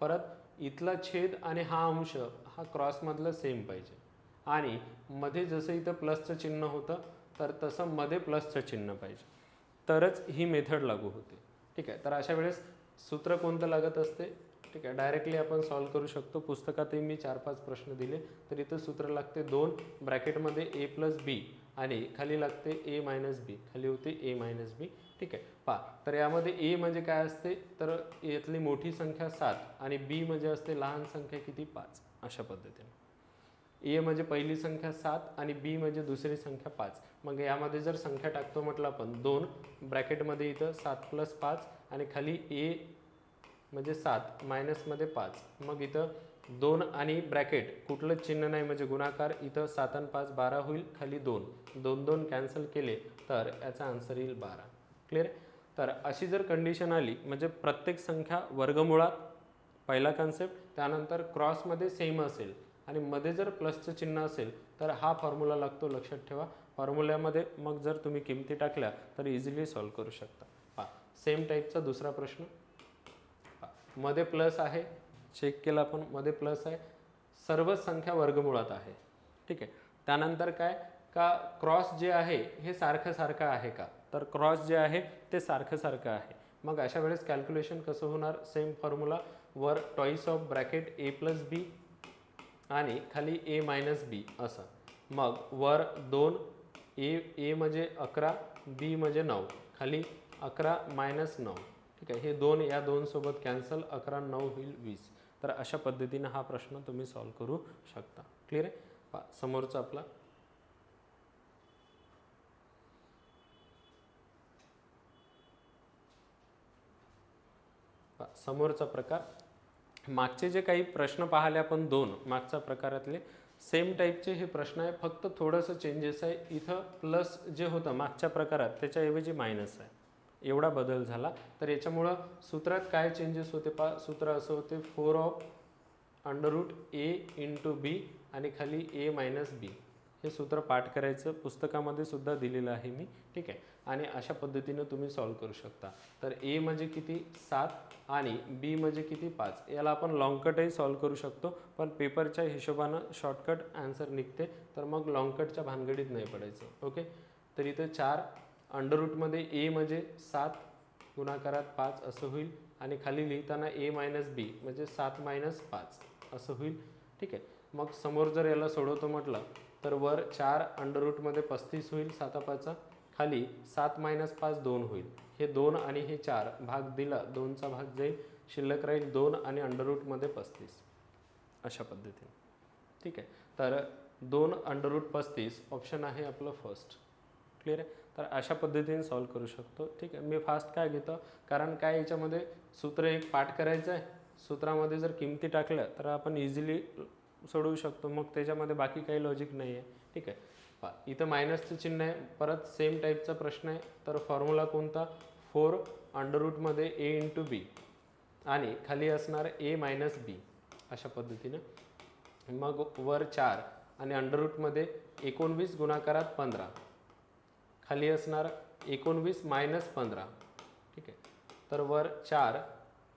परत इथला छेद आणि हा अंश हा क्रॉसमधलं सेम पाहिजे, आणि मध्ये जसं इथं प्लसचं चिन्ह होतं तर तसं मध्ये प्लसचं चिन्ह पाहिजे, तरच ही मेथड लागू होते. ठीक आहे, तर अशा वेळेस सूत्र कोणतं लागत असते, ठीक आहे, डायरेक्टली आपण सॉल्व करू शकतो. पुस्तकातही मी 4-5 प्रश्न दिले, तर इथं सूत्र लागते 2 ब्रॅकेटमध्ये a+b आणि खाली लागते a - b, खाली होते a - b. ठीक आहे, तर यामध्ये a म्हणजे काय असते, तर यातली मोठी संख्या 7 आणि b म्हणजे असते लहान संख्या किती 5. अशा पद्धतीने a म्हणजे पहिली संख्या 7 आणि b म्हणजे दुसरी संख्या 5. मग यामध्ये जर संख्या टाकतो म्हटलं आपण 2 ब्रॅकेटमध्ये, इथं 7 + 5 आणि खाली a म्हणजे 7 मायनसमध्ये 5, मग इथं 2 आणि ब्रॅकेट कुठलं चिन्ह नाही म्हणजे गुणाकार, इथं 7 आणि 5 12 होईल, खाली 2 2 2 कॅन्सल केले तर याचा आन्सर येईल 12. क्लिअर? तर अशी जर कंडिशन आली म्हणजे प्रत्येक संख्या वर्गमुळात पहिला कन्सेप्ट. त्यानंतर क्रॉसमध्ये सेम असेल आणि मध्ये जर प्लसचं चिन्ह असेल तर हा फॉर्म्युला लागतो, लक्षात ठेवा. फॉर्म्युल्यामध्ये मग जर तुम्ही किमती टाकल्या तर इझिली सॉल्व करू शकता. पहा सेम टाईपचा दुसरा प्रश्न. मध्ये प्लस आहे, चेक केला आपण, मध्ये प्लस आहे, सर्वच संख्या वर्गमुळात आहे. ठीक आहे. त्यानंतर काय का क्रॉस जे आहे हे सारखं सारखं आहे का, तर क्रॉस जे आहे ते सारखं सारखं आहे. मग अशा वेळेस कॅल्क्युलेशन कसं होणार, सेम फॉर्म्युला, वर टॉईस of bracket A plus B आणि खाली ए मायनस बी असं. मग वर 2 ए म्हणजे 11, बी म्हणजे 9, खाली 11 मायनस 9. ठीक आहे. हे 2 या 2 सोबत कॅन्सल, 11 9 होईल 20. तर अशा पद्धतीनं हा प्रश्न तुम्ही सॉल्व करू शकता. क्लिअर आहे. समोरचा आपला समोरचा प्रकार. मागचे जे काही प्रश्न पाहिले आपण 2 मागच्या प्रकारातले सेम टाईपचे हे प्रश्न आहे, फक्त थोडंसं चेंजेस आहे. इथं प्लस जे होतं मागच्या प्रकारात त्याच्याऐवजी मायनस आहे, एवढा बदल झाला. तर याच्यामुळं सूत्रात काय चेंजेस होते पहा. सूत्र असं होते 4 ऑफ अंडररूट ए इंटू बी आणि खाली ए मायनस बी. हे सूत्र पाठ करायचं, पुस्तकामध्ये सुद्धा दिलेलं आहे मी. ठीक आहे. आणि अशा पद्धतीनं तुम्ही सॉल्व करू शकता. तर ए म्हणजे किती 7 आणि बी म्हणजे किती 5. याला आपण लॉंगकटही सॉल्व करू शकतो, पण पेपरच्या हिशोबानं शॉर्टकट आन्सर निघते, तर मग लॉंगकटच्या भानगडीत नाही पडायचं. ओके. तर इथं 4 अंडररूटमध्ये ए म्हणजे 7 गुणाकारात 5 असं होईल आणि खाली लिहिताना ए मायनस बी म्हणजे 7 मायनस 5 असं होईल. ठीक आहे. मग समोर जर याला सोडवतो म्हटलं तर वर 4 अंडररूटमध्ये 35 होईल 7 5, खाली 7 मायनस 5 2 होईल. हे 2 आणि हे 4 भाग दिला, 2चा भाग जाईल, शिल्लक राहील 2 आणि अंडररूटमध्ये 35 अशा पद्धतीने. ठीक आहे. तर 2 अंडररूट 35 ऑप्शन आहे आपलं फर्स्ट. क्लिअर आहे. तर अशा पद्धतीने सॉल्व करू शकतो. ठीक आहे. मी फास्ट काय घेतो, कारण काय याच्यामध्ये सूत्र एक पाठ करायचं आहे, सूत्रामध्ये जर किमती टाकल्या तर आपण इझिली सोडवू शकतो, मग त्याच्यामध्ये बाकी काही लॉजिक नाही आहे. ठीक आहे. इथं मायनसचं चिन्ह आहे, परत सेम टाईपचा प्रश्न आहे. तर फॉर्म्युला कोणता, 4 अंडररूटमध्ये ए इंटू बी आणि खाली असणार ए मायनस बी अशा पद्धतीनं. मग वर 4 आणि अंडररूटमध्ये 19 गुणाकारात 15, खाली असणार 19 मायनस 15. ठीक आहे. तर वर 4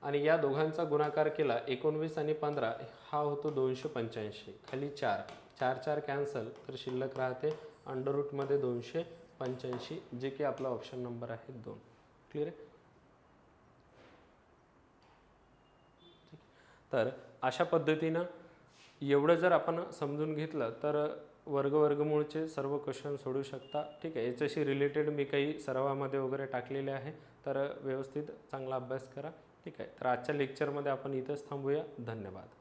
आणि या दोघांचा गुणाकार केला 19 आणि 15 हा होतो 285, खाली 4 4 4 कॅन्सल, तर शिल्लक राहते अंडररूटमध्ये 285, जे की आपला ऑप्शन नंबर आहे 2. क्लिअर आहे. तर अशा पद्धतीनं एवढं जर आपण समजून घेतलं तर वर्गमूळचे सर्व क्वेश्चन सोडू शकता. ठीक आहे. याच्याशी रिलेटेड मी काही सरावामध्ये वगैरे टाकलेले आहे, तर व्यवस्थित चांगला अभ्यास करा. ठीक आहे. तर आजच्या लेक्चरमध्ये आपण इथंच थांबूया. धन्यवाद.